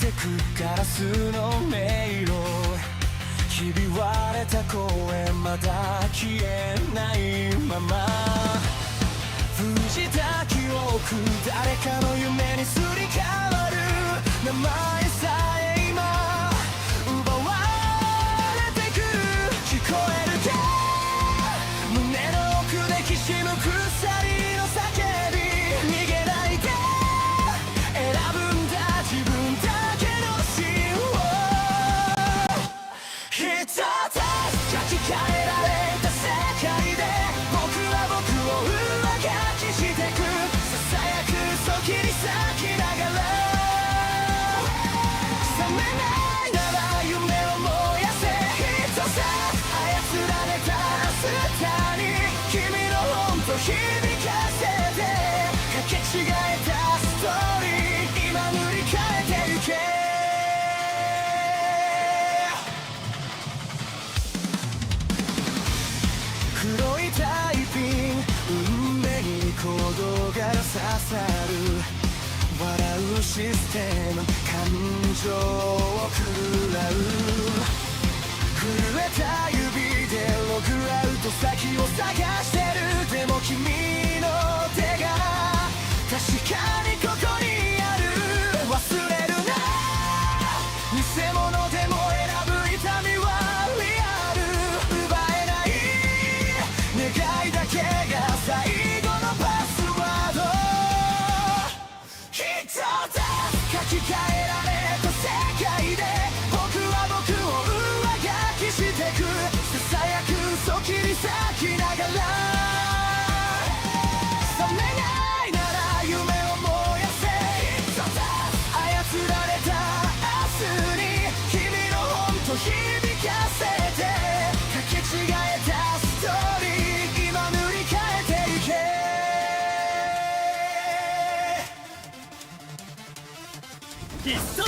てくガラスの迷路ひび割れた声まだ消えないまま封じた記憶誰かの夢にすり替わる名前さえ今奪われてく聞こえるか胸の奥できしむ鎖の叫び逃げないで選ぶんだ自分だけの芯を一つ書き換えられた世界で僕は僕を上書きしてくささやく嘘切り裂きながら覚めないなら夢を燃やせ一つ操られた明日に君の本と響かせてかけ違えたストーリー今塗り替えてゆけ黒いタイピング運命にコードが刺さる笑うシステム感情を食らう震えた指でログアウト先を探してるでも君の手が確かにここにある忘れるな偽物でも選ぶ痛みはリアル奪えない願いだけが最後のパスワード一つ書き換えられた世界で僕は僕を上書きしてくささやく嘘切り裂きながら覚めないなら夢を燃やせ一つ操られた明日に君の本と響かせてかけ違えたストーリー今塗り替えていけ必殺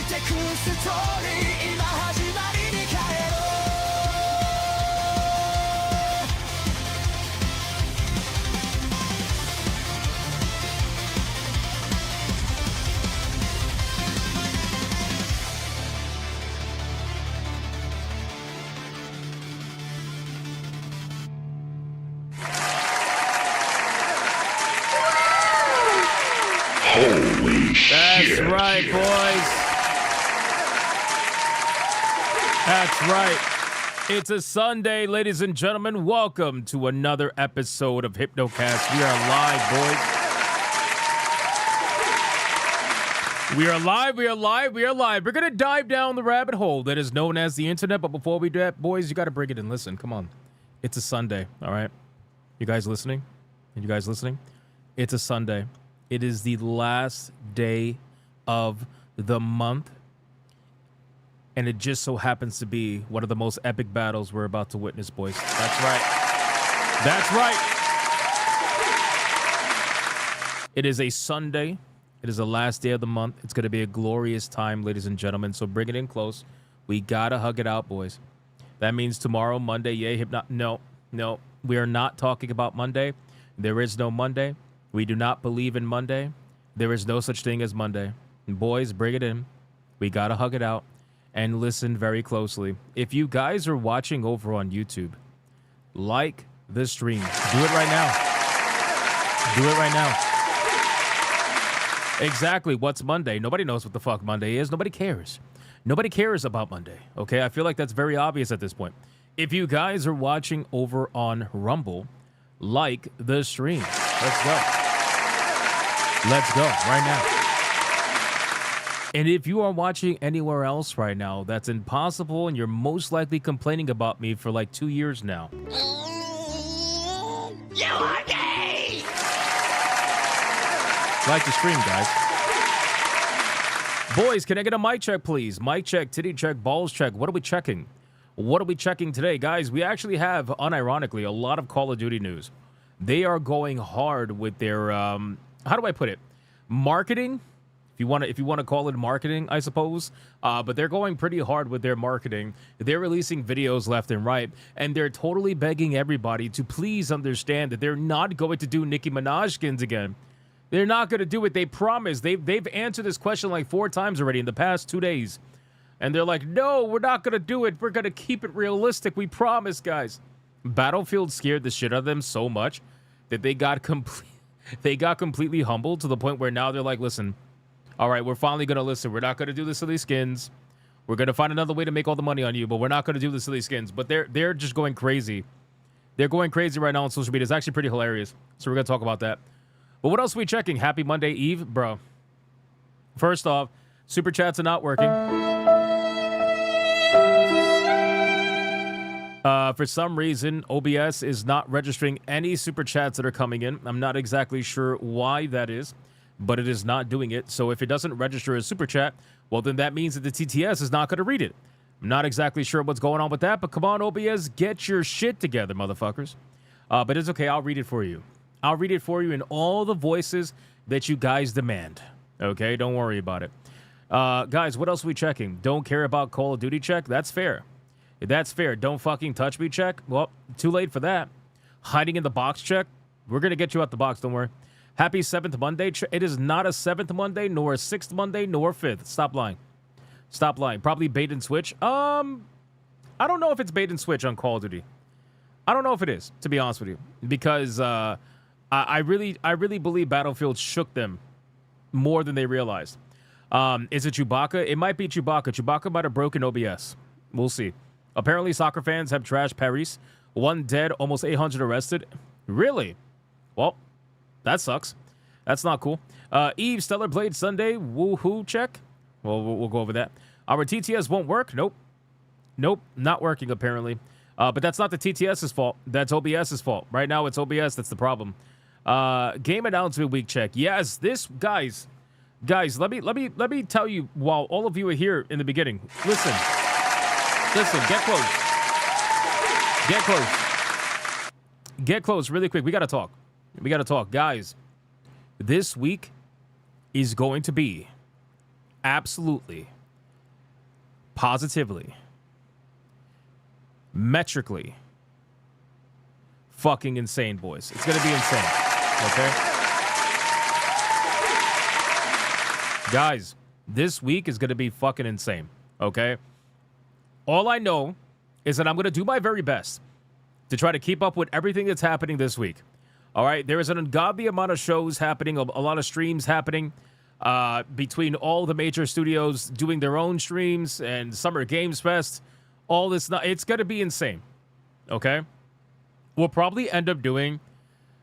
してくストーリー今始まりに変えろHoly shit. That's right, boys. That's right. It's a Sunday, ladies and gentlemen. Welcome to another episode of Hypnocast. We are live, boys. We are live, we are live, we are live. We're going to dive down the rabbit hole that is known as the internet. But before we do that, boys, you got to bring it in. Listen, come on. It's a Sunday, all right? You guys listening? You guys listening? It's a Sunday. It is the last day of the month. And it just so happens to be one of the most epic battles we're about to witness, boys. That's right. That's right. It is a Sunday. It is the last day of the month. It's going to be a glorious time, ladies and gentlemen. So bring it in close. We got to hug it out, boys. That means tomorrow, Monday, yay, No. We are not talking about Monday. There is no Monday. We do not believe in Monday. There is no such thing as Monday. Boys, bring it in. We got to hug it out. And listen very closely. If you guys are watching over on YouTube, like the stream. Do it right now. Do it right now. Exactly. What's Monday? Nobody knows what the fuck Monday is. Nobody cares. Nobody cares about Monday. Okay? I feel like that's very obvious at this point. If you guys are watching over on Rumble, like the stream. Let's go. Let's go right now. And if you are watching anywhere else right now, that's impossible, and you're most likely complaining about me for like 2 years now. You are gay! Like the stream, guys. Boys, can I get a mic check, please? Mic check, titty check, balls check. What are we checking? What are we checking today? Guys, we actually have, unironically, a lot of Call of Duty news. They are going hard with their, how do I put it? Marketing? If you want to call it marketing, I suppose. But they're going pretty hard with their marketing. They're releasing videos left and right. And they're totally begging everybody to please understand that they're not going to do Nicki Minaj skins again. They're not going to do it. They promise. They've answered this question like 4 times already in the past 2 days. And they're like, no, we're not going to do it. We're going to keep it realistic. We promise, guys. Battlefield scared the shit out of them so much that they got completely humbled to the point where now they're like, listen, all right, we're finally going to listen. We're not going to do the silly skins. We're going to find another way to make all the money on you, but we're not going to do the silly skins. But they're just going crazy. They're going crazy right now on social media. It's actually pretty hilarious. So we're going to talk about that. But what else are we checking? Happy Monday Eve? Bro. First off, super chats are not working. For some reason, OBS is not registering any super chats that are coming in. I'm not exactly sure why that is, but it is not doing it. So if it doesn't register as super chat, well, then that means that the TTS is not going to read it. I'm not exactly sure what's going on with that, but come on, OBS, get your shit together, motherfuckers. But it's okay. I'll read it for you. I'll read it for you in all the voices that you guys demand. Okay? Don't worry about it. Guys, what else are we checking? Don't care about Call of Duty check? That's fair. That's fair. Don't fucking touch me check? Well, too late for that. Hiding in the box check? We're going to get you out the box. Don't worry. Happy 7th Monday. It is not a 7th Monday, nor a 6th Monday, nor 5th. Stop lying. Stop lying. Probably bait and switch. I don't know if it's bait and switch on Call of Duty. I don't know if it is, to be honest with you. Because I really believe Battlefield shook them more than they realized. Is it Chewbacca? It might be Chewbacca. Chewbacca might have broken OBS. We'll see. Apparently, soccer fans have trashed Paris. 1 dead, almost 800 arrested. Really? Well, that sucks. That's not cool. Eve, Stellar Blade Sunday, woohoo check. Well, we'll go over that. Our TTS won't work. Nope. Nope, not working apparently. But that's not the TTS's fault. That's OBS's fault. Right now, it's OBS that's the problem. Game announcement week check. Yes, this guys, let me tell you while all of you are here in the beginning. Listen, get close. Get close really quick. We got to talk. Guys, this week is going to be absolutely, positively, metrically fucking insane, boys. It's going to be insane. Okay? Guys, this week is going to be fucking insane. Okay? All I know is that I'm going to do my very best to try to keep up with everything that's happening this week. All right? There is an ungodly amount of shows happening, a lot of streams happening between all the major studios doing their own streams and Summer Games Fest. All this, it's going to be insane. Okay? We'll probably end up doing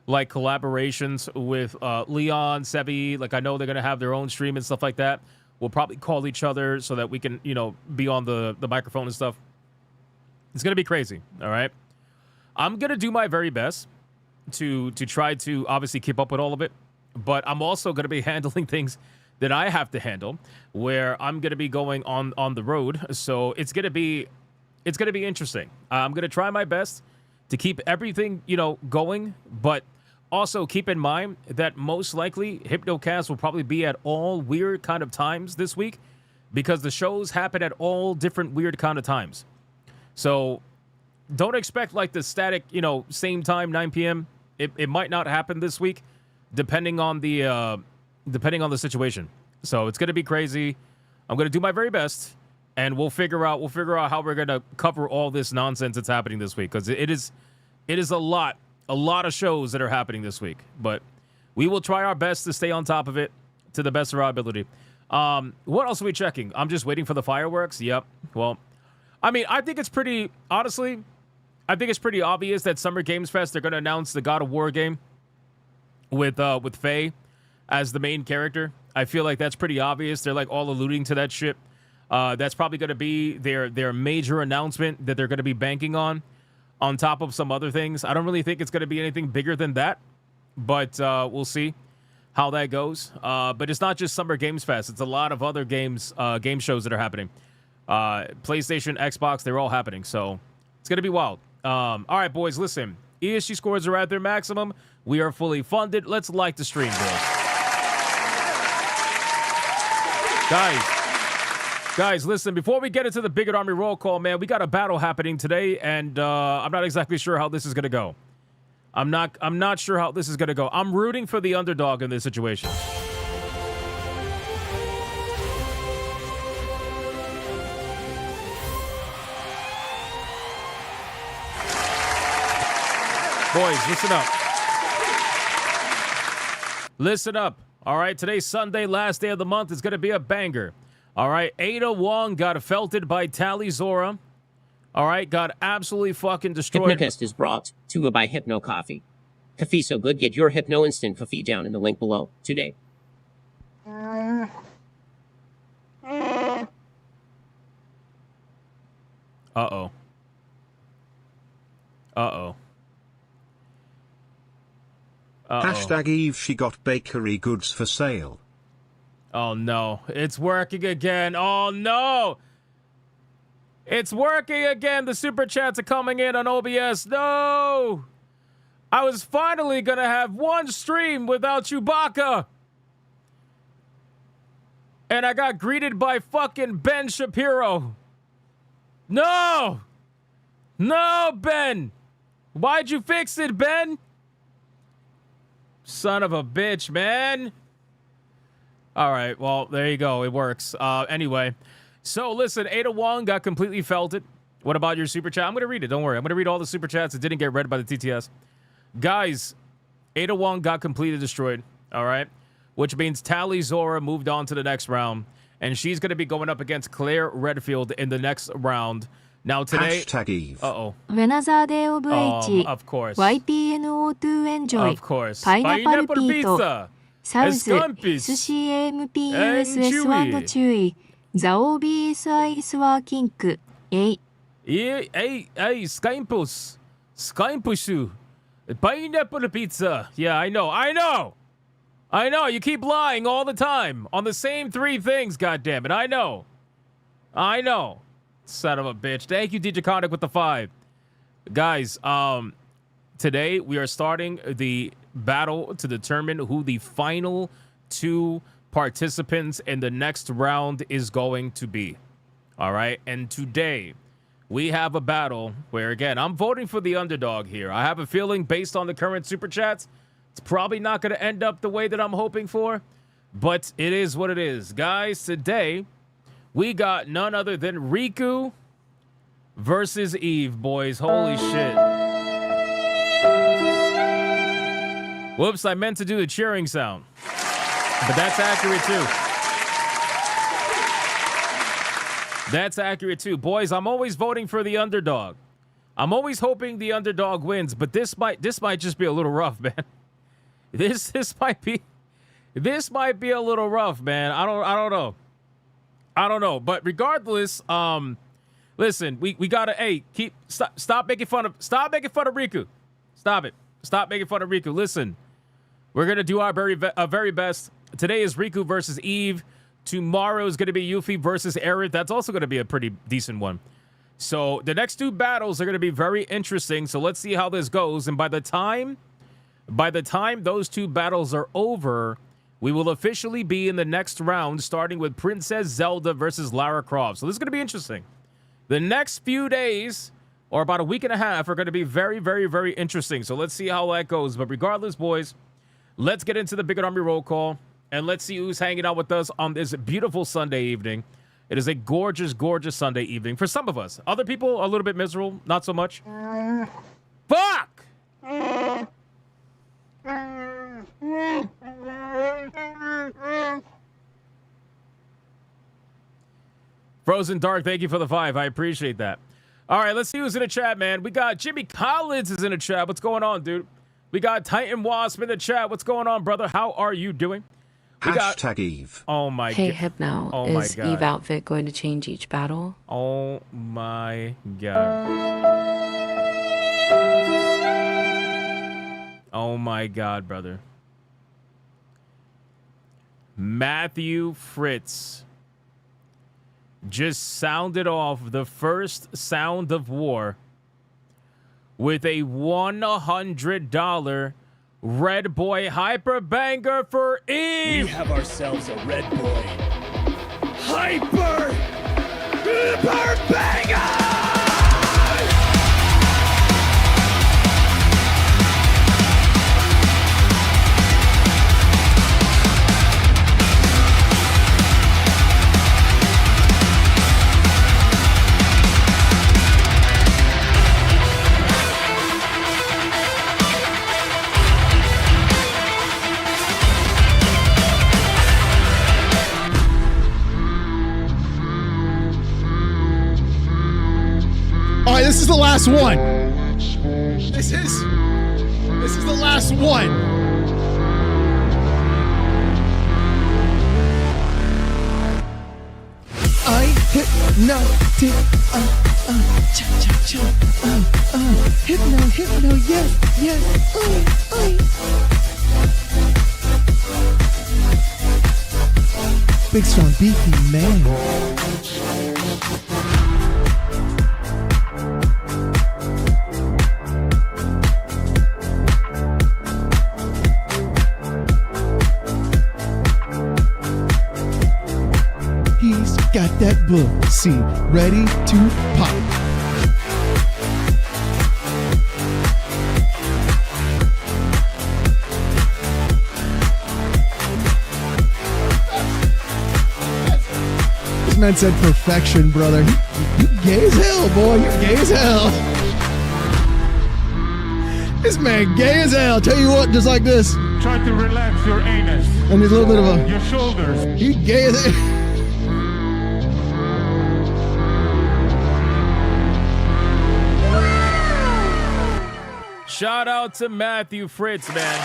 like collaborations with Leon, Sebi. Like I know they're going to have their own stream and stuff like that. We'll probably call each other so that we can, be on the microphone and stuff. It's going to be crazy. All right? I'm going to do my very best to try to obviously keep up with all of it. But I'm also going to be handling things that I have to handle where I'm going to be going on the road. So it's going to be interesting. I'm going to try my best to keep everything, going. But also keep in mind that most likely Hypnocast will probably be at all weird kind of times this week because the shows happen at all different weird kind of times. So don't expect like the static, same time, 9 p.m. It might not happen this week depending on the situation. So it's going to be crazy. I'm going to do my very best. And we'll figure out how we're gonna cover all this nonsense that's happening this week because it is a lot of shows that are happening this week. But We will try our best to stay on top of it to the best of our ability. What else are we checking? I'm just waiting for the fireworks. Yep. Well, I mean, I think it's pretty, honestly, I think it's pretty obvious that Summer Games Fest, they're going to announce the God of War game with Faye as the main character. I feel like that's pretty obvious. They're like all alluding to that shit. That's probably going to be their major announcement that they're going to be banking on top of some other things. I don't really think it's going to be anything bigger than that, but we'll see how that goes. But it's not just Summer Games Fest. It's a lot of other game shows that are happening. PlayStation, Xbox, they're all happening. So it's going to be wild. All right, boys, listen. ESG scores are at their maximum. We are fully funded. Let's like the stream, boys. Guys, listen, before we get into the Bigot Army roll call, man, we got a battle happening today, and I'm not exactly sure how this is going to go. I'm not sure how this is going to go. I'm rooting for the underdog in this situation. Boys, listen up. Listen up. All right, today's Sunday, last day of the month. It's going to be a banger. All right, Ada Wong got felted by Tally Zora. All right, got absolutely fucking destroyed. Hypnocast is brought to you by Hypno Coffee. Coffee so good, get your Hypno Instant coffee down in the link below today. Uh-oh. Uh-oh. Hashtag Eve, she got bakery goods for sale. Oh, no. It's working again. Oh, no. It's working again. The super chats are coming in on OBS. No. I was finally going to have one stream without Chewbacca. And I got greeted by fucking Ben Shapiro. No. No, Ben. Why'd you fix it, Ben? Son of a bitch, man. All right, well, there you go. It works. Anyway, so listen, Ada Wong got completely felted. What about your super chat? I'm going to read it. Don't worry. I'm going to read all the super chats that didn't get read by the TTS. Guys, Ada Wong got completely destroyed. All right, which means Tally Zora moved on to the next round, and she's going to be going up against Claire Redfield in the next round. Now today, Hashtag Eve. uh-oh. Another day of H. Of course. YPNO2 enjoy. Of course. Pineapple pizza. サウス、寿 Escampis. 司 MPUSS1 注意。ザオビースアイスワーキンク。えい。Hey, Skympus. Skympushu. Pineapple pizza. Yeah, I know. You keep lying all the time on the same three things, goddammit. I know. Son of a bitch. Thank you, DJ Conic, with the 5. Guys, today we are starting the battle to determine who the final 2 participants in the next round is going to be. All right. And today we have a battle where, again, I'm voting for the underdog here. I have a feeling based on the current super chats, it's probably not going to end up the way that I'm hoping for, but it is what it is. Guys, today we got none other than Riku versus Eve, boys. Holy shit. Whoops, I meant to do the cheering sound. But that's accurate too. That's accurate too. Boys, I'm always voting for the underdog. I'm always hoping the underdog wins, but this might just be a little rough, man. This might be a little rough, man. I don't know. But regardless, listen, we gotta stop making fun of Riku. Stop it. Stop making fun of Riku. Listen, we're gonna do our very best. Today is Riku versus Eve. Tomorrow is gonna be Yuffie versus Aerith. That's also gonna be a pretty decent one. So the next 2 battles are gonna be very interesting. So let's see how this goes. And by the time those 2 battles are over, we will officially be in the next round, starting with Princess Zelda versus Lara Croft. So this is going to be interesting. The next few days, or about a week and a half, are going to be very, very, very interesting. So let's see how that goes. But regardless, boys, let's get into the Bigot Army roll call, and let's see who's hanging out with us on this beautiful Sunday evening. It is a gorgeous, gorgeous Sunday evening for some of us. Other people are a little bit miserable, not so much. Fuck! Frozen Dark, thank you for the 5. I appreciate that. All right, let's see who's in the chat, man. We got Jimmy Collins is in the chat. What's going on, dude? We got Titan Wasp in the chat. What's going on, brother? How are you doing? We Hashtag Eve. Oh my Hey god. Hypno, Oh my is God. Eve outfit going to change each battle? Oh my god. Oh my god, brother. Matthew Fritz just sounded off the first sound of war with a $100 Red Boy Hyper Banger for Eve. We have ourselves a red boy. Hyper Banger! All right, this is the last one. This is the last one. I hypnotic, hypno, yes, big strong beefy man. He's got that pussy ready to pop. This man said perfection, brother. You gay as hell, boy. You're gay as hell. This man gay as hell. Tell you what, just like this. Try to relax your anus. And a little bit of a... Your shoulders. He gay as hell. Shout out to Matthew Fritz, man.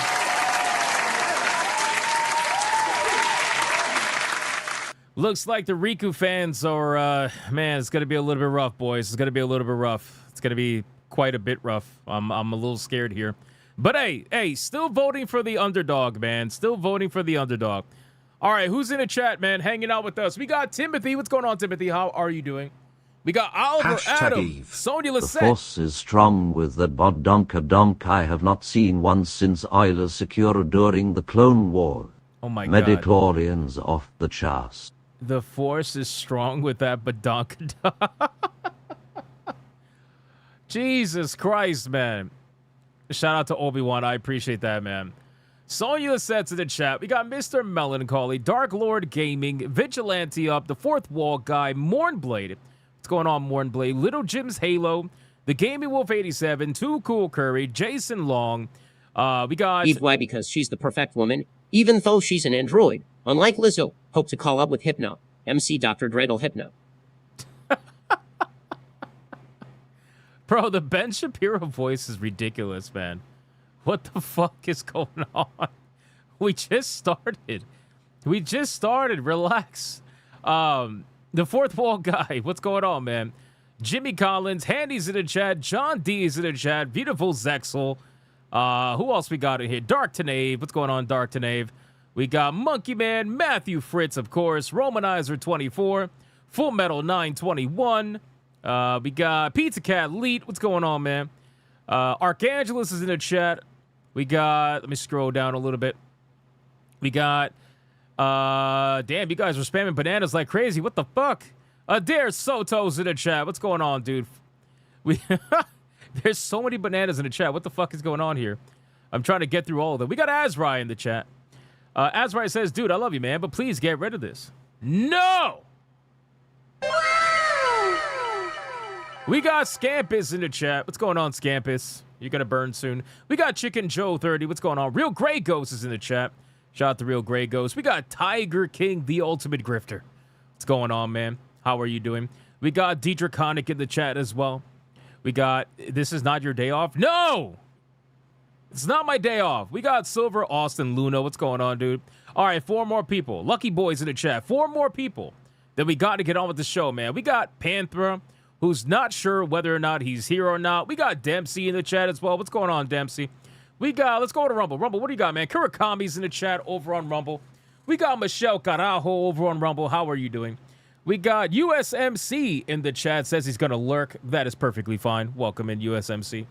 Looks like the Riku fans are, man, it's going to be a little bit rough, boys. It's going to be a little bit rough. It's going to be quite a bit rough. I'm a little scared here. But hey, still voting for the underdog, man. Still voting for the underdog. All right, who's in the chat, man, hanging out with us? We got Timothy. What's going on, Timothy? How are you doing? We got Oliver, Hashtag Adam, Eve. Sonia The Lisette. force is strong with that bodonka I have not seen one since Isla Secure during the Clone War. Oh my God. Medichlorians off the chast. The force is strong with that badonkadonk. Jesus Christ, man. Shout out to Obi-Wan. I appreciate that, man. Sonya said to the chat, we got Mr. Melancholy, Dark Lord Gaming, Vigilante Up, The Fourth Wall Guy, Mornblade. What's going on, Mornblade? Little Jim's Halo, The Gaming Wolf 87, Too Cool Curry, Jason Long. We got... Eve, why? Because she's the perfect woman, even though she's an android. Unlike Lizzo, hope to call up with Hypno. MC Dr. Dreidel Hypno. Bro, the Ben Shapiro voice is ridiculous, man. What the fuck is going on? We just started. Relax. The Fourth Wall Guy. What's going on, man? Jimmy Collins. Handy's in the chat. John D is in the chat. Beautiful Zexel. Who else we got in here? Dark Tanave. What's going on, Dark Tanave? We got Monkey Man. Matthew Fritz, of course. Romanizer 24. Full Metal 921. We got Pizza Cat Leet. What's going on, man? Archangelus is in the chat. We got, let me scroll down a little bit. We got, damn, you guys were spamming bananas like crazy. What the fuck? Dare Soto's in the chat. What's going on, dude? There's so many bananas in the chat. What the fuck is going on here? I'm trying to get through all of them. We got Azrai in the chat. Azrai says, dude, I love you, man, but please get rid of this. No! We got Scampus in the chat. What's going on, Scampus? You're going to burn soon. We got Chicken Joe 30. What's going on? Real Grey Ghost is in the chat. Shout out to Real Grey Ghost. We got Tiger King, the ultimate grifter. What's going on, man? How are you doing? We got Draconic in the chat as well. We got, this is not your day off? No! It's not my day off. We got Silver, Austin, Luna. What's going on, dude? All right, 4 more people. Lucky Boys in the chat. 4 more people that we got to get on with the show, man. We got Panthera, who's not sure whether or not he's here or not. We got Dempsey in the chat as well. What's going on, Dempsey? We got, let's go to Rumble. Rumble, what do you got, man? Kurakami's in the chat over on Rumble. We got Michelle Carajo over on Rumble. How are you doing? We got USMC in the chat. Says he's going to lurk. That is perfectly fine. Welcome in, USMC.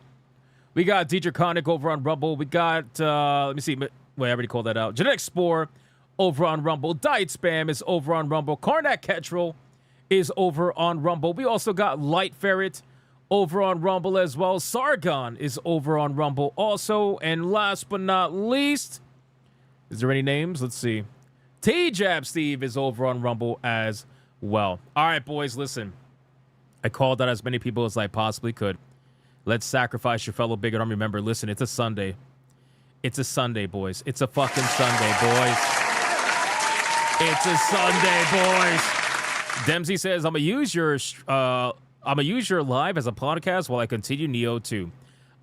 We got Draconic over on Rumble. We got, let me see. Wait, I already called that out. Genetic Spore over on Rumble. Diet Spam is over on Rumble. Karnak Ketrel is over on Rumble. We also got Light Ferret over on Rumble as well. Sargon is over on Rumble also. And last but not least, is there any names? Let's see. T-Jab Steve is over on Rumble as well. All right, boys, listen. I called out as many people as I possibly could. Let's sacrifice your fellow bigot army member. Listen, it's a Sunday. It's a Sunday, boys. It's a fucking Sunday, boys. It's a Sunday, boys. Dempsey says, I'm gonna use your live as a podcast while I continue Neo 2.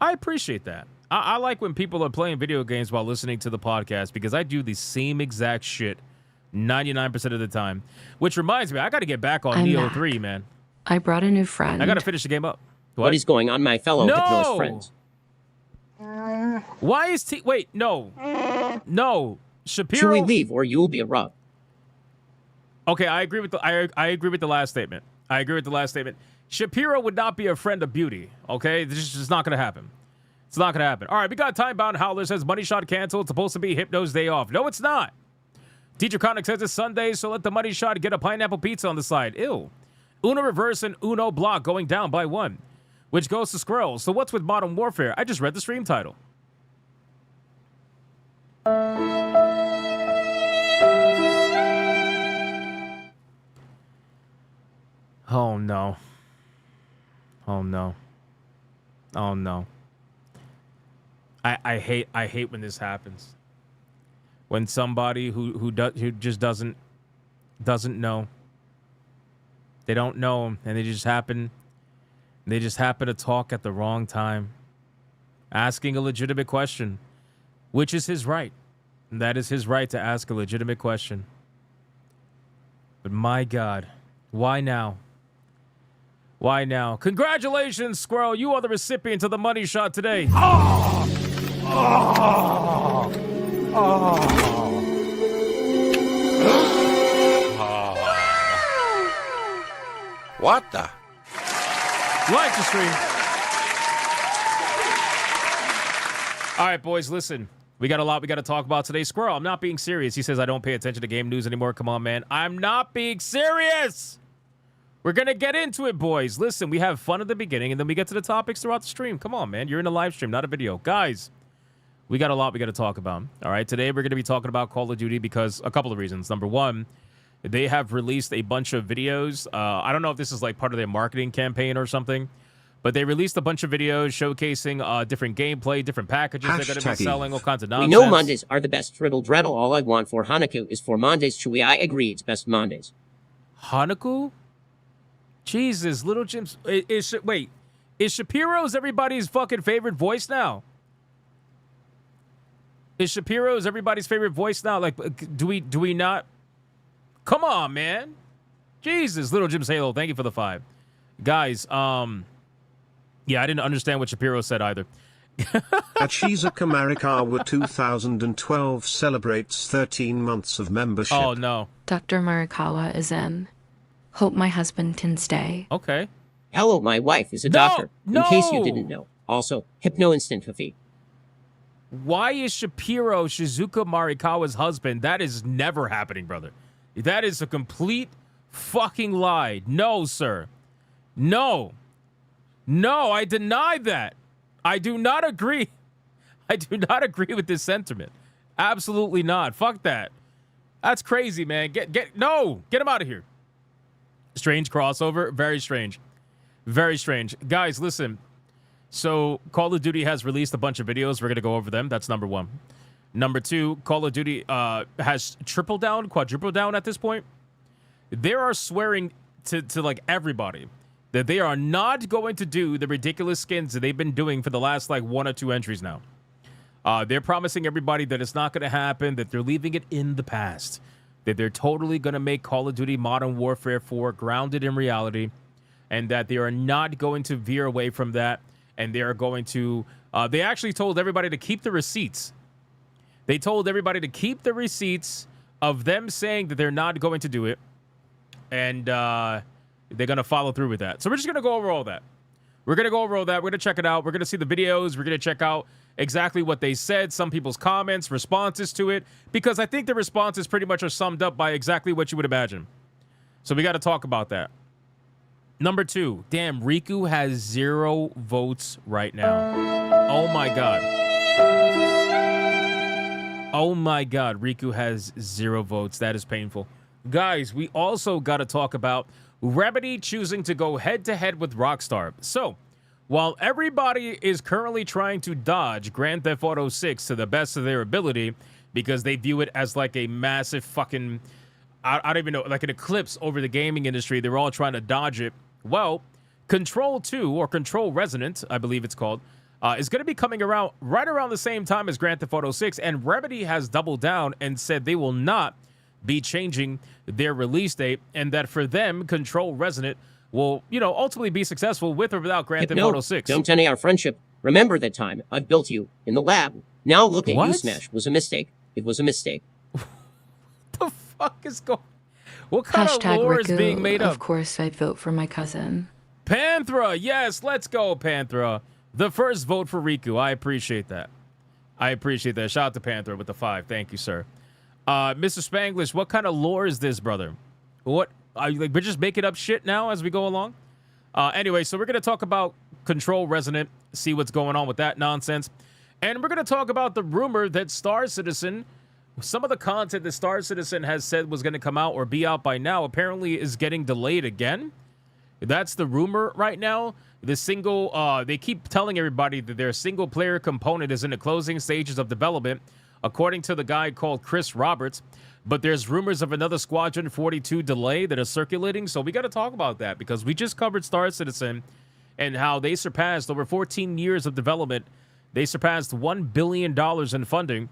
I appreciate that. I like when people are playing video games while listening to the podcast because I do the same exact shit 99% of the time. Which reminds me, I got to get back on Neo 3, man. I brought a new friend. I got to finish the game up. What is going on, my fellow Hypnos friends? Why is Wait, no. No. Shapiro... Should we leave or you'll be robbed? Okay, I agree with the I agree with the last statement. I agree with the last statement. Shapiro would not be a friend of beauty, okay? This is just not going to happen. It's not going to happen. All right, we got Time Bound Howler says Money Shot canceled. It's supposed to be Hypno's day off. No, it's not. Teacher Conic says it's Sunday, so let the Money Shot get a pineapple pizza on the side. Ew. Uno Reverse and Uno Block going down by 1, which goes to Squirrel. So what's with Modern Warfare? I just read the stream title. Oh, no. Oh, no. Oh, no. I hate when this happens. When somebody who just doesn't know. They don't know, and they just happen to talk at the wrong time, asking a legitimate question, which is his right. And that is his right to ask a legitimate question. But my God, why now? Why now? Congratulations, Squirrel. You are the recipient of the Money Shot today. What the? Like the stream. All right, boys, listen. We got a lot we got to talk about today. Squirrel, I'm not being serious. He says I don't pay attention to game news anymore. Come on, man. I'm not being serious. We're going to get into it, boys. Listen, we have fun at the beginning, and then we get to the topics throughout the stream. Come on, man. You're in a live stream, not a video. Guys, we got a lot we got to talk about. All right, today we're going to be talking about Call of Duty because a couple of reasons. Number one, they have released a bunch of videos. I don't know if this is like part of their marketing campaign or something, but they released a bunch of videos showcasing different gameplay, different packages they're going to be selling, all kinds of nonsense. We know Mondays are the best. Riddle Dreddle. All I want for Hanukkah is for Mondays. Chewy, I agree. It's best Mondays. Hanukkah? Jesus, Little Jim's... Wait, is Shapiro's everybody's fucking favorite voice now? Is Shapiro's everybody's favorite voice now? Like, do we not... Come on, man. Jesus, Little Jim's Halo, thank you for the 5. Guys, yeah, I didn't understand what Shapiro said either. Achiza Kamarikawa 2012 celebrates 13 months of membership. Oh, no. Dr. Marikawa is in. Hope my husband can stay. Okay. Hello, my wife is a doctor. No! In case you didn't know. Also, Hypno Instant Fifi. Why is Shapiro Shizuka Marikawa's husband? That is never happening, brother. That is a complete fucking lie. No, sir. No. No, I deny that. I do not agree. I do not agree with this sentiment. Absolutely not. Fuck that. That's crazy, man. Get him out of here. Strange crossover. Very strange. Very strange. Guys, listen. So, Call of Duty has released a bunch of videos. We're going to go over them. That's number one. Number two, Call of Duty has triple down, quadruple down at this point. They are swearing to like everybody that they are not going to do the ridiculous skins that they've been doing for the last like 1 or 2 entries now. They're promising everybody that it's not going to happen, that they're leaving it in the past, that they're totally going to make Call of Duty Modern Warfare 4 grounded in reality, and that they are not going to veer away from that, and they are going to... they actually told everybody to keep the receipts. They told everybody to keep the receipts of them saying that they're not going to do it, and they're going to follow through with that. So we're just going to go over all that. We're going to go over all that. We're going to check it out. We're going to see the videos. We're going to check out exactly what they said, some people's comments, responses to it, because I think the responses pretty much are summed up by exactly what you would imagine. So we got to talk about that. Number two, damn, Riku has 0 votes right now. Oh my God. Oh my God, Riku has 0 votes. That is painful. Guys, we also got to talk about Remedy choosing to go head-to-head with Rockstar. So, while everybody is currently trying to dodge Grand Theft Auto 6 to the best of their ability because they view it as like a massive fucking, I don't even know, like an eclipse over the gaming industry, they're all trying to dodge it. Well, Control 2, or Control Resonant, I believe it's called, is going to be coming around right around the same time as Grand Theft Auto 6, and Remedy has doubled down and said they will not be changing their release date, and that for them, Control Resonant will, you know, ultimately be successful with or without Grand Theft Auto 6. Don't deny our friendship. Remember that time I built you in the lab. Now look at you, Smash. Was a mistake. It was a mistake. What the fuck is going? What kind of lore is being made up? Of course, I vote for my cousin. Panthera, yes, let's go, Panthera. The first vote for Riku. I appreciate that. I appreciate that. Shout out to Panthera with the 5. Thank you, sir. Mr. Spanglish, what kind of lore is this, brother? What are you like? We're just making up shit now as we go along. Anyway, so we're gonna talk about Control Resonant, see what's going on with that nonsense, and we're gonna talk about the rumor that Star Citizen, some of the content that Star Citizen has said was gonna come out or be out by now, apparently is getting delayed again. That's the rumor right now. The single, they keep telling everybody that their single-player component is in the closing stages of development, according to the guy called Chris Roberts. But there's rumors of another Squadron 42 delay that are circulating, so we got to talk about that because we just covered Star Citizen and how they surpassed over 14 years of development. They surpassed $1 billion in funding.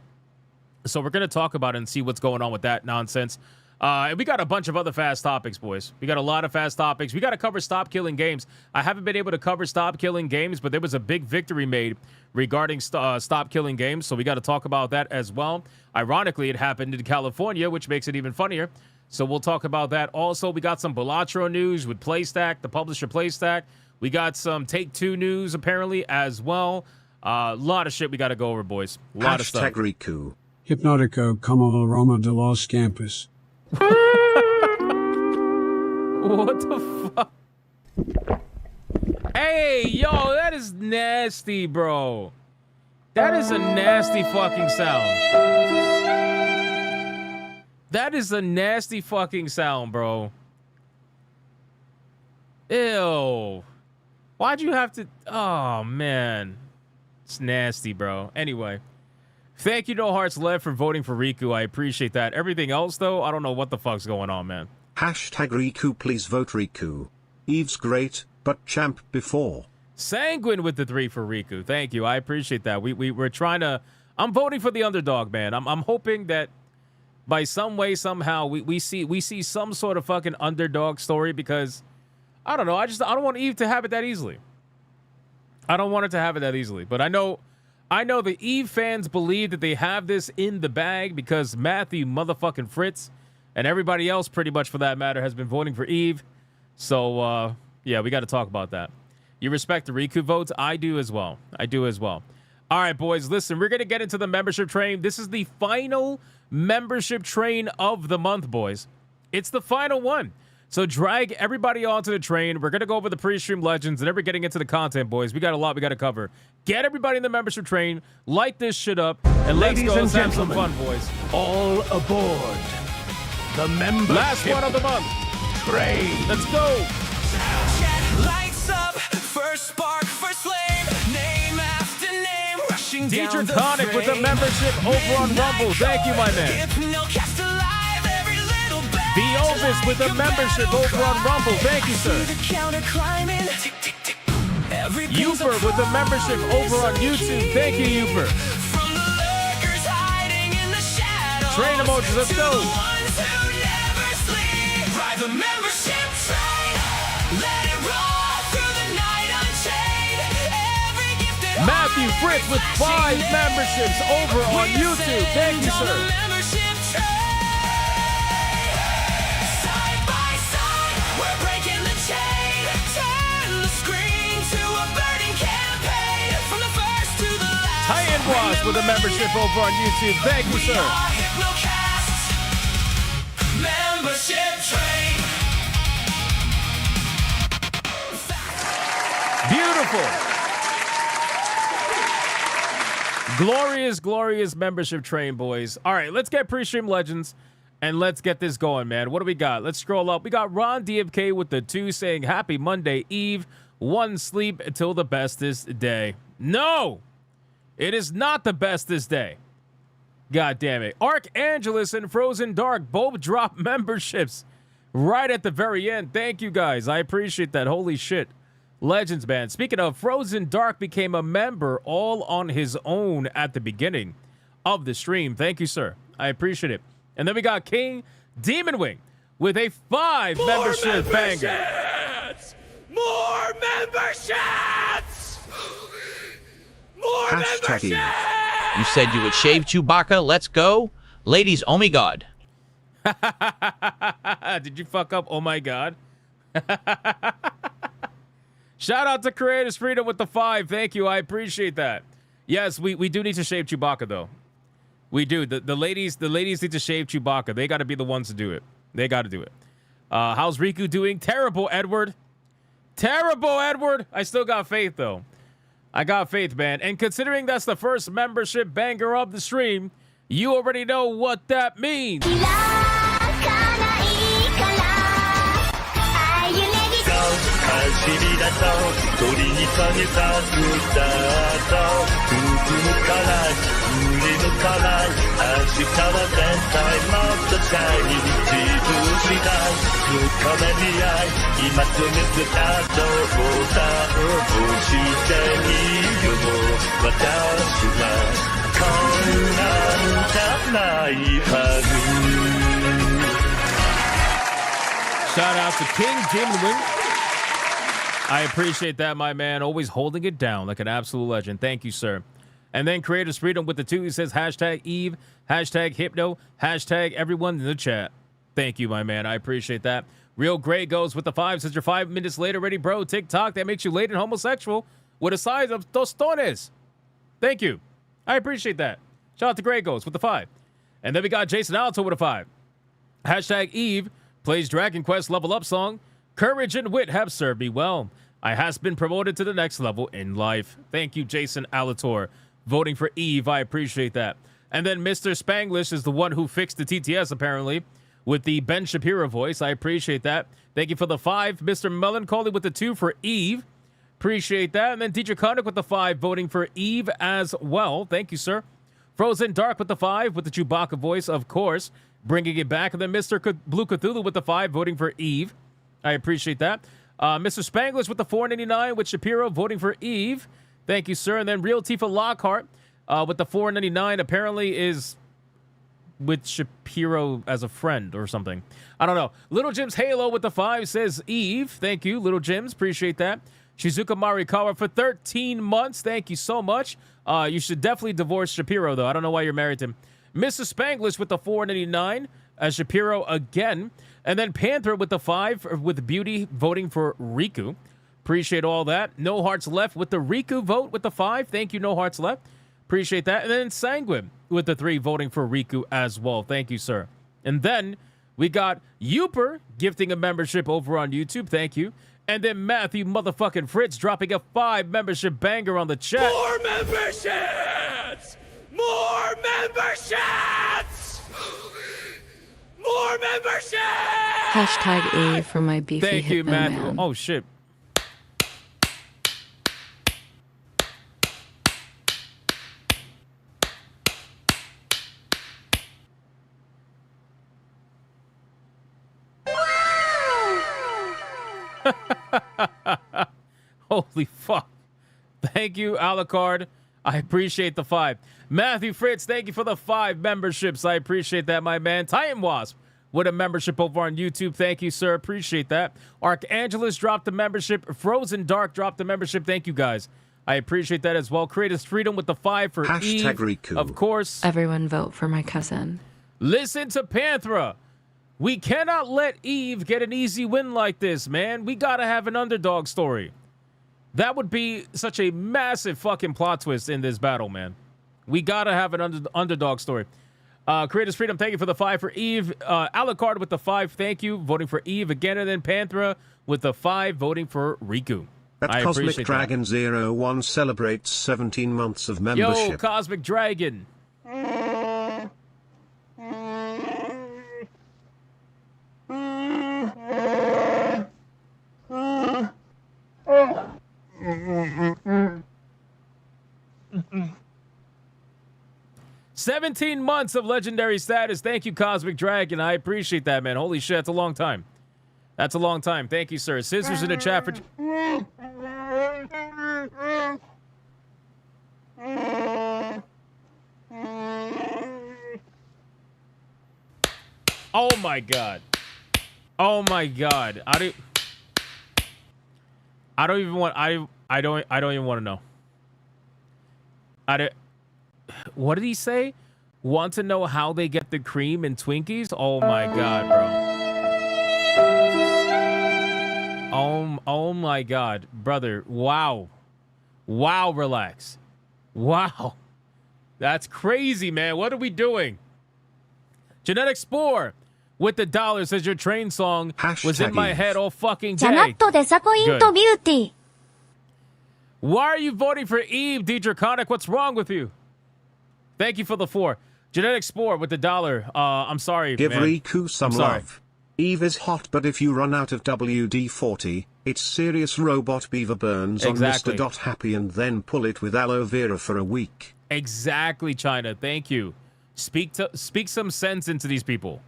So we're going to talk about it and see what's going on with that nonsense. And we got a bunch of other fast topics, boys. We got a lot of fast topics. We got to cover Stop Killing Games. I haven't been able to cover Stop Killing Games, but there was a big victory made regarding Stop Killing Games, so we got to talk about that as well. Ironically, it happened in California, which makes it even funnier. So we'll talk about that. Also, we got some Balatro news with PlayStack, the publisher PlayStack. We got some Take-Two news, apparently, as well. A lot of shit we got to go over, boys. A lot of stuff. Riku. Hypnotico como Roma de los Campos. What the fuck? Hey, yo, that is nasty, bro. That is a nasty fucking sound. That is a nasty fucking sound, bro. Ew. Why'd you have to... Oh, man. It's nasty, bro. Anyway. Thank you, No Hearts Left, for voting for Riku. I appreciate that. Everything else, though, I don't know what the fuck's going on, man. Hashtag Riku, please vote Riku. Eve's great, but champ before. Sanguine with the 3 for Riku. Thank you. I appreciate that. We're trying to... I'm voting for the underdog, man. I'm hoping that by some way, somehow, we see some sort of fucking underdog story because, I don't know, I don't want Eve to have it that easily. I don't want her to have it that easily. But I know the Eve fans believe that they have this in the bag because Matthew motherfucking Fritz and everybody else, pretty much for that matter, has been voting for Eve. So, yeah, we got to talk about that. You respect the Riku votes? I do as well. I do as well. All right, boys, listen, we're going to get into the membership train. This is the final membership train of the month, boys. It's the final one. So drag everybody onto the train. We're going to go over the pre-stream legends, and then we're getting into the content, boys. We got a lot we got to cover. Get everybody in the membership train. Light this shit up, and let's go. Let's have some fun, boys. All aboard the membership last one of the month train. Let's go. Lights up, first spark, first flame, name after name, rushing counting down Deidre the Connick with the frame. membership over on Rumble. Thank you, my man. Hypnocast alive, every little bit. The Ovis with the membership over on Rumble. Thank you, sir. The counter climbing. Tick, tick, tick. Everything's Uper with the membership over on YouTube. Thank you, Uper. From the lurkers hiding in the shadows. Train emojis, let's to go. the ones who never sleep. Ride the membership train. Let it roll through the night unchained. Every gifted Matthew Fritz with 5 memberships over on YouTube. Thank you, sir. Membership train. Side by side, we're breaking the chain. Turn the screen to a burning campaign. From the first to the last. Tyan Ross with a membership over on YouTube. Thank you, sir. Hypnocast membership train. Beautiful. Glorious, glorious membership train, boys. All right, let's get pre-stream legends and let's get this going, man. What do we got? Let's scroll up. We got Ron DFK with the 2 saying, Happy Monday Eve. 1 sleep until the bestest day. No, it is not the bestest day. God damn it. Archangelus and Frozen Dark both drop memberships right at the very end. Thank you, guys. I appreciate that. Holy shit. Legends, man. Speaking of, Frozen Dark became a member all on his own at the beginning of the stream. Thank you, sir. I appreciate it. And then we got King Demon Wing with a 5 membership banger. More memberships! More Hashtag Eve. You said you would shave Chewbacca. Let's go. Ladies, oh my God. Did you fuck up? Oh, my God. Shout out to Creators Freedom with the 5. Thank you. I appreciate that. Yes, we do need to shave Chewbacca, though. We do. The ladies need to shave Chewbacca. They got to be the ones to do it. They got to do it. How's Riku doing? Terrible, Edward. Terrible, Edward. I still got faith, though. I got faith, man. And considering that's the first membership banger of the stream, you already know what that means. Shout out to King Demon Wing. I appreciate that, my man. Always holding it down like an absolute legend. Thank you, sir. And then Creators Freedom with the 2. He says, Hashtag Eve, Hashtag Hypno, Hashtag everyone in the chat. Thank you, my man. I appreciate that. Real Gray goes with the 5. Says you're 5 minutes late already, bro. TikTok, that makes you late and homosexual with a size of tostones. Thank you. I appreciate that. Shout out to Gray goes with the 5. And then we got Jason Alto with a 5. Hashtag Eve plays Dragon Quest level up song. Courage and wit have served me well. I has been promoted to the next level in life. Thank you, Jason Alator, voting for Eve. I appreciate that. And then Mr. Spanglish is the one who fixed the TTS, apparently, with the Ben Shapiro voice. I appreciate that. Thank you for the 5. Mr. Melancholy with the 2 for Eve. Appreciate that. And then DJ Connick with the 5, voting for Eve as well. Thank you, sir. Frozen Dark with the 5, with the Chewbacca voice, of course, bringing it back. And then Mr. Blue Cthulhu with the 5, voting for Eve. I appreciate that. Mr. Spanglish with the 4.99 with Shapiro voting for Eve. Thank you, sir. And then Real Tifa Lockhart with the 4.99 apparently is with Shapiro as a friend or something. I don't know. Little Jim's Halo with the 5 says Eve. Thank you, Little Jim's. Appreciate that. Shizuka Marikawa for 13 months. Thank you so much. You should definitely divorce Shapiro, though. I don't know why you're married to him. Mr. Spanglish with the 4.99 as Shapiro again. And then Panther with the 5 with Beauty voting for Riku. Appreciate all that. No Hearts Left with the Riku vote with the 5. Thank you, No Hearts Left. Appreciate that. And then Sanguine with the 3 voting for Riku as well. Thank you, sir. And then we got Uper gifting a membership over on YouTube. Thank you. And then Matthew motherfucking Fritz dropping a 5 membership banger on the chat. More memberships! More memberships! More memberships! Hashtag A for my beefy Thank you, hypno Matthew. man. Oh, shit. Holy fuck. Thank you, Alucard. I appreciate the 5. Matthew Fritz, thank you for the 5 memberships. I appreciate that, my man. Titan Wasp with a membership over on YouTube. Thank you, sir. Appreciate that. Archangelus dropped the membership. Frozen Dark dropped the membership. Thank you, guys. I appreciate that as well. Creators Freedom with the 5 for Eve. Riku. Of course. Everyone vote for my cousin. Listen to Panthera. We cannot let Eve get an easy win like this, man. We gotta have an underdog story. That would be such a massive fucking plot twist in this battle, man. We gotta have an underdog story. Creators Freedom, thank you for the 5 for Eve. Alucard with the 5, thank you. Voting for Eve again. And then Panthera with the 5, voting for Riku. That Cosmic Dragon 01 celebrates 17 months of membership. Yo, Cosmic Dragon. Mm-hmm. 17 months of legendary status. Thank you, Cosmic Dragon. I appreciate that, man. Holy shit, that's a long time. That's a long time. Thank you, sir. Scissors in the chat for... Oh my god. Oh my god. I don't even want to know. What did he say? Want to know how they get the cream in Twinkies? Oh my god, bro. Oh my god, brother. Wow. Wow, relax. Wow. That's crazy, man. What are we doing? Genetic Spore with the $, says your train song was in my head all fucking day. Good. Why are you voting for Eve, D Draconic? What's wrong with you? Thank you for the 4. Genetic Spore with the $. I'm sorry, Give man. Riku some love. Eve is hot, but if you run out of WD-40, it's serious robot beaver burns Exactly. on Mr. Happy and then pull it with aloe vera for a week. Exactly, China. Thank you. Speak some sense into these people.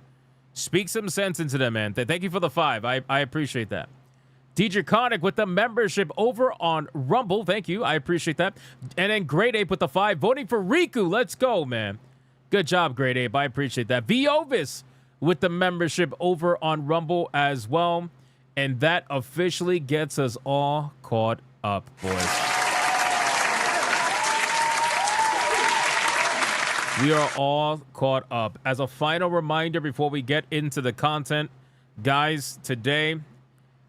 Speak some sense into them, man. Thank you for the 5. I appreciate that. DJ Conic with the membership over on Rumble. Thank you. I appreciate that. And then Great Ape with the 5. Voting for Riku. Let's go, man. Good job, Great Ape. I appreciate that. Viovis with the membership over on Rumble as well. And that officially gets us all caught up, boys. We are all caught up. As a final reminder before we get into the content, guys, today,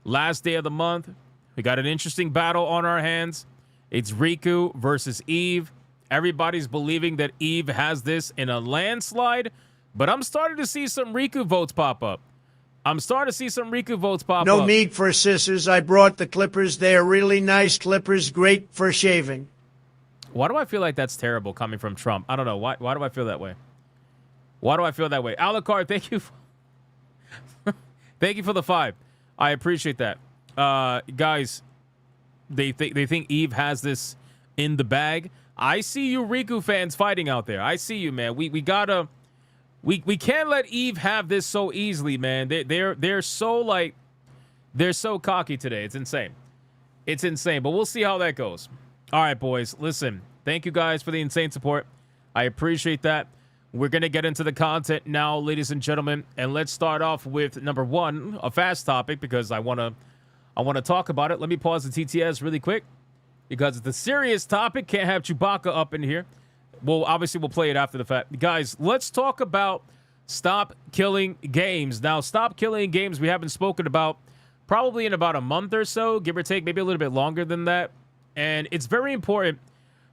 last day of the month, we got an interesting battle on our hands. It's Riku versus Eve. Everybody's believing that Eve has this in a landslide, but I'm starting to see some Riku votes pop up. No need for scissors. I brought the clippers. They are really nice clippers, great for shaving. Why do I feel like that's terrible coming from Trump? I don't know. Why do I feel that way? Alucard, thank you. Thank you for the 5. I appreciate that. Guys, they think Eve has this in the bag. I see you Riku fans fighting out there. I see you, man. We can't let Eve have this so easily, man. They're so cocky today. It's insane. But we'll see how that goes. All right, boys, listen. Thank you guys for the insane support. I appreciate that. We're going to get into the content now, ladies and gentlemen, and let's start off with number 1, a fast topic, because I want to talk about it. Let me pause the TTS really quick, because it's a serious topic. Can't have Chewbacca up in here. Well, obviously, we'll play it after the fact. Guys, let's talk about Stop Killing Games. Now, Stop Killing Games we haven't spoken about probably in about a month or so, give or take, maybe a little bit longer than that. And it's very important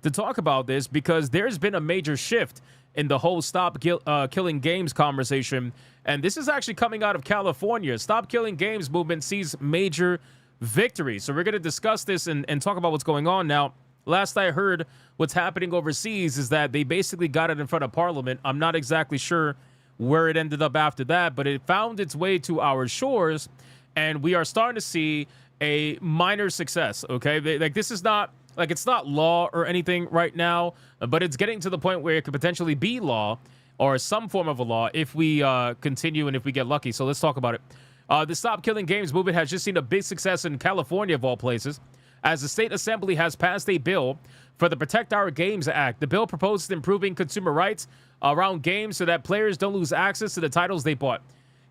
to talk about this because there's been a major shift in the whole Stop Killing Games conversation. And this is actually coming out of California. Stop Killing Games movement sees major victories. So we're going to discuss this and talk about what's going on. Now, last I heard, what's happening overseas is that they basically got it in front of Parliament. I'm not exactly sure where it ended up after that, but it found its way to our shores. And we are starting to see a minor success, okay? This is not, it's not law or anything right now, but it's getting to the point where it could potentially be law or some form of a law if we continue and if we get lucky. So let's talk about it. The Stop Killing Games movement has just seen a big success in California, of all places, as the state assembly has passed a bill for the Protect Our Games Act. The bill proposes improving consumer rights around games so that players don't lose access to the titles they bought.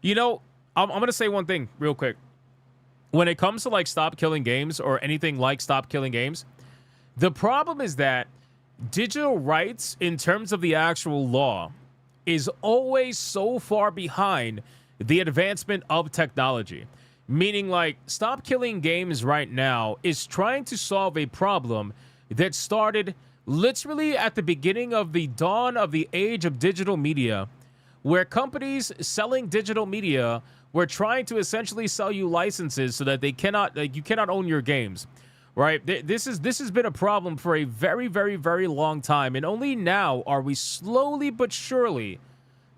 You know, I'm going to say one thing real quick. When it comes to like Stop Killing Games or anything like Stop Killing Games, the problem is that digital rights in terms of the actual law is always so far behind the advancement of technology. Meaning like Stop Killing Games right now is trying to solve a problem that started literally at the beginning of the dawn of the age of digital media, where companies selling digital media were trying to essentially sell you licenses so that you cannot own your games, right? This has been a problem for a very, very, very long time, and only now are we slowly but surely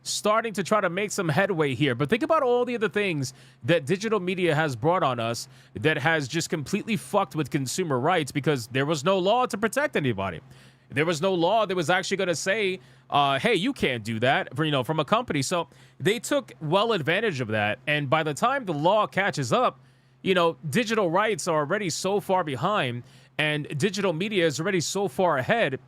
starting to try to make some headway here. But think about all the other things that digital media has brought on us that has just completely fucked with consumer rights because there was no law to protect anybody. There was no law that was actually going to say, hey, you can't do that from a company. So they took well advantage of that. And by the time the law catches up, digital rights are already so far behind and digital media is already so far ahead.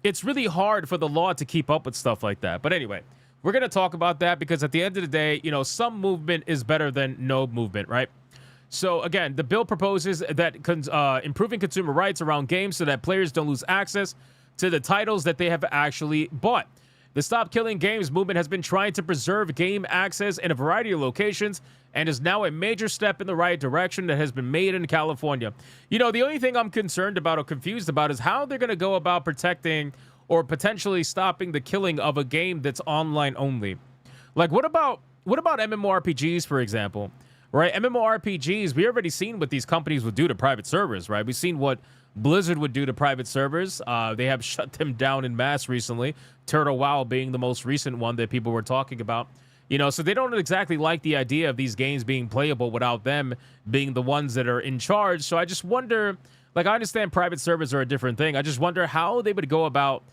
It's really hard for the law to keep up with stuff like that. But anyway, we're going to talk about that because at the end of the day, some movement is better than no movement, right? So again, the bill proposes that improving consumer rights around games so that players don't lose access to the titles that they have actually bought. The Stop Killing Games movement has been trying to preserve game access in a variety of locations and is now a major step in the right direction that has been made in California. The only thing I'm concerned about or confused about is how they're going to go about protecting or potentially stopping the killing of a game that's online only. Like, what about MMORPGs, for example? Right? MMORPGs, we already seen what these companies would do to private servers, right? We've seen what Blizzard would do to private servers. They have shut them down in mass recently. Turtle WoW being the most recent one that people were talking about. So they don't exactly like the idea of these games being playable without them being the ones that are in charge. So I just wonder, like, I understand private servers are a different thing. I just wonder how they would go about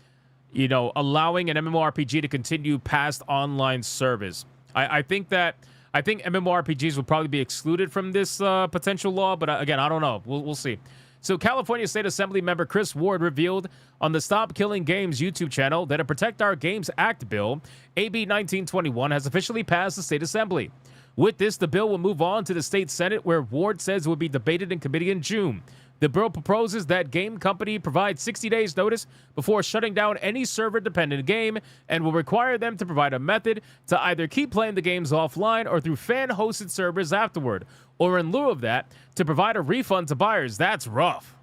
allowing an MMORPG to continue past online service. I think MMORPGs will probably be excluded from this potential law, but again, I don't know. We'll see. So California State Assembly member Chris Ward revealed on the Stop Killing Games YouTube channel that a Protect Our Games Act bill, AB 1921, has officially passed the State Assembly. With this, the bill will move on to the State Senate, where Ward says it will be debated in committee in June. The bill proposes that game company provide 60 days notice before shutting down any server-dependent game and will require them to provide a method to either keep playing the games offline or through fan-hosted servers afterward, or in lieu of that, to provide a refund to buyers. That's rough.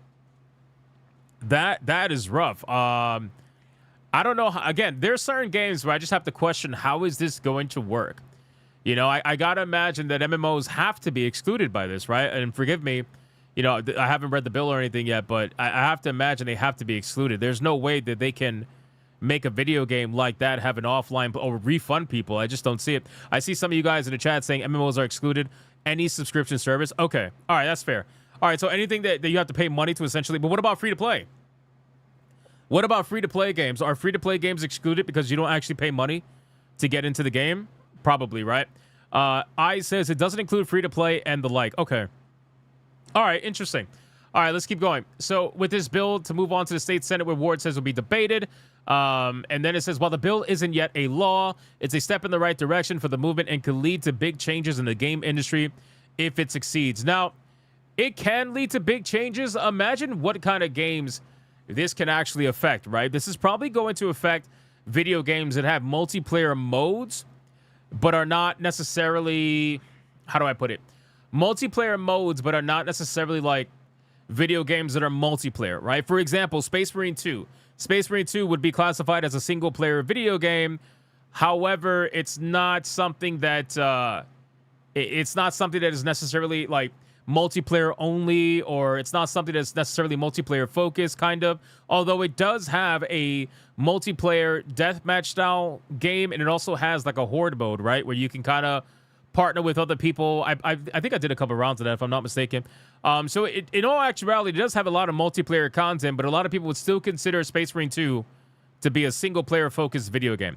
That is rough. I don't know. Again, there's certain games where I just have to question, how is this going to work? I got to imagine that MMOs have to be excluded by this, right? And forgive me, I haven't read the bill or anything yet, but I have to imagine they have to be excluded. There's no way that they can make a video game like that, have an offline or refund people. I just don't see it. I see some of you guys in the chat saying MMOs are excluded. Any subscription service. Okay. All right. That's fair. All right. So anything that you have to pay money to essentially. But what about free to play? What about free to play games? Are free to play games excluded because you don't actually pay money to get into the game? Probably, right? I says it doesn't include free to play and the like. Okay. All right, interesting. All right, let's keep going. So with this bill to move on to the State Senate, where Ward says will be debated. And then it says, while the bill isn't yet a law, it's a step in the right direction for the movement and could lead to big changes in the game industry if it succeeds. Now, it can lead to big changes. Imagine what kind of games this can actually affect, right? This is probably going to affect video games that have multiplayer modes, but are not necessarily, how do I put it? Multiplayer modes, but are not necessarily like video games that are multiplayer, right? For example, Space Marine 2. Space Marine 2 would be classified as a single-player video game. However, it's not something that is necessarily like multiplayer only, or it's not something that's necessarily multiplayer focused, kind of. Although it does have a multiplayer deathmatch style game, and it also has like a horde mode, right, where you can kind of partner with other people. I think I did a couple rounds of that, if I'm not mistaken. So in all actuality, it does have a lot of multiplayer content, but a lot of people would still consider Space Marine 2 to be a single-player focused video game.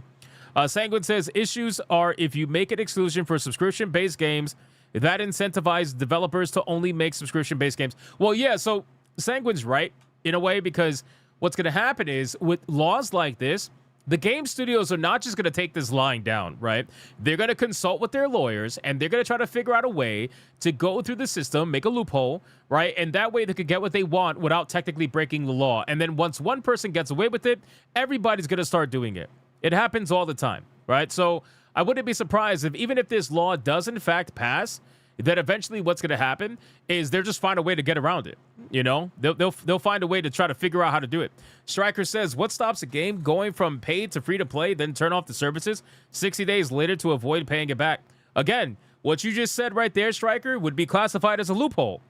Sanguine says, issues are if you make an exclusion for subscription-based games, that incentivizes developers to only make subscription-based games. Well, yeah, so Sanguine's right in a way, because what's going to happen is with laws like this, the game studios are not just going to take this lying down, right? They're going to consult with their lawyers, and they're going to try to figure out a way to go through the system, make a loophole, right? And that way they could get what they want without technically breaking the law. And then once one person gets away with it, everybody's going to start doing it. It happens all the time, right? So I wouldn't be surprised if even if this law does in fact pass, that eventually what's going to happen is they'll just find a way to get around it. You know, they'll find a way to try to figure out how to do it. Stryker says, what stops a game going from paid to free to play, then turn off the services 60 days later to avoid paying it back? Again, what you just said right there, Stryker, would be classified as a loophole.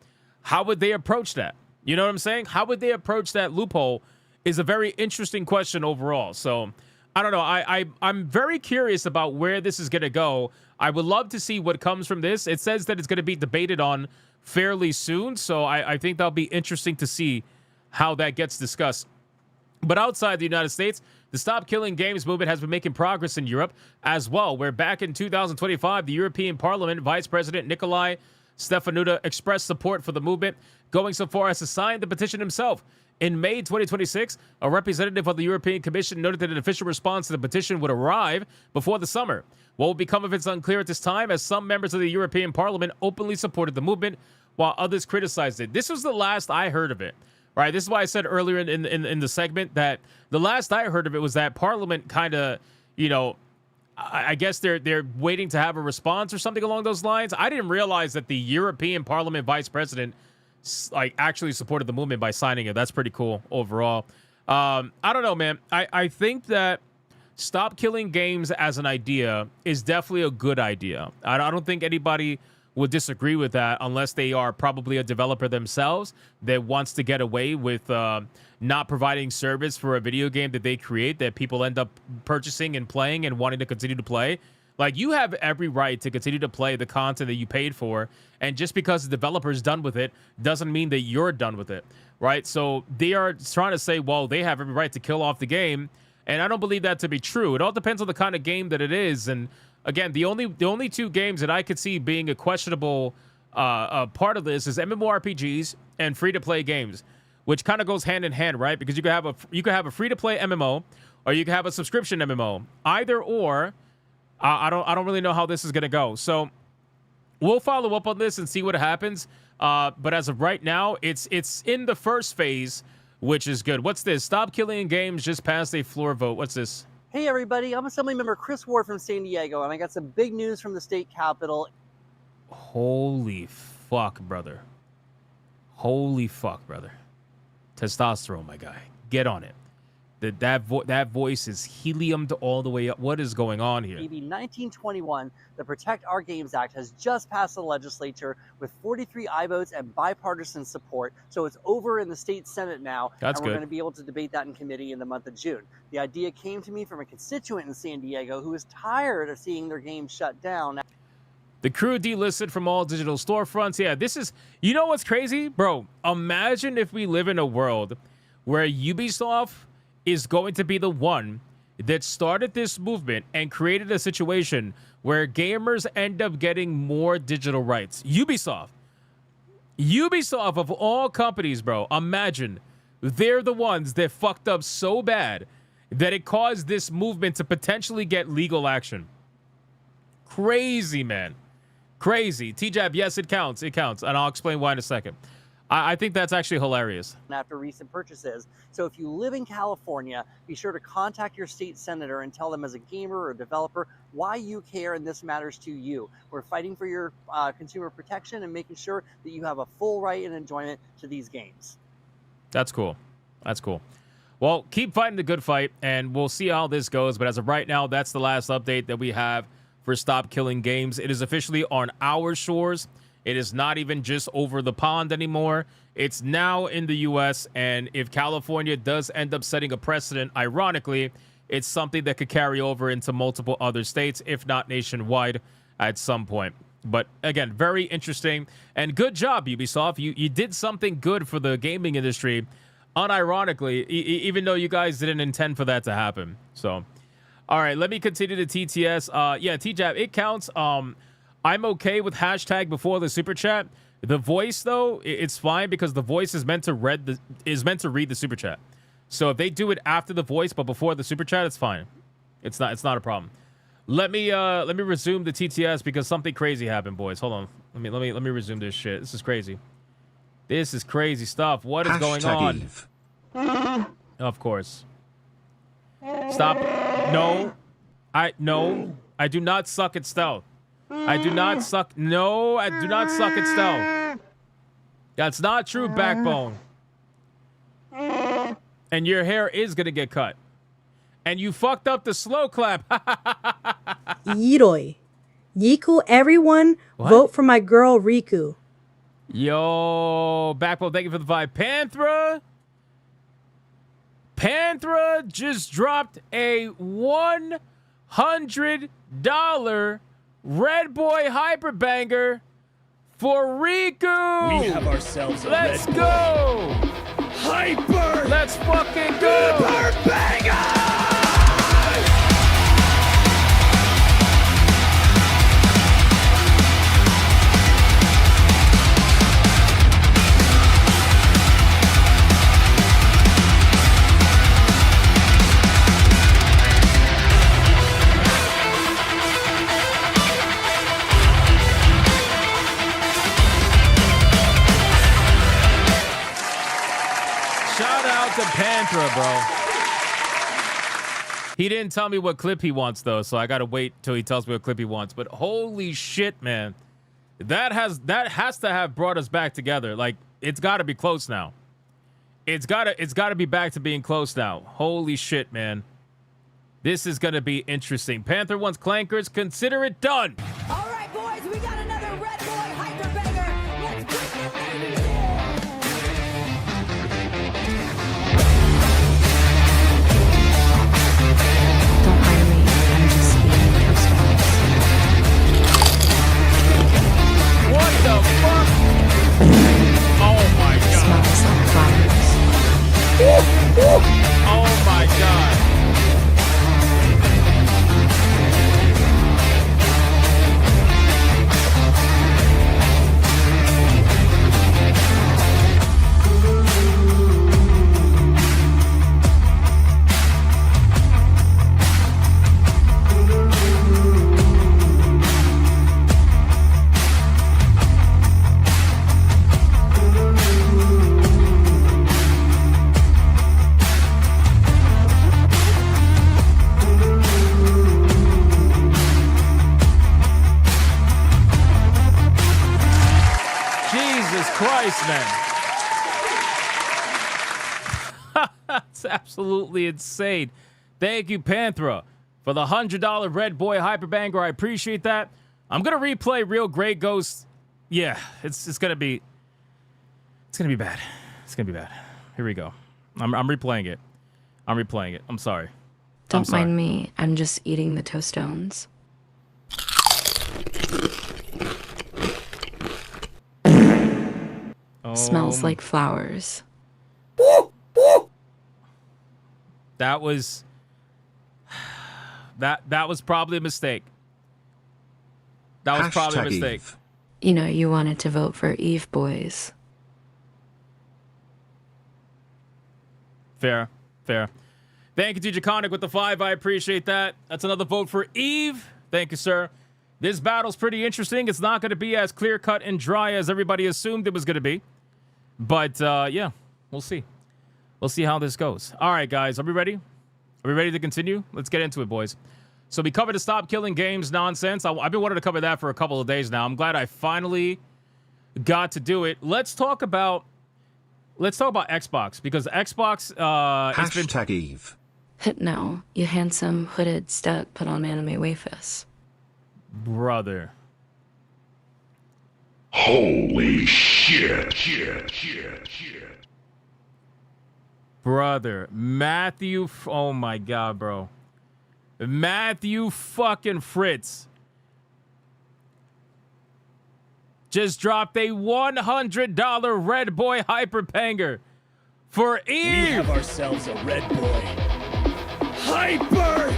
How would they approach that? You know what I'm saying? How would they approach that loophole is a very interesting question overall. So I don't know. I'm very curious about where this is going to go. I would love to see what comes from this. It says that it's going to be debated on fairly soon, so I think that'll be interesting to see how that gets discussed. But outside the United States, the Stop Killing Games movement has been making progress in Europe as well, where back in 2025, the European Parliament Vice President Nikolai Stefanuta expressed support for the movement, going so far as to sign the petition himself. In May 2026, a representative of the European Commission noted that an official response to the petition would arrive before the summer. What will become of it's unclear at this time, as some members of the European Parliament openly supported the movement, while others criticized it. This was the last I heard of it, right? This is why I said earlier in the segment that the last I heard of it was that Parliament kind of, you know, I guess they're waiting to have a response or something along those lines. I didn't realize that the European Parliament Vice President actually supported the movement by signing it. That's pretty cool overall. I don't know, man. I think that Stop Killing Games as an idea is definitely a good idea. I don't think anybody would disagree with that unless they are probably a developer themselves that wants to get away with not providing service for a video game that they create that people end up purchasing and playing and wanting to continue to play. Like, you have every right to continue to play the content that you paid for, and just because the developer is done with it doesn't mean that you're done with it, right? So they are trying to say, well, they have every right to kill off the game, and I don't believe that to be true. It all depends on the kind of game that it is, and again, the only two games that I could see being a questionable part of this is MMORPGs and free-to-play games, which kind of goes hand in hand, right? Because you could have a free-to-play MMO, or you could have a subscription MMO. Either or. I don't really know how this is going to go. So we'll follow up on this and see what happens. But as of right now, it's in the first phase, which is good. What's this? Stop Killing Games just passed a floor vote. What's this? Hey, everybody. I'm Assemblymember Chris Ward from San Diego, and I got some big news from the state capitol. Holy fuck, brother. Holy fuck, brother. Testosterone, my guy. Get on it. That voice is heliumed all the way up. What is going on here? AB 1921, the Protect Our Games Act, has just passed the legislature with 43 aye votes and bipartisan support. So it's over in the state Senate now. That's and we're good. going to be able to debate that in committee in the month of June. The idea came to me from a constituent in San Diego who is tired of seeing their games shut down. The crew delisted from all digital storefronts. Yeah, this is... You know what's crazy? Bro, imagine if we live in a world where Ubisoft is going to be the one that started this movement and created a situation where gamers end up getting more digital rights. Ubisoft of all companies, bro, imagine they're the ones that fucked up so bad that it caused this movement to potentially get legal action. Crazy, man. Crazy. T-Jab, yes, it counts. It counts. And I'll explain why in a second. I think that's actually hilarious. After recent purchases. So if you live in California, be sure to contact your state senator and tell them as a gamer or developer why you care and this matters to you. We're fighting for your consumer protection and making sure that you have a full right and enjoyment to these games. That's cool. That's cool. Well, keep fighting the good fight, and we'll see how this goes. But as of right now, that's the last update that we have for Stop Killing Games. It is officially on our shores. It is not even just over the pond anymore. It's now in the U.S., and if California does end up setting a precedent, ironically, it's something that could carry over into multiple other states, if not nationwide, at some point. But again, very interesting, and good job, Ubisoft. You did something good for the gaming industry, unironically, even though you guys didn't intend for that to happen. So, all right, let me continue to TTS. Yeah, TJAB, it counts. I'm okay with hashtag before the super chat The voice though, it's fine because the voice is meant to read the super chat. So if they do it after the voice but before the super chat, it's fine. It's not a problem. Let me resume the TTS because something crazy happened, boys. Hold on. Let me resume this shit. This is crazy. This is crazy stuff. What is going on? Eve. Of course. Stop. No. I do not suck at stealth. I do not suck. No, I do not suck at stealth. That's not true, Backbone. And your hair is gonna get cut. And you fucked up the slow clap. Yiroi. Yiku, everyone, vote for my girl Riku. Yo, Backbone, thank you for the vibe. Panthera just dropped a $100 Red Boy Hyperbanger for Riku. We have ourselves a Let's Red go. Boy. Hyper. Let's fucking go. Hyperbanger. To Panthera, bro. He didn't tell me what clip he wants though, so I gotta wait till he tells me what clip he wants. But holy shit, man, that has to have brought us back together. Like it's got to be close now. It's gotta be back to being close now. Holy shit, man. This is gonna be interesting. Panther wants clankers. Consider it done. All right, boys, we got another Red Boy Hyperbanger. Let's get the ladies in. What the fuck? Oh my god. Smells like flowers. Oh my god. Christ, man. That's absolutely insane. Thank you, Panthera, for the $100 Red Boy Hyperbanger. I appreciate that. I'm gonna replay Real Grey Ghost. Yeah, it's gonna be bad. It's gonna be bad. Here we go. I'm replaying it. I'm sorry. Don't mind me. I'm just eating the Tostones. Smells like flowers. That was probably a mistake. That was probably a mistake. You know, you wanted to vote for Eve, boys. Fair. Thank you, Jaconic, with the 5. I appreciate that. That's another vote for Eve. Thank you, sir. This battle's pretty interesting. It's not going to be as clear-cut and dry as everybody assumed it was going to be. But, yeah, we'll see. We'll see how this goes. All right, guys, are we ready? Are we ready to continue? Let's get into it, boys. So we covered the Stop Killing Games nonsense. I've been wanting to cover that for a couple of days now. I'm glad I finally got to do it. Let's talk about Xbox, because Xbox Hashtag Eve. Hypno, you handsome, hooded stud put on anime wafus. Brother. Holy shit. Brother. Matthew. Oh my god, bro. Matthew fucking Fritz just dropped a $100 Red Boy Hyperbanger for Eve. We have ourselves a Red Boy Hyperbanger.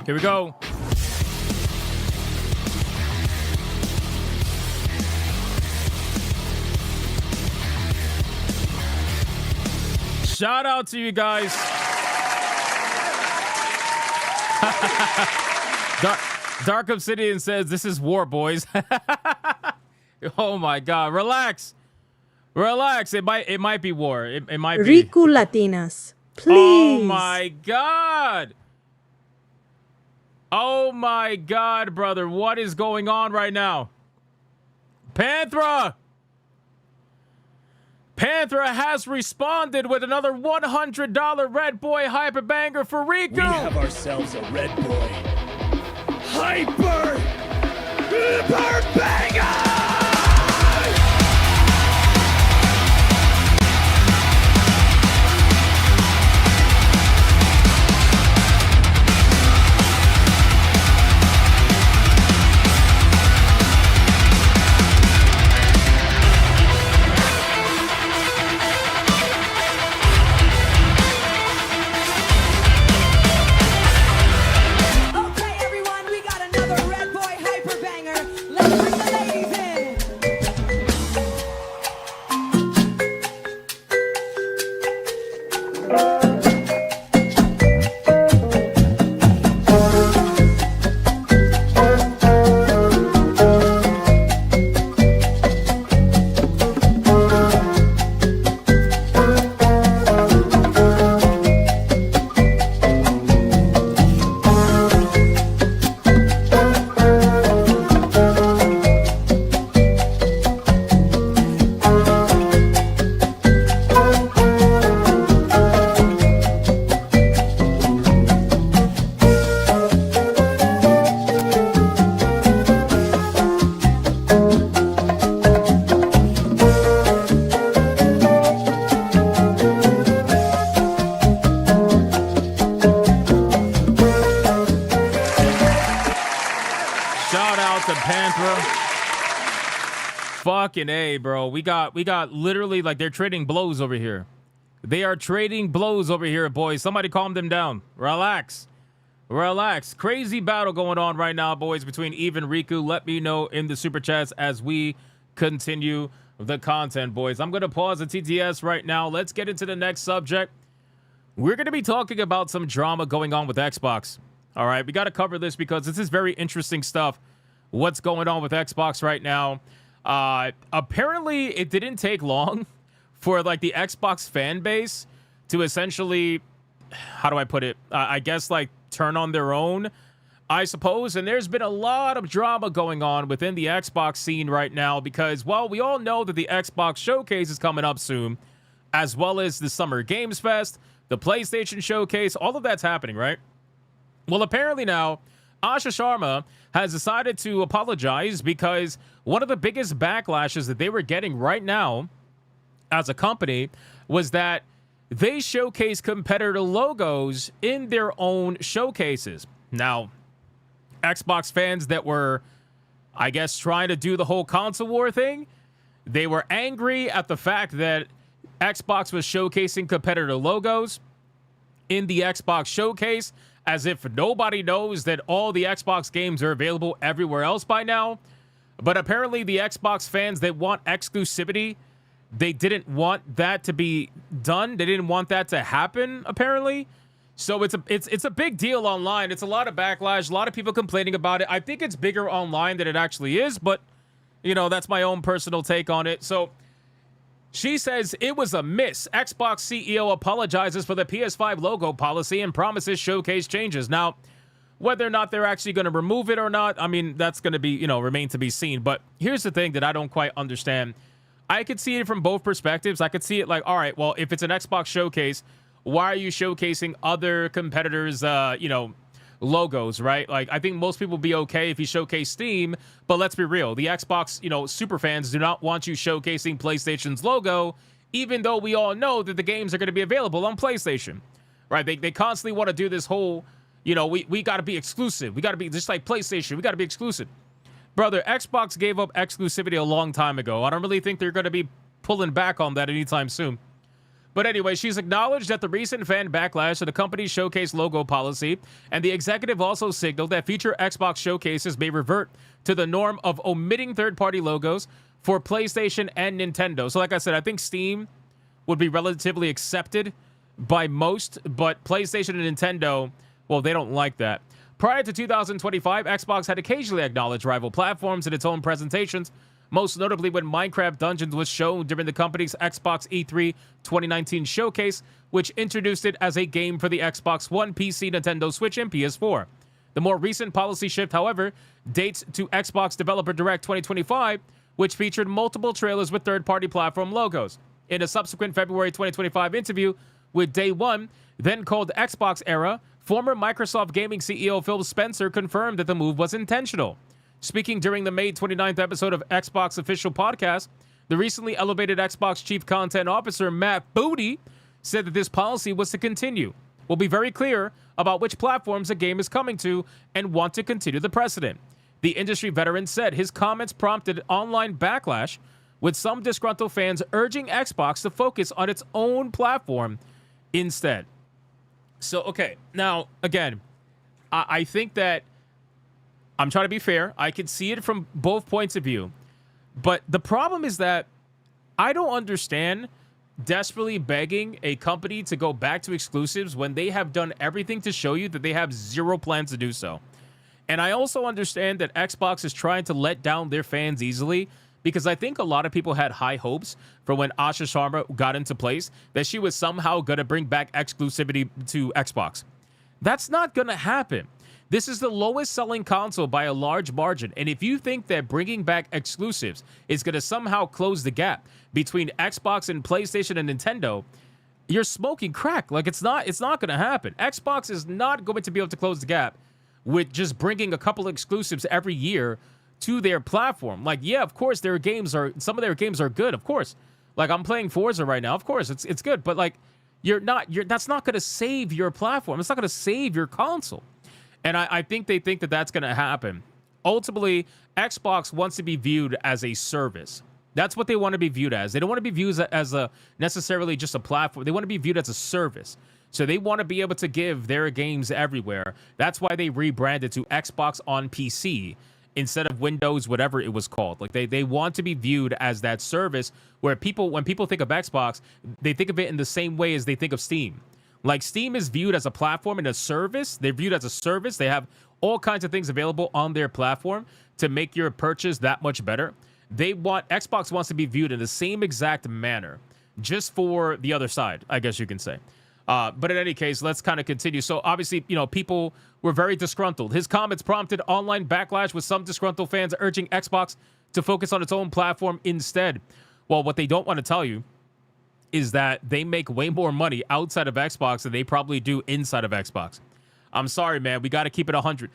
Here we go. Shout out to you guys. Dark Obsidian says this is war, boys. Oh my God! Relax, relax. It might be war. It might be. Riku Latinas, please. Oh my God! Oh my God, brother! What is going on right now? Panthra has responded with another $100 Red Boy Hyper Banger for Riku. We have ourselves a Red Boy Hyper Banger! Okay, everyone, we got another Red Boy Hyper Banger. Let's bring the ladies in. Shout out to Panthra. Fucking A, bro. We got literally, like, they're trading blows over here. They are trading blows over here, boys. Somebody calm them down. Relax. Relax. Crazy battle going on right now, boys, between Eve and Riku. Let me know in the super chats as we continue the content, boys. I'm going to pause the TTS right now. Let's get into the next subject. We're going to be talking about some drama going on with Xbox. All right, we got to cover this because this is very interesting stuff. What's going on with Xbox right now? Apparently, it didn't take long for like the Xbox fan base to essentially, how do I put it? I guess like turn on their own, I suppose. And there's been a lot of drama going on within the Xbox scene right now because, well, we all know that the Xbox Showcase is coming up soon, as well as the Summer Games Fest, the PlayStation Showcase, all of that's happening, right? Well, apparently now, Asha Sharma has decided to apologize because one of the biggest backlashes that they were getting right now as a company was that they showcase competitor logos in their own showcases. Now, Xbox fans that were, I guess, trying to do the whole console war thing, they were angry at the fact that Xbox was showcasing competitor logos in the Xbox Showcase, as if nobody knows that all the Xbox games are available everywhere else by now. But apparently the Xbox fans that want exclusivity, they didn't want that to be done. They didn't want that to happen, apparently. So it's a big deal online. It's a lot of backlash, a lot of people complaining about it. I think it's bigger online than it actually is, but, you know, that's my own personal take on it. So she says it was a miss. Xbox CEO apologizes for the PS5 logo policy and promises showcase changes. Now, whether or not they're actually going to remove it or not, I mean, that's going to be, you know, remain to be seen. But here's the thing that I don't quite understand. I could see it from both perspectives. I could see it like, all right, well, if it's an Xbox Showcase, why are you showcasing other competitors, you know, logos, right? Like, I think most people would be okay if you showcase Steam, but let's be real. The Xbox, you know, super fans do not want you showcasing PlayStation's logo, even though we all know that the games are going to be available on PlayStation, right? They constantly want to do this whole, you know, we got to be exclusive. We got to be just like PlayStation. We got to be exclusive. Brother, Xbox gave up exclusivity a long time ago. I don't really think they're going to be pulling back on that anytime soon. But anyway, she's acknowledged that the recent fan backlash to the company's showcase logo policy, and the executive also signaled that future Xbox showcases may revert to the norm of omitting third-party logos for PlayStation and Nintendo. So like I said, I think Steam would be relatively accepted by most, but PlayStation and Nintendo, well, they don't like that. Prior to 2025, Xbox had occasionally acknowledged rival platforms in its own presentations, most notably when Minecraft Dungeons was shown during the company's Xbox E3 2019 showcase, which introduced it as a game for the Xbox One, PC, Nintendo Switch, and PS4. The more recent policy shift, however, dates to Xbox Developer Direct 2025, which featured multiple trailers with third-party platform logos. In a subsequent February 2025 interview with Day One, then called Xbox Era, former Microsoft Gaming CEO Phil Spencer confirmed that the move was intentional. Speaking during the May 29th episode of Xbox Official Podcast, the recently elevated Xbox Chief Content Officer Matt Booty said that this policy was to continue. We'll be very clear about which platforms a game is coming to and want to continue the precedent. The industry veteran said his comments prompted online backlash, with some disgruntled fans urging Xbox to focus on its own platform instead. So, okay, now, again, I think that I'm trying to be fair. I can see it from both points of view. But the problem is that I don't understand desperately begging a company to go back to exclusives when they have done everything to show you that they have zero plans to do so. And I also understand that Xbox is trying to let down their fans easily, because I think a lot of people had high hopes for when Asha Sharma got into place that she was somehow going to bring back exclusivity to Xbox. That's not going to happen. This is the lowest selling console by a large margin. And if you think that bringing back exclusives is going to somehow close the gap between Xbox and PlayStation and Nintendo, you're smoking crack. Like, it's not going to happen. Xbox is not going to be able to close the gap with just bringing a couple exclusives every year to their platform. Like, yeah, of course, some of their games are good, of course. Like, I'm playing Forza right now. Of course, it's good. But, like, that's not going to save your platform. It's not going to save your console. And I think they think that that's going to happen. Ultimately, Xbox wants to be viewed as a service. That's what they want to be viewed as. They don't want to be viewed as necessarily just a platform. They want to be viewed as a service. So they want to be able to give their games everywhere. That's why they rebranded to Xbox on PC instead of Windows, whatever it was called. Like, they want to be viewed as that service where when people think of Xbox, they think of it in the same way as they think of Steam. Like, Steam is viewed as a platform and a service. They're viewed as a service. They have all kinds of things available on their platform to make your purchase that much better. Xbox wants to be viewed in the same exact manner, just for the other side, I guess you can say. But in any case, let's kind of continue. So obviously, people were very disgruntled. His comments prompted online backlash, with some disgruntled fans urging Xbox to focus on its own platform instead. Well, what they don't want to tell you is that they make way more money outside of Xbox than they probably do inside of Xbox. I'm sorry, man. We got to keep it 100.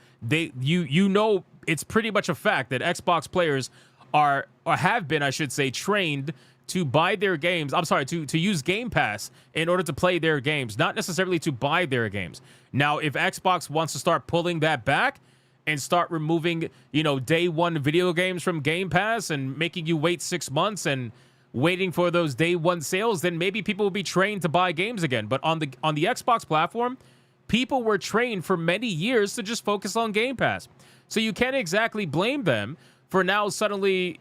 It's pretty much a fact that Xbox players have been, I should say, trained to buy their games. I'm sorry, to use Game Pass in order to play their games, not necessarily to buy their games. Now, if Xbox wants to start pulling that back and start removing, day one video games from Game Pass and making you wait 6 months and waiting for those day one sales, then maybe people will be trained to buy games again. But on the Xbox platform, people were trained for many years to just focus on Game Pass. So you can't exactly blame them for now suddenly,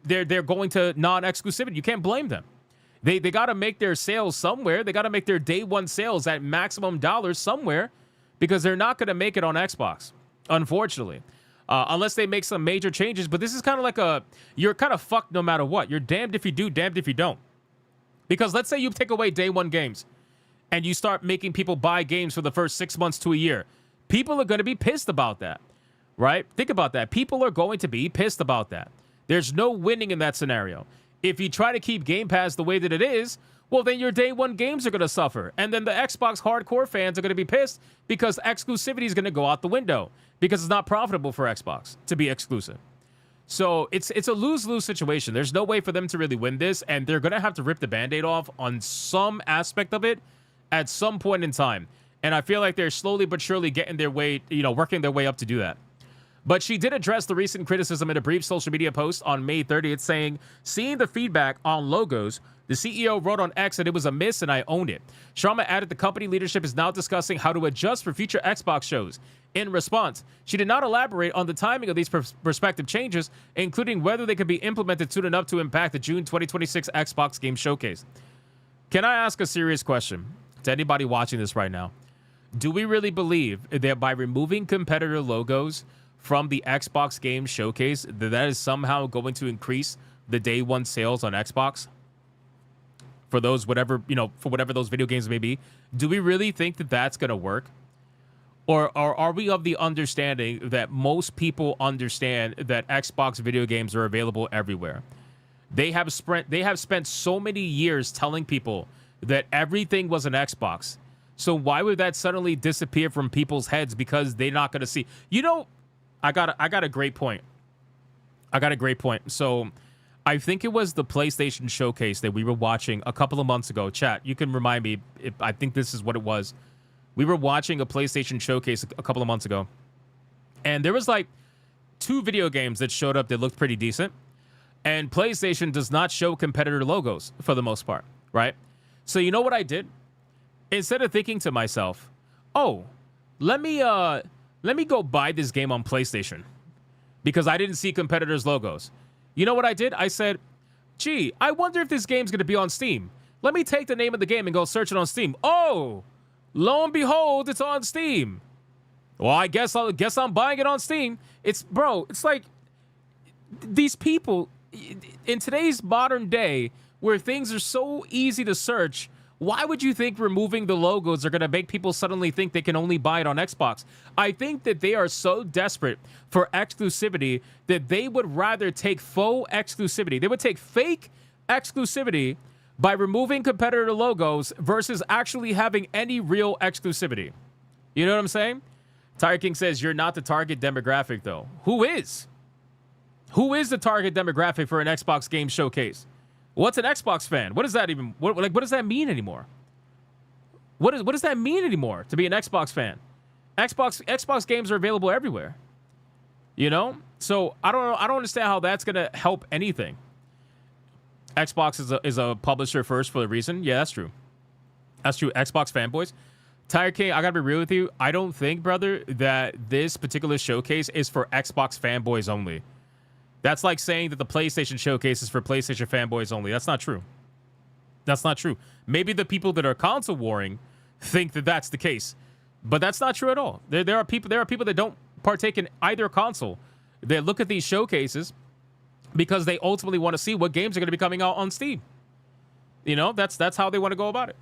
they're going to non-exclusivity. You can't blame them. They got to make their sales somewhere. They got to make their day one sales at maximum dollars somewhere, because they're not going to make it on Xbox, unfortunately. Unless they make some major changes. But this is kind of like you're kind of fucked no matter what. You're damned if you do, damned if you don't. Because let's say you take away day one games and you start making people buy games for the first 6 months to a year. People are going to be pissed about that, right? Think about that. People are going to be pissed about that. There's no winning in that scenario. If you try to keep Game Pass the way that it is, well, then your day one games are going to suffer. And then the Xbox hardcore fans are going to be pissed because exclusivity is going to go out the window, because it's not profitable for Xbox to be exclusive. So it's a lose-lose situation. There's no way for them to really win this, and they're going to have to rip the Band-Aid off on some aspect of it at some point in time. And I feel like they're slowly but surely getting their way, working their way up to do that. But she did address the recent criticism in a brief social media post on May 30th, saying, seeing the feedback on logos, the CEO wrote on X that it was a miss and I owned it. Sharma added the company leadership is now discussing how to adjust for future Xbox shows. In response, she did not elaborate on the timing of these prospective changes, including whether they could be implemented soon enough to impact the June 2026 Xbox Game Showcase. Can I ask a serious question to anybody watching this right now? Do we really believe that by removing competitor logos from the Xbox Game Showcase, that is somehow going to increase the day one sales on Xbox? For those, whatever, for whatever those video games may be. Do we really think that that's going to work? Or are we of the understanding that most people understand that Xbox video games are available everywhere? They have spent so many years telling people that everything was an Xbox. So why would that suddenly disappear from people's heads because they're not going to see? I got a great point. So I think it was the PlayStation Showcase that we were watching a couple of months ago. Chat, you can remind me if I think this is what it was. We were watching a PlayStation Showcase a couple of months ago, and there was like 2 video games that showed up that looked pretty decent, and PlayStation does not show competitor logos for the most part, right? So you know what I did? Instead of thinking to myself, oh, let me go buy this game on PlayStation because I didn't see competitors' logos. You know what I did? I said, gee, I wonder if this game's going to be on Steam. Let me take the name of the game and go search it on Steam. Oh, lo and behold, it's on Steam. Well, I guess I'm buying it on Steam. It's like these people in today's modern day where things are so easy to search. Why would you think removing the logos are going to make people suddenly think they can only buy it on Xbox? I think that they are so desperate for exclusivity that they would rather take faux exclusivity. They would take fake exclusivity by removing competitor logos versus actually having any real exclusivity. You know what I'm saying? Tire King says, you're not the target demographic, though. Who is? Who is the target demographic for an Xbox Game Showcase? What's an Xbox fan? What does that even, what does that mean anymore? What does that mean anymore to be an Xbox fan? Xbox games are available everywhere. You know? So I don't understand how that's going to help anything. Xbox is a publisher first for a reason. Yeah, that's true. That's true. Xbox fanboys. Tire King, I gotta be real with you. I don't think, brother, that this particular showcase is for Xbox fanboys only. That's like saying that the PlayStation showcase is for PlayStation fanboys only. That's not true. That's not true. Maybe the people that are console warring think that that's the case, but that's not true at all. There are people that don't partake in either console. They look at these showcases because they ultimately want to see what games are going to be coming out on Steam. You know, that's how they want to go about it.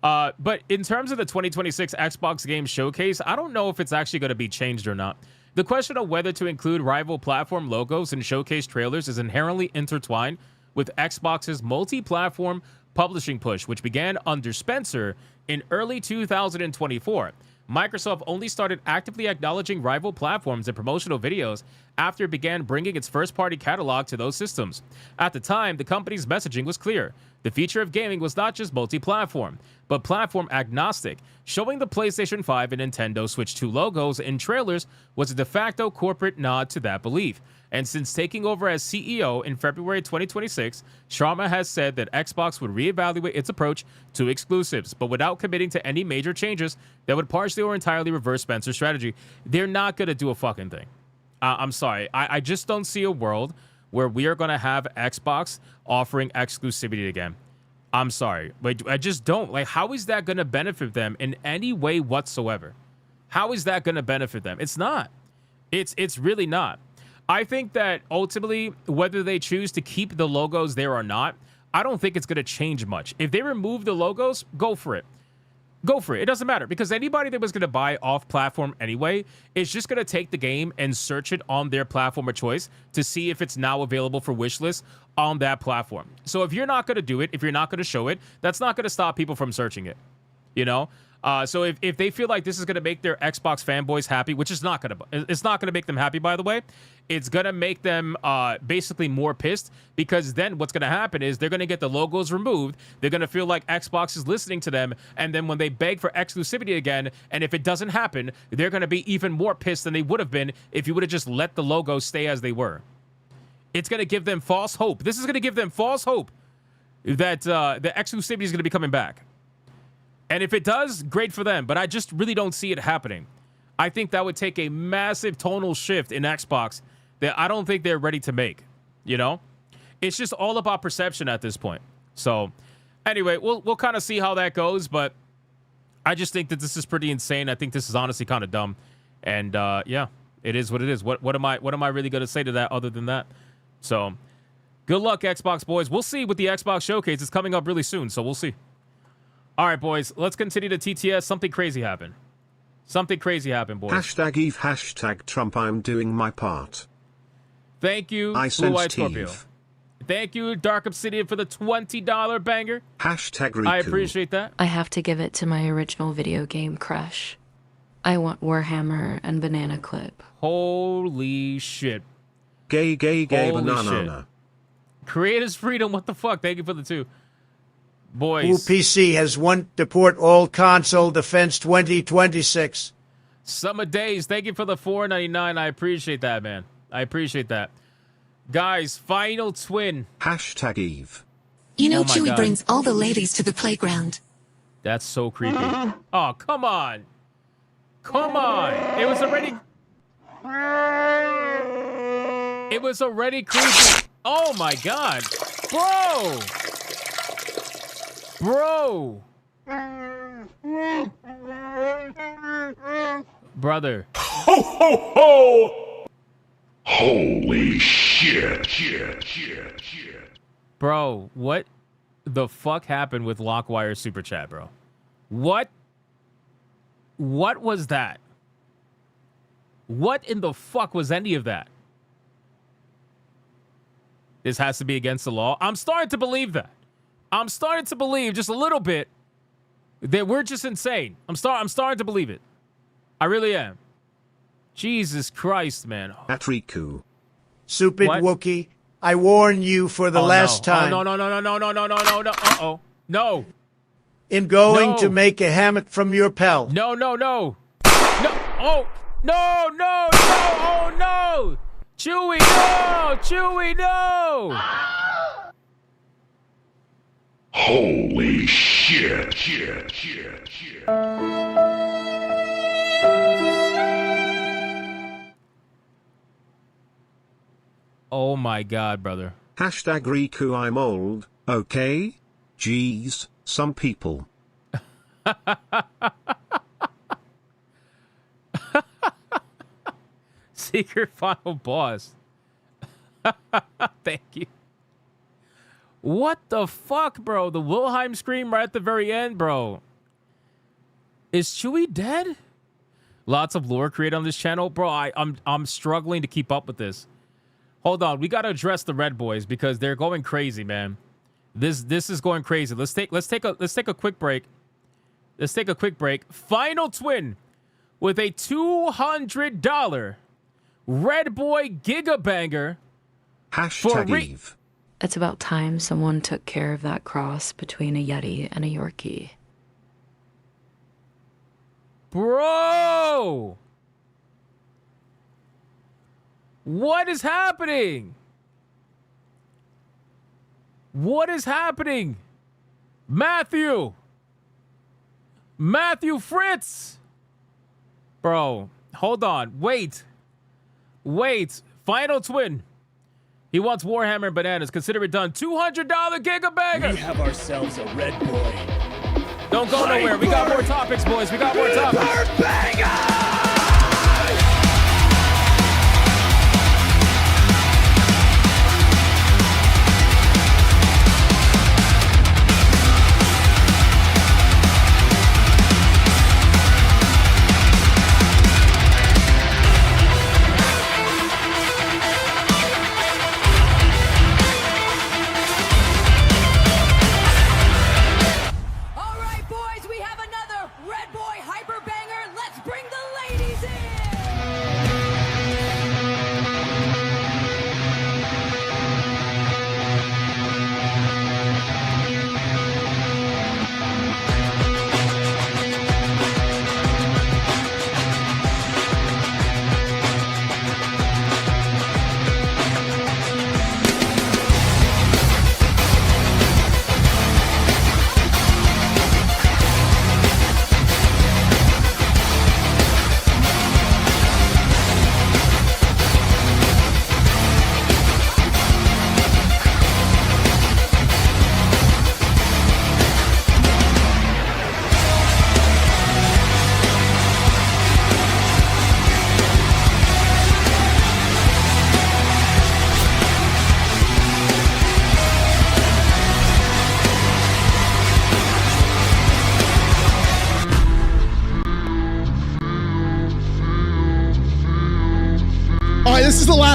But in terms of the 2026 Xbox Game Showcase, I don't know if it's actually going to be changed or not. The question of whether to include rival platform logos in showcase trailers is inherently intertwined with Xbox's multi-platform publishing push, which began under Spencer in early 2024. Microsoft only started actively acknowledging rival platforms in promotional videos after it began bringing its first-party catalog to those systems. At the time, the company's messaging was clear. The future of gaming was not just multi-platform, but platform agnostic. Showing the PlayStation 5 and Nintendo Switch 2 logos in trailers was a de facto corporate nod to that belief. And since taking over as CEO in February 2026, Sharma has said that Xbox would reevaluate its approach to exclusives, but without committing to any major changes that would partially or entirely reverse Spencer's strategy. They're not going to do a fucking thing. I'm sorry. I just don't see a world where we are going to have Xbox offering exclusivity again. I'm sorry. But I just don't. Like, how is that going to benefit them in any way whatsoever? How is that going to benefit them? It's not. It's really not. I think that ultimately, whether they choose to keep the logos there or not, I don't think it's going to change much. If they remove the logos, go for it. Go for it. It doesn't matter, because anybody that was going to buy off-platform anyway is just going to take the game and search it on their platform of choice to see if it's now available for wishlist on that platform. So if you're not going to do it, if you're not going to show it, that's not going to stop people from searching it. You know? So if they feel like this is going to make their Xbox fanboys happy, which is not going to, it's not going to make them happy, by the way. It's going to make them basically more pissed, because then what's going to happen is they're going to get the logos removed. They're going to feel like Xbox is listening to them. And then when they beg for exclusivity again, and if it doesn't happen, they're going to be even more pissed than they would have been if you would have just let the logos stay as they were. It's going to give them false hope. This is going to give them false hope that the exclusivity is going to be coming back. And if it does, great for them. But I just really don't see it happening. I think that would take a massive tonal shift in Xbox that I don't think they're ready to make. You know? It's just all about perception at this point. So, anyway, we'll kind of see how that goes. But I just think that this is pretty insane. I think this is honestly kind of dumb. And, yeah, it is what it is. What am I really going to say to that other than that? So, good luck, Xbox boys. We'll see with the Xbox Showcase. It's coming up really soon, so we'll see. All right, boys, let's continue to TTS. Something crazy happened. Something crazy happened, boys. Hashtag Eve, hashtag Trump, I'm doing my part. Thank you, Blue White Scorpio. Thank you, Dark Obsidian, for the $20 banger. Hashtag Riku. I appreciate that. I have to give it to my original video game crush. I want Warhammer and Banana Clip. Holy shit. Gay, Holy banana. Shit. Creators freedom, what the fuck? Thank you for the 2. Boys. Who PC has won to port all console defense 2026. Summer Days, thank you for the $4.99. I appreciate that, man. I appreciate that. Guys, final twin. Hashtag Eve. You know, Oh my Chewie God. brings all the ladies to the playground. That's so creepy. Oh, come on. Come on. It was already creepy. Oh my God. Bro. Brother. Ho, ho, ho! Holy shit. Bro, what the fuck happened with Lockwire Super Chat, bro? What was that? What in the fuck was any of that? This has to be against the law. I'm starting to believe that. I'm starting to believe just a little bit that we're just insane. I'm starting to believe it. I really am. Jesus Christ, man. At Riku. Stupid Wookie, I warn you for the last time. No. Uh-oh. No. In going to make a hammock from your pal. No. No. Oh. No. Oh, no. Chewie, no. Holy shit. Oh my God, brother. Hashtag Riku, I'm old, okay? Jeez, some people. Secret final boss. Thank you. What the fuck, bro? The Wilhelm scream right at the very end, bro. Is Chewie dead? Lots of lore created on this channel, bro. I'm struggling to keep up with this. Hold on, we gotta address the Red Boys because they're going crazy, man. This is going crazy. Let's take a quick break. Let's take a quick break. Final twin with a $200 Red Boy Gigabanger. Hashtag Eve. It's about time someone took care of that cross between a Yeti and a Yorkie. Bro! What is happening? What is happening? Matthew Fritz! Bro, hold on. Wait. Final twin. He wants Warhammer and bananas. Consider it done. $200 Gigabanger! We have ourselves a Red Boy. Don't go nowhere. We got more topics, boys. We got more topics. All right, boys, we have another Red Boy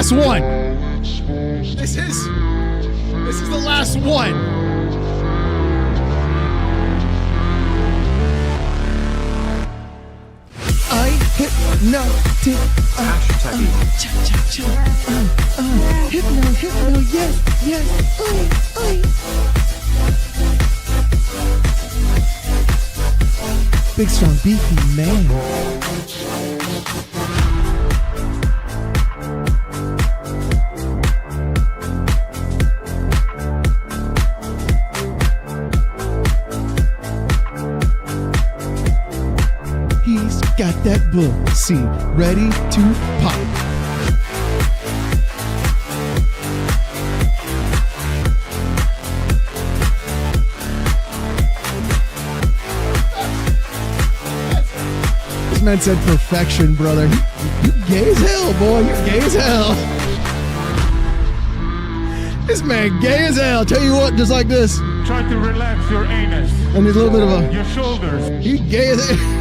last one. This is the last one. I hypnotic. Hypno, yes. Big, strong, beefy man. He's got that bull seed ready to pop. This man said perfection, brother. You gay as hell, boy. You're gay as hell. This man gay as hell. Tell you what, just like this. Try to relax your anus. And there's a little bit of a... Your shoulders. You gay as hell.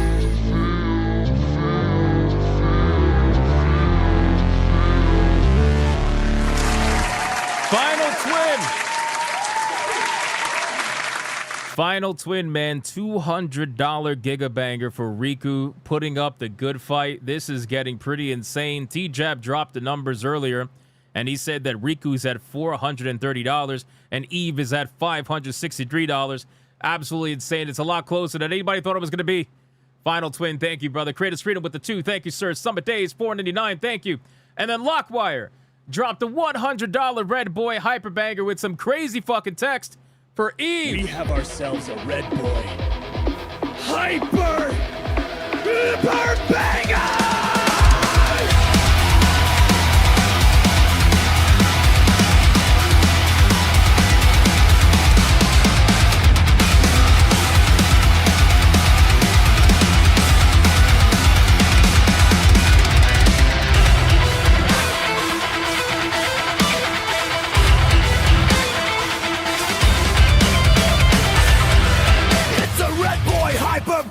Final twin, man, $200 gigabanger for Riku putting up the good fight. This is getting pretty insane. T-Jab dropped the numbers earlier, and he said that Riku's at $430 and Eve is at $563. Absolutely insane. It's a lot closer than anybody thought it was going to be. Final twin, thank you, brother. Creators Freedom with the 2. Thank you, sir. Summit Days, $4.99. Thank you. And then Lockwire dropped a $100 Red Boy hyperbanger with some crazy fucking text for Eve. We have ourselves a Red Boy Hyper Banger!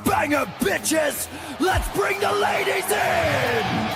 Banger, bitches! Let's bring the ladies in!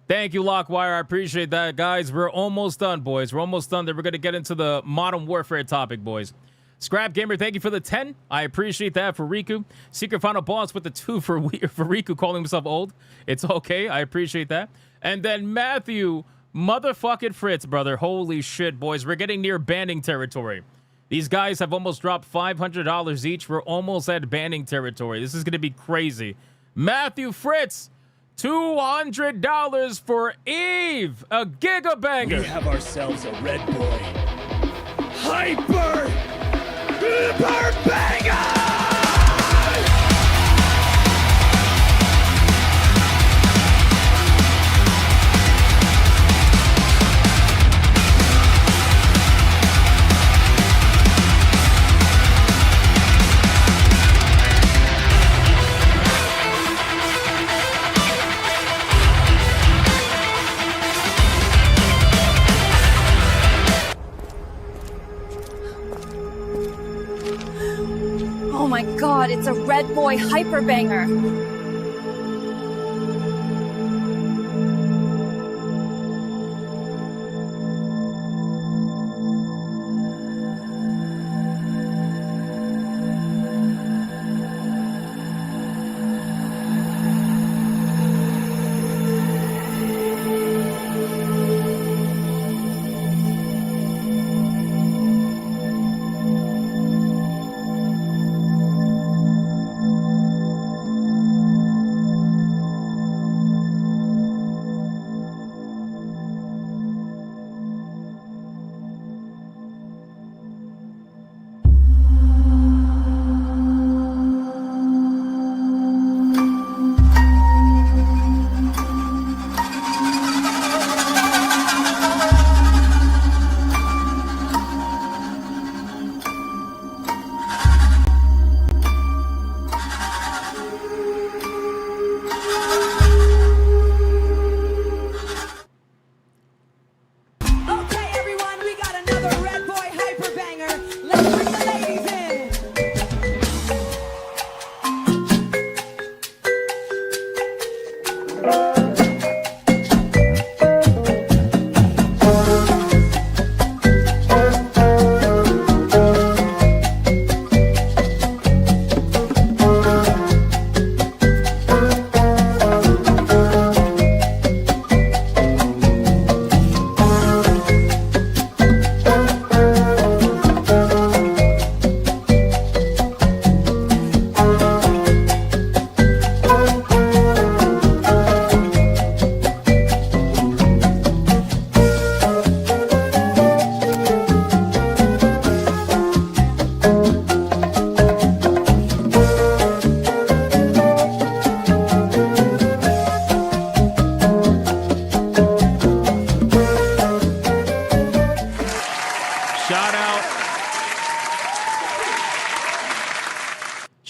Thank you, Lockwire. I appreciate that, guys. We're almost done, boys. We're almost done. Then we're going to get into the Modern Warfare topic, boys. Scrap Gamer, thank you for the 10. I appreciate that for Riku. Secret Final Boss with the 2 for Riku calling himself old. It's okay. I appreciate that. And then Matthew, motherfucking Fritz, brother. Holy shit, boys. We're getting near banning territory. These guys have almost dropped $500 each. We're almost at banning territory. This is going to be crazy. Matthew Fritz, $200 for Eve, a gigabanger. We have ourselves a Red Boy Hyper Banger! Oh my god, it's a Red Boy hyperbanger.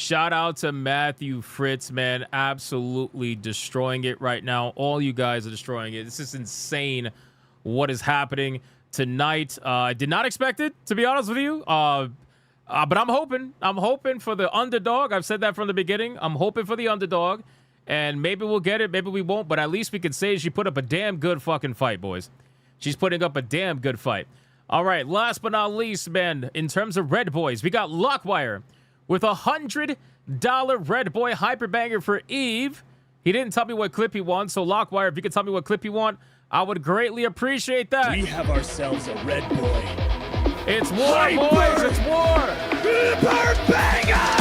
Shout out to Matthew Fritz, man. Absolutely destroying it right now. All you guys are destroying it. This is insane what is happening tonight. I did not expect it, to be honest with you. But I'm hoping. I'm hoping for the underdog. I've said that from the beginning. I'm hoping for the underdog. And maybe we'll get it. Maybe we won't. But at least we can say she put up a damn good fucking fight, boys. She's putting up a damn good fight. All right. Last but not least, man, in terms of Red Boys, we got Lockwire with $100 Red Boy Hyperbanger for Eve. He didn't tell me what clip he wants. So, Lockwire, if you could tell me what clip you want, I would greatly appreciate that. We have ourselves a Red Boy. It's war, boys. It's war. Hyperbanger!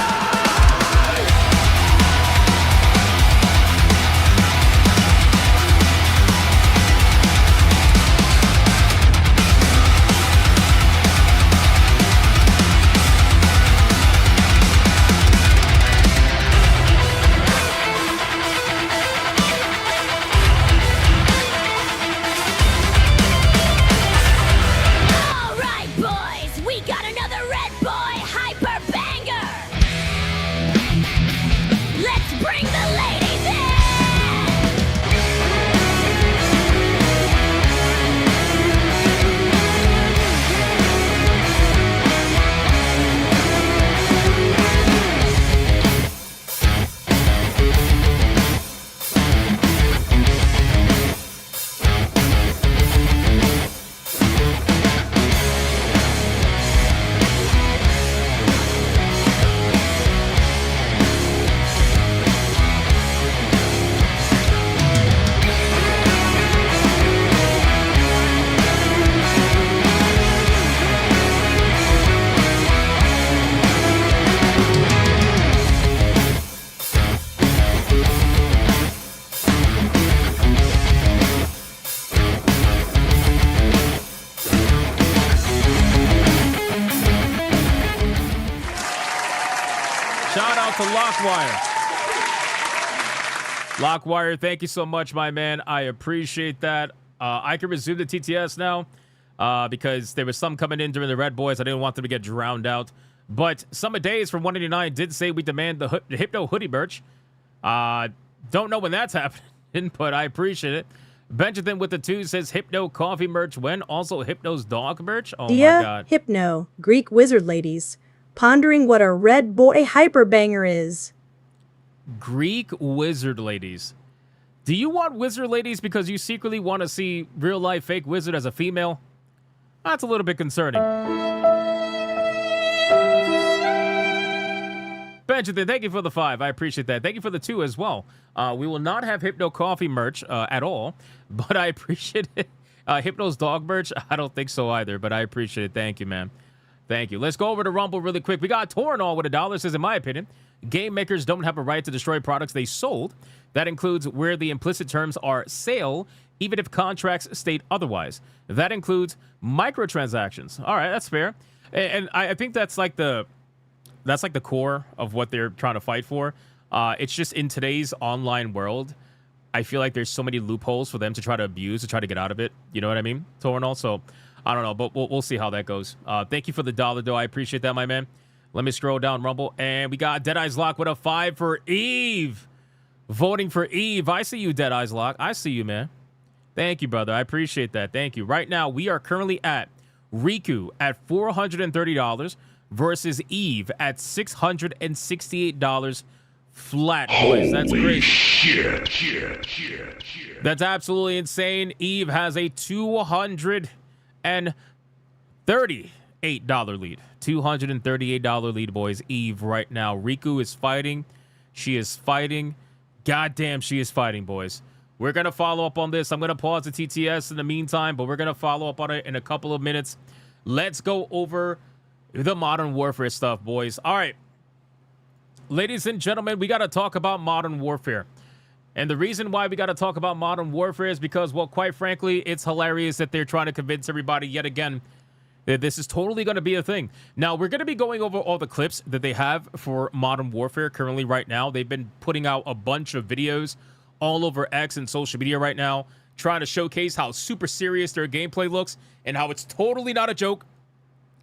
To Lockwire. Lockwire, thank you so much, my man. I appreciate that. I can resume the TTS now because there was some coming in during the Red Boys. I didn't want them to get drowned out. But Summer Days from 189 did say we demand the Hypno hoodie merch. Don't know when that's happening, but I appreciate it. Benjamin with the 2 says Hypno coffee merch when? Also Hypno's dog merch? Oh Dear my god. Hypno, Greek wizard ladies, pondering what a Red Boy Hyperbanger is. Greek wizard ladies. Do you want wizard ladies because you secretly want to see real life fake wizard as a female? That's a little bit concerning. Benjamin, thank you for the 5. I appreciate that. Thank you for the 2 as well. We will not have Hypno coffee merch at all, but I appreciate it. Hypno's dog merch? I don't think so either, but I appreciate it. Thank you, man. Thank you. Let's go over to Rumble really quick. We got Torinol with $1. Says, in my opinion, game makers don't have a right to destroy products they sold. That includes where the implicit terms are sale, even if contracts state otherwise. That includes microtransactions. All right, that's fair. And I think that's like the core of what they're trying to fight for. It's just in today's online world, I feel like there's so many loopholes for them to try to abuse, to try to get out of it. You know what I mean? Torinol. So I don't know, but we'll see how that goes. Thank you for the $1, though. I appreciate that, my man. Let me scroll down Rumble. And we got Deadeye's Lock with a 5 for Eve. Voting for Eve. I see you, Deadeye's Lock. I see you, man. Thank you, brother. I appreciate that. Thank you. Right now, we are currently at Riku at $430 versus Eve at $668 flat, boys. That's crazy. Shit. That's absolutely insane. Eve has a $238 lead. $238 lead, boys. Eve right now. Riku is fighting. She is fighting. Goddamn, she is fighting, boys. We're going to follow up on this. I'm going to pause the TTS in the meantime, but we're going to follow up on it in a couple of minutes. Let's go over the Modern Warfare stuff, boys. All right. Ladies and gentlemen, we got to talk about Modern Warfare. And the reason why we got to talk about Modern Warfare is because, well, quite frankly, it's hilarious that they're trying to convince everybody yet again that this is totally going to be a thing. Now, we're going to be going over all the clips that they have for Modern Warfare currently right now. They've been putting out a bunch of videos all over X and social media right now, trying to showcase how super serious their gameplay looks and how it's totally not a joke.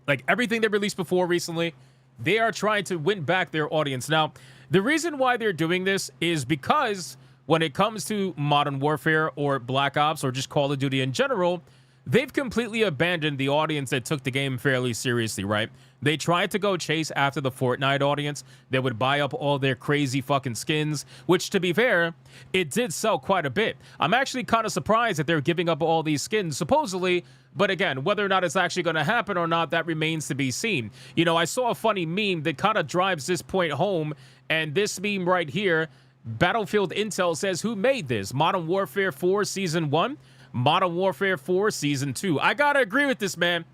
Like everything they released before recently, They are trying to win back their audience. Now, the reason why they're doing this is because when it comes to Modern Warfare or Black Ops or just Call of Duty in general, they've completely abandoned the audience that took the game fairly seriously, right? They tried to go chase after the Fortnite audience that would buy up all their crazy fucking skins, which, to be fair, it did sell quite a bit. I'm actually kind of surprised that they're giving up all these skins, supposedly, but again, whether or not it's actually going to happen or not, that remains to be seen. You know, I saw a funny meme that kind of drives this point home, and this meme right here, Battlefield Intel says, who made this? Modern Warfare 4 Season 1? Modern Warfare 4 Season 2. I gotta agree with this, man.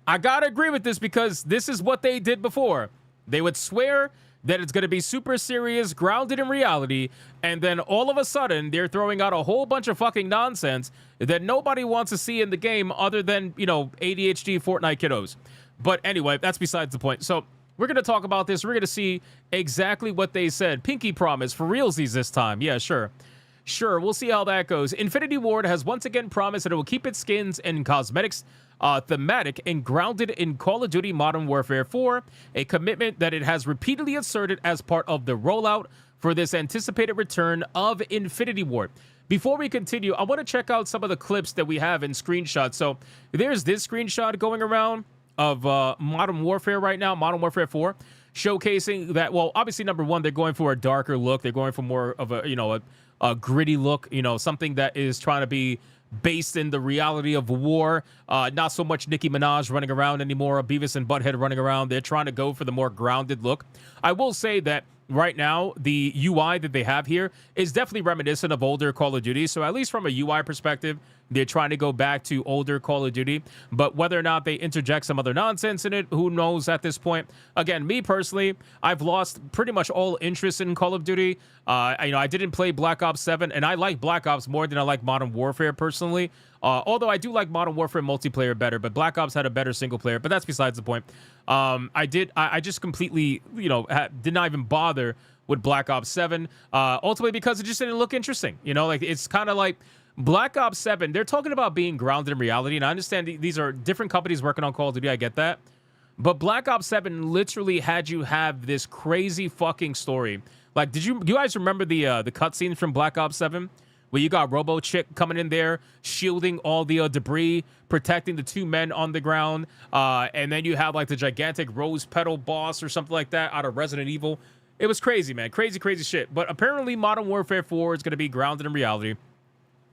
I gotta agree with this because this is what they did before. They would swear that it's gonna be super serious, grounded in reality, and then all of a sudden, they're throwing out a whole bunch of fucking nonsense that nobody wants to see in the game other than, you know, ADHD Fortnite kiddos. But anyway, that's besides the point. So we're going to talk about this. We're going to see exactly what they said. Pinky promise for realsies this time. Yeah, sure. Sure, we'll see how that goes. Infinity Ward has once again promised that it will keep its skins and cosmetics thematic and grounded in Call of Duty Modern Warfare 4, a commitment that it has repeatedly asserted as part of the rollout for this anticipated return of Infinity Ward. Before we continue, I want to check out some of the clips that we have in screenshots. So there's this screenshot going around of Modern Warfare right now, Modern Warfare 4, showcasing that, well, obviously, number one, they're going for a darker look. They're going for more of a, you know, a gritty look, you know, something that is trying to be based in the reality of war. Not so much Nicki Minaj running around anymore, Beavis and Butthead running around. They're trying to go for the more grounded look. I will say that right now, the UI that they have here is definitely reminiscent of older Call of Duty. So at least from a UI perspective, they're trying to go back to older Call of Duty. But whether or not they interject some other nonsense in it, who knows at this point. Again, me personally, I've lost pretty much all interest in Call of Duty. I didn't play Black Ops 7, and I like Black Ops more than I like Modern Warfare personally. Although I do like Modern Warfare multiplayer better, but Black Ops had a better single player. But that's besides the point. I just completely, did not even bother with Black Ops 7. Ultimately because it just didn't look interesting. You know, like it's kind of like Black Ops 7. They're talking about being grounded in reality, and I understand these are different companies working on Call of Duty. I get that. But Black Ops 7 literally had you have this crazy fucking story. Like, do you guys remember the cutscenes from Black Ops 7? Where you got Robo Chick coming in there, shielding all the debris, protecting the two men on the ground. And then you have like the gigantic rose petal boss or something like that out of Resident Evil. It was crazy, man. Crazy, crazy shit. But apparently Modern Warfare 4 is going to be grounded in reality.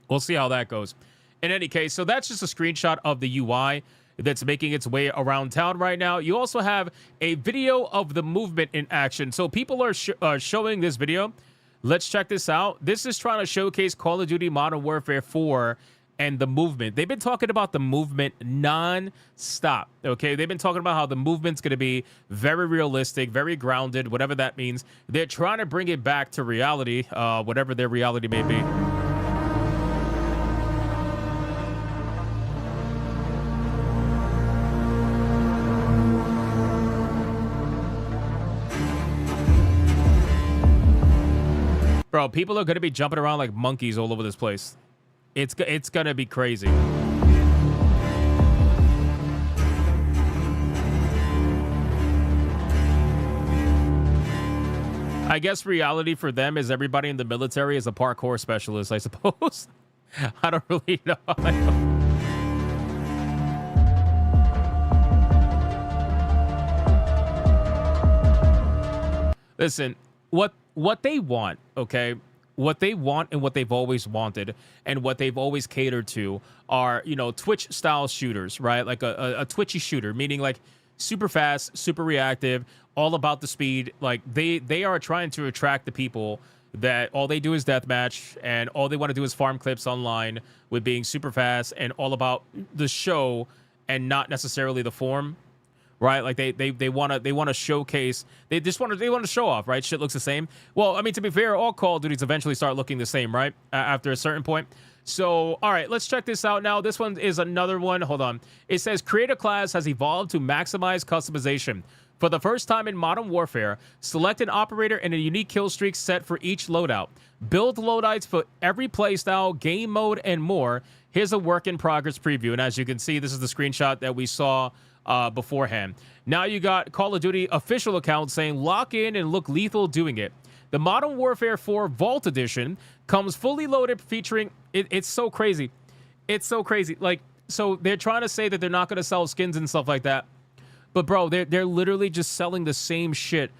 We'll see how that goes. In any case, so that's just a screenshot of the UI that's making its way around town right now. You also have a video of the movement in action. So people are showing this video. Let's check this out. This is trying to showcase Call of Duty Modern Warfare 4 and the movement. They've been talking about the movement non-stop, okay? They've been talking about how the movement's going to be very realistic, very grounded, whatever that means. They're trying to bring it back to reality, whatever their reality may be. Bro, people are going to be jumping around like monkeys all over this place. It's going to be crazy. I guess reality for them is everybody in the military is a parkour specialist, I suppose. I don't really know. Listen, what they want, okay? What they want and what they've always wanted and what they've always catered to are, Twitch-style shooters, right? Like a twitchy shooter, meaning like super fast, super reactive, all about the speed. Like they are trying to attract the people that all they do is deathmatch and all they want to do is farm clips online with being super fast and all about the show and not necessarily the form. Right, like they want to showcase. They want to show off. Right, shit looks the same. Well, I mean, to be fair, all Call of Duties eventually start looking the same, right? After a certain point. So, all right, let's check this out now. This one is another one. Hold on. It says create a class has evolved to maximize customization. For the first time in Modern Warfare, select an operator and a unique kill streak set for each loadout. Build loadouts for every playstyle, game mode, and more. Here's a work-in-progress preview, and as you can see, this is the screenshot that we saw beforehand. Now you got Call of Duty official account saying, lock in and look lethal doing it. The Modern Warfare 4 Vault Edition comes fully loaded, featuring... It's so crazy. It's so crazy. Like, so they're trying to say that they're not going to sell skins and stuff like that. But, bro, they're literally just selling the same shit.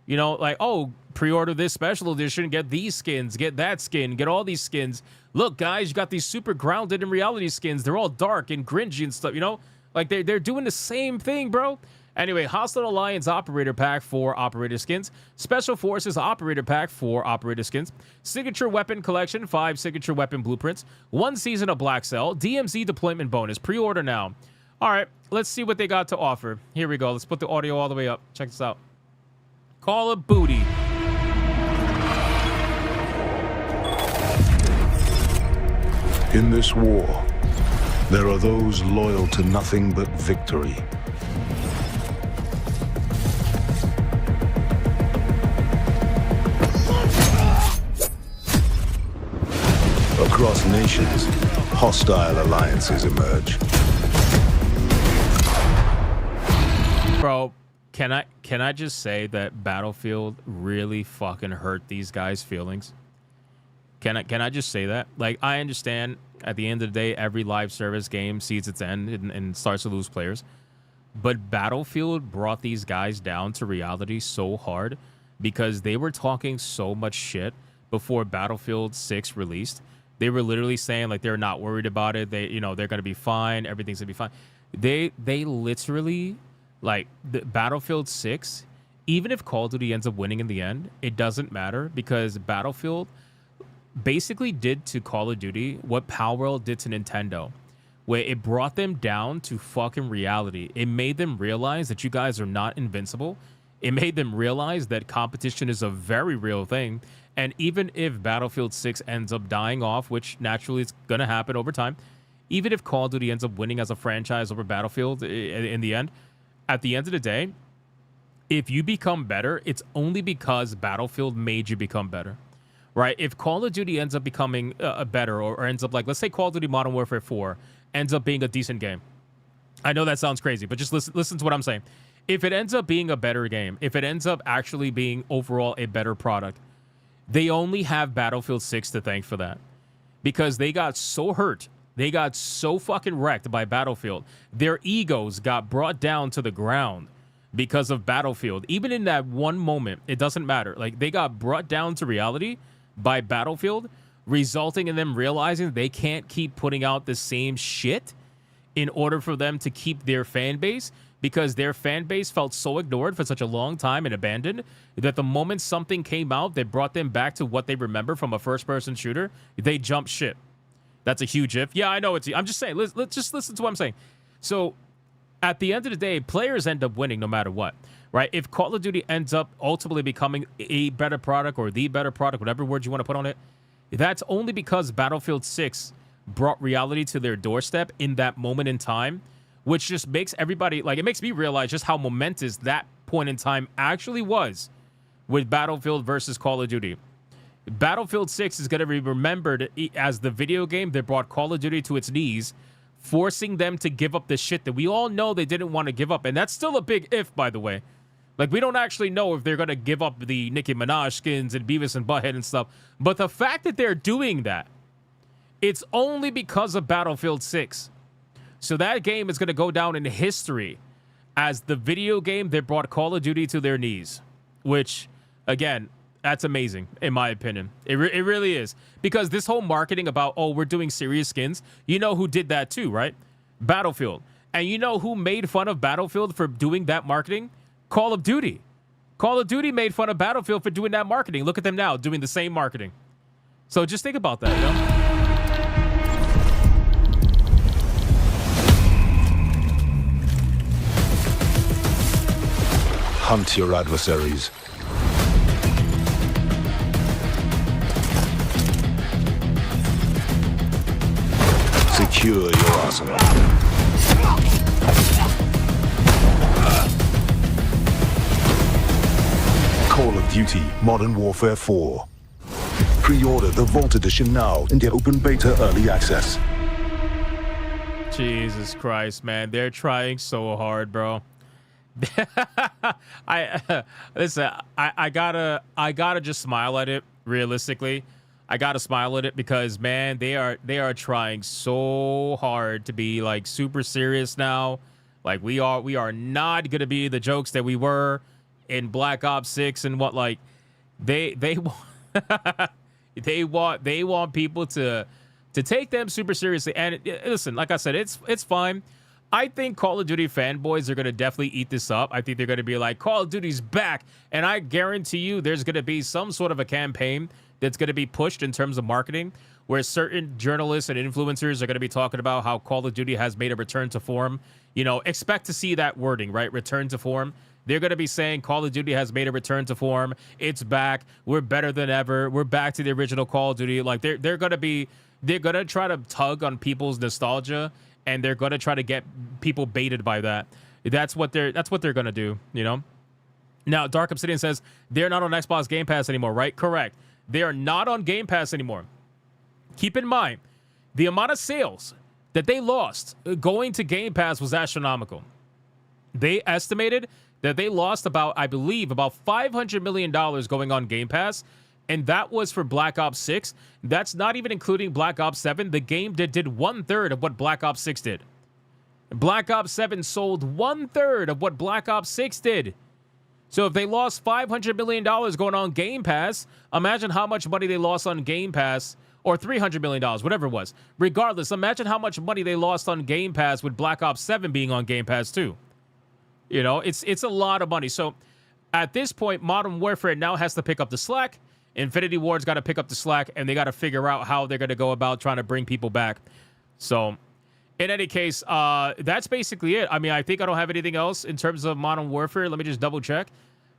You know, like, oh, pre-order this special edition, get these skins, get that skin, get all these skins. Look, guys, you got these super grounded in reality skins. They're all dark and cringy and stuff, you know? Like, they're doing the same thing, bro. Anyway, Hostile Alliance Operator Pack for Operator Skins. Special Forces Operator Pack for Operator Skins. Signature Weapon Collection, 5 Signature Weapon Blueprints. 1 Season of Black Cell. DMZ Deployment Bonus. Pre-order now. All right, let's see what they got to offer. Here we go. Let's put the audio all the way up. Check this out. Call of Booty. In this war, there are those loyal to nothing but victory. Across nations, hostile alliances emerge. Bro, can I just say that Battlefield really fucking hurt these guys' feelings? Can I just say that? Like, I understand at the end of the day, every live service game sees its end and starts to lose players. But Battlefield brought these guys down to reality so hard because they were talking so much shit before Battlefield 6 released. They were literally saying, like, they're not worried about it. They, you know, they're going to be fine. Everything's going to be fine. They literally... Like, the Battlefield 6, even if Call of Duty ends up winning in the end, it doesn't matter because Battlefield basically did to Call of Duty what Palworld did to Nintendo, where it brought them down to fucking reality. It made them realize that you guys are not invincible. It made them realize that competition is a very real thing. And even if Battlefield 6 ends up dying off, which naturally is going to happen over time, even if Call of Duty ends up winning as a franchise over Battlefield in the end, at the end of the day, if you become better, it's only because Battlefield made you become better, right? If Call of Duty ends up becoming better or ends up like, let's say Call of Duty Modern Warfare 4 ends up being a decent game. I know that sounds crazy, but just listen to what I'm saying. If it ends up being a better game, if it ends up actually being overall a better product, they only have Battlefield 6 to thank for that because they got so hurt. They got so fucking wrecked by Battlefield. Their egos got brought down to the ground because of Battlefield. Even in that one moment, it doesn't matter. Like, they got brought down to reality by Battlefield, resulting in them realizing they can't keep putting out the same shit in order for them to keep their fan base, because their fan base felt so ignored for such a long time and abandoned that the moment something came out that brought them back to what they remember from a first-person shooter, they jumped ship. That's a huge if. Yeah, I know it's... I'm just saying. Let's just listen to what I'm saying. So, at the end of the day, players end up winning no matter what, right? If Call of Duty ends up ultimately becoming a better product or the better product, whatever word you want to put on it, that's only because Battlefield 6 brought reality to their doorstep in that moment in time, which just makes everybody... Like, it makes me realize just how momentous that point in time actually was with Battlefield versus Call of Duty. Battlefield 6 is going to be remembered as the video game that brought Call of Duty to its knees, forcing them to give up the shit that we all know they didn't want to give up. And that's still a big if, by the way. Like, we don't actually know if they're going to give up the Nicki Minaj skins and Beavis and Butthead and stuff. But the fact that they're doing that, it's only because of Battlefield 6. So that game is going to go down in history as the video game that brought Call of Duty to their knees. Which, again... That's amazing, in my opinion. It really is. Because this whole marketing about, oh, we're doing serious skins, you know who did that too, right? Battlefield. And you know who made fun of Battlefield for doing that marketing? Call of Duty. Call of Duty made fun of Battlefield for doing that marketing. Look at them now, doing the same marketing. So just think about that, you know? Hunt your adversaries. Secure your arsenal. Call of Duty Modern Warfare 4. Pre-order the Vault Edition now and get open beta early access. Jesus Christ, man. They're trying so hard, bro. Listen, I gotta just smile at it. Realistically, I gotta smile at it because, man, they are trying so hard to be like super serious now. Like we are not gonna be the jokes that we were in Black Ops 6 and what, like they they want people to take them super seriously. And listen, like I said, it's fine. I think Call of Duty fanboys are going to definitely eat this up. I think they're going to be like, Call of Duty's back. And I guarantee you there's going to be some sort of a campaign that's going to be pushed in terms of marketing where certain journalists and influencers are going to be talking about how Call of Duty has made a return to form. You know, expect to see that wording, right? Return to form. They're going to be saying Call of Duty has made a return to form. It's back. We're better than ever. We're back to the original Call of Duty. Like they're going to try to tug on people's nostalgia, and they're going to try to get people baited by that. That's what they're going to do, you know? Now, Dark Obsidian says they're not on Xbox Game Pass anymore, right? Correct. They are not on Game Pass anymore. Keep in mind, the amount of sales that they lost going to Game Pass was astronomical. They estimated that they lost about $500 million going on Game Pass, and that was for Black Ops 6. That's not even including Black Ops 7. The game did 1/3 of what Black Ops 6 did. Black Ops 7 sold 1/3 of what Black Ops 6 did. So if they lost $500 million going on Game Pass, imagine how much money they lost on Game Pass, or $300 million, whatever it was. Regardless, imagine how much money they lost on Game Pass with Black Ops 7 being on Game Pass too. You know, it's a lot of money. So at this point, Modern Warfare now has to pick up the slack. Infinity Ward's got to pick up the slack, and they got to figure out how they're going to go about trying to bring people back. So in any case, that's basically it. I mean, I think I don't have anything else in terms of Modern Warfare. Let me just double check.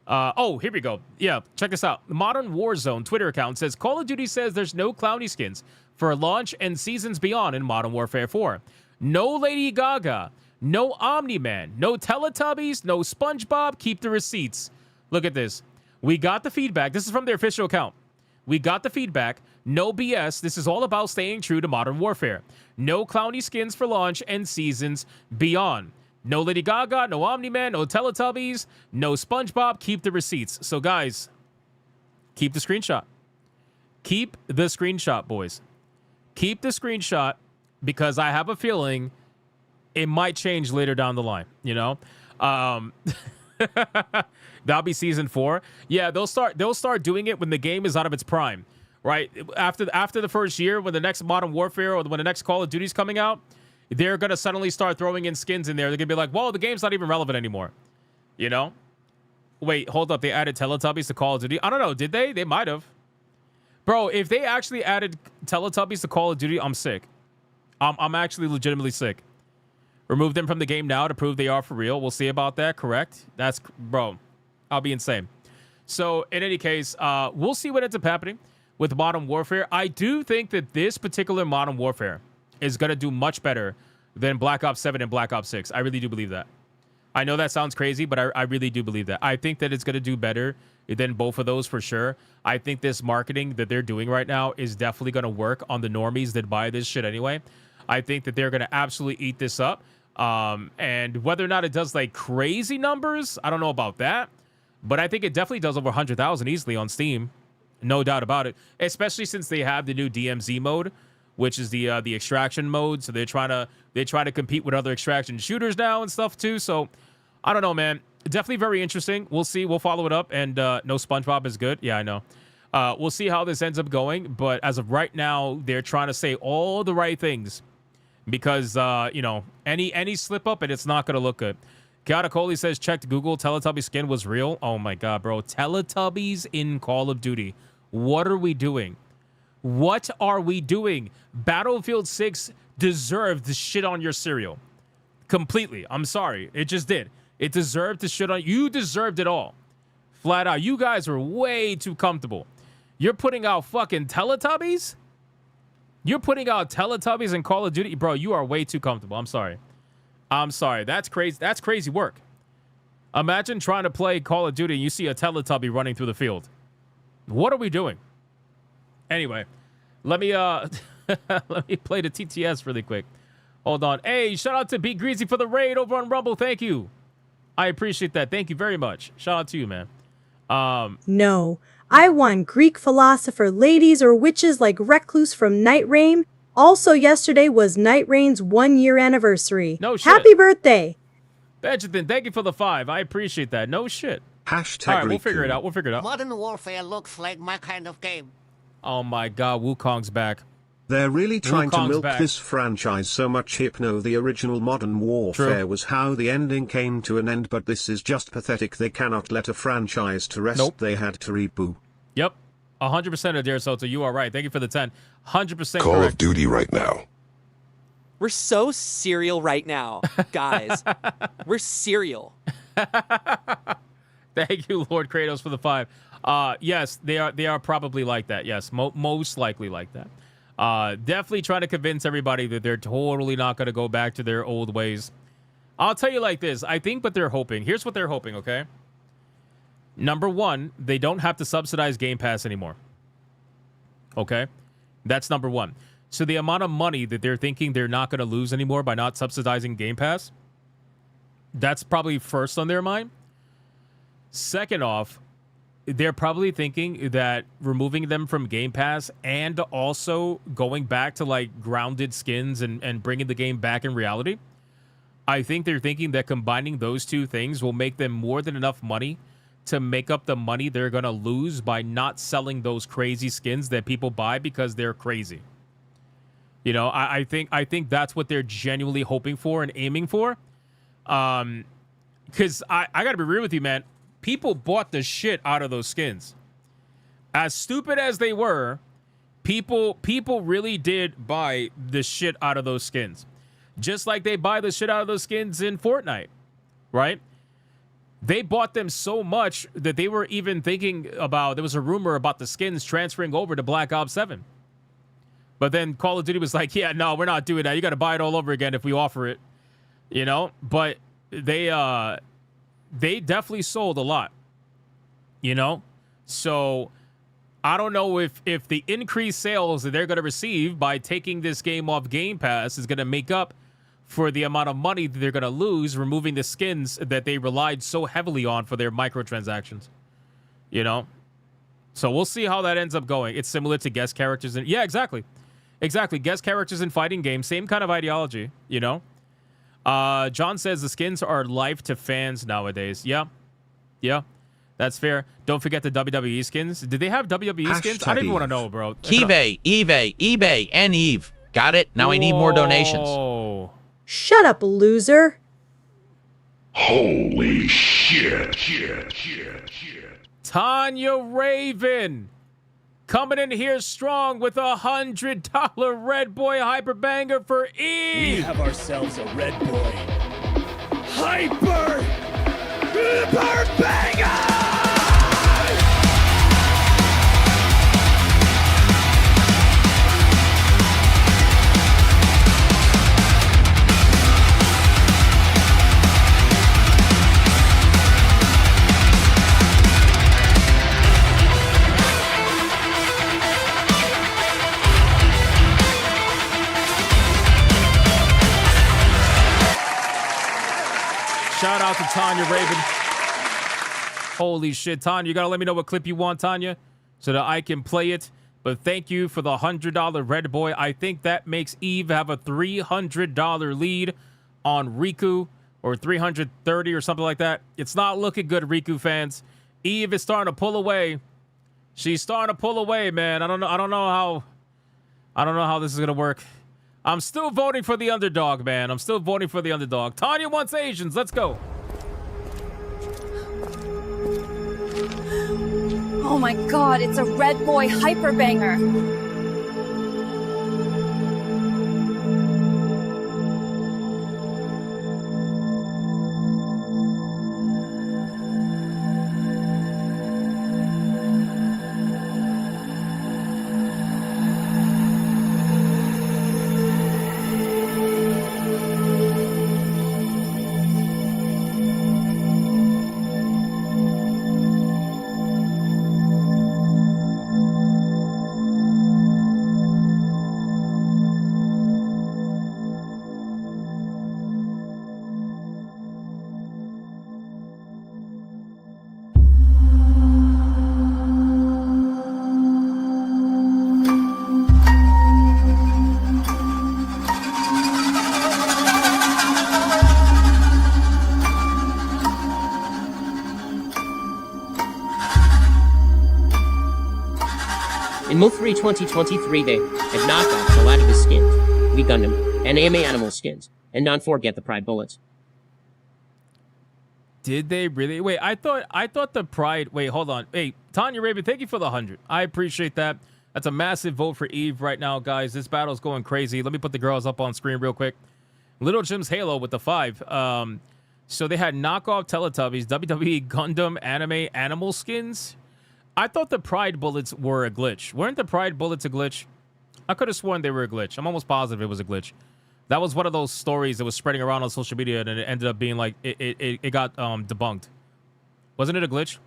Oh, here we go. Yeah, check this out. Modern Warzone Twitter account says, Call of Duty says there's no Clowny skins for launch and seasons beyond in Modern Warfare 4. No Lady Gaga. No Omni-Man. No Teletubbies. No SpongeBob. Keep the receipts. Look at this. We got the feedback. This is from their official account. We got the feedback. No BS. This is all about staying true to Modern Warfare. No Clowny skins for launch and seasons beyond. No Lady Gaga, no Omni-Man, no Teletubbies, no SpongeBob. Keep the receipts. So, guys, keep the screenshot. Keep the screenshot, boys. Keep the screenshot because I have a feeling it might change later down the line, you know? That'll be season 4. Yeah, they'll start doing it when the game is out of its prime, right? After the first year, when the next Modern Warfare or when the next Call of Duty's coming out, they're going to suddenly start throwing in skins in there. They're going to be like, well, the game's not even relevant anymore. You know? Wait, hold up. They added Teletubbies to Call of Duty. I don't know. Did they? They might have. Bro, if they actually added Teletubbies to Call of Duty, I'm sick. I'm actually legitimately sick. Remove them from the game now to prove they are for real. We'll see about that. Correct? That's, bro, I'll be insane. So, in any case, we'll see what ends up happening with Modern Warfare. I do think that this particular Modern Warfare is going to do much better than Black Ops 7 and Black Ops 6. I really do believe that. I know that sounds crazy, but I really do believe that. I think that it's going to do better than both of those for sure. I think this marketing that they're doing right now is definitely going to work on the normies that buy this shit anyway. I think that they're going to absolutely eat this up. And whether or not it does like crazy numbers, I don't know about that. But I think it definitely does over 100,000 easily on Steam. No doubt about it. Especially since they have the new DMZ mode, which is the extraction mode. So they try to compete with other extraction shooters now and stuff too. So I don't know, man. Definitely very interesting. We'll see. We'll follow it up. And no SpongeBob is good. Yeah, I know. We'll see how this ends up going. But as of right now, they're trying to say all the right things because you know, any slip up and it's not going to look good. Katakoli says checked Google. Teletubby skin was real. Oh my god, bro. Teletubbies in Call of Duty. What are we doing? What are we doing? Battlefield 6 deserved to shit on your cereal. Completely. I'm sorry. It just did. It deserved to shit on. You deserved it all. Flat out. You guys were way too comfortable. You're putting out fucking Teletubbies? You're putting out Teletubbies in Call of Duty? Bro, you are way too comfortable. I'm sorry. I'm sorry. That's crazy. That's crazy work. Imagine trying to play Call of Duty and you see a Teletubby running through the field. What are we doing? Anyway, let me let me play the TTS really quick. Hold on. Hey, shout out to Be Greasy for the raid over on Rumble. Thank you. I appreciate that. Thank you very much. Shout out to you, man. No, I want Greek philosopher ladies or witches like Recluse from Night Rain. Also, yesterday was Night Rain's 1-year anniversary. No shit. Happy birthday. Benjamin, thank you for the 5. I appreciate that. No shit. Hashtag All right, we'll figure it out. We'll figure it out. Modern Warfare looks like my kind of game. Oh my God, Wukong's back. They're really trying to Wukong's milk back. this franchise so much. Hypno, the original Modern Warfare, True. was how the ending came to an end, but this is just pathetic. They cannot let a franchise to rest. Nope. They had to reboot. Yep. 100% Adair Soto. You are right. Thank you for the 10. 100% Call correct. of Duty right now. We're so serial right now, guys. We're serial. Thank you, Lord Kratos, for the 5. Yes, they are probably like that. Yes, most likely like that. Definitely trying to convince everybody that they're totally not going to go back to their old ways. I'll tell you like this. I think what they're hoping. Here's what they're hoping, okay? Number 1, they don't have to subsidize Game Pass anymore. Okay? That's number 1. So the amount of money that they're thinking they're not going to lose anymore by not subsidizing Game Pass, that's probably first on their mind. Second off, they're probably thinking that removing them from Game Pass and also going back to like grounded skins and bringing the game back in reality, I think they're thinking that combining those two things will make them more than enough money to make up the money they're going to lose by not selling those crazy skins that people buy because they're crazy. You know, I think that's what they're genuinely hoping for and aiming for. Because I got to be real with you, man. People bought the shit out of those skins. As stupid as they were, people really did buy the shit out of those skins. Just like they buy the shit out of those skins in Fortnite, right? They bought them so much that they were even thinking about, there was a rumor about the skins transferring over to Black Ops 7. But then Call of Duty was like, yeah, no, we're not doing that. You got to buy it all over again if we offer it, you know? But they definitely sold a lot, you know? So I don't know if the increased sales that they're going to receive by taking this game off Game Pass is going to make up for the amount of money that they're going to lose removing the skins that they relied so heavily on for their microtransactions, you know? So we'll see how that ends up going. It's similar to guest characters. Yeah, exactly. Exactly. Guest characters in fighting games. Same kind of ideology, you know? John says the skins are life to fans nowadays. Yeah. Yeah. That's fair. Don't forget the WWE skins. Did they have WWE skins? I don't even want to know, bro. eBay, and Eve. Got it? Now I need more donations. Shut up, loser. Holy shit. Tanya Raven coming in here strong with $100 Red Boy Hyper Banger for Eve. We have ourselves a Red Boy Hyper Banger! Shout out to Tanya Raven. Holy shit, Tanya. You got to let me know what clip you want, Tanya, so that I can play it. But thank you for the $100 Red Boy. I think that makes Eve have a $300 lead on Riku, or 330 or something like that. It's not looking good, Riku fans. Eve is starting to pull away. She's starting to pull away, man. I don't know how this is going to work. I'm still voting for the underdog, man. I'm still voting for the underdog. Tanya wants Asians. Let's go. Oh my god, it's a Red Boy Hyper Banger. In Mo 3 2023, they had knockoffs a lot of the skins, Wii Gundam, and anime animal skins, and not forget the Pride bullets. Did they really? Wait, I thought the Pride. Wait, hold on. Hey, Tanya Raven, thank you for the 100. I appreciate that. That's a massive vote for Eve right now, guys. This battle's going crazy. Let me put the girls up on screen real quick. Little Jim's Halo with the 5. So they had knockoff Teletubbies, WWE Gundam anime animal skins. I thought the Pride bullets were a glitch. Weren't the Pride bullets a glitch? I could have sworn they were a glitch. I'm almost positive it was a glitch. That was one of those stories that was spreading around on social media, and it ended up being like it got debunked. Wasn't it a glitch?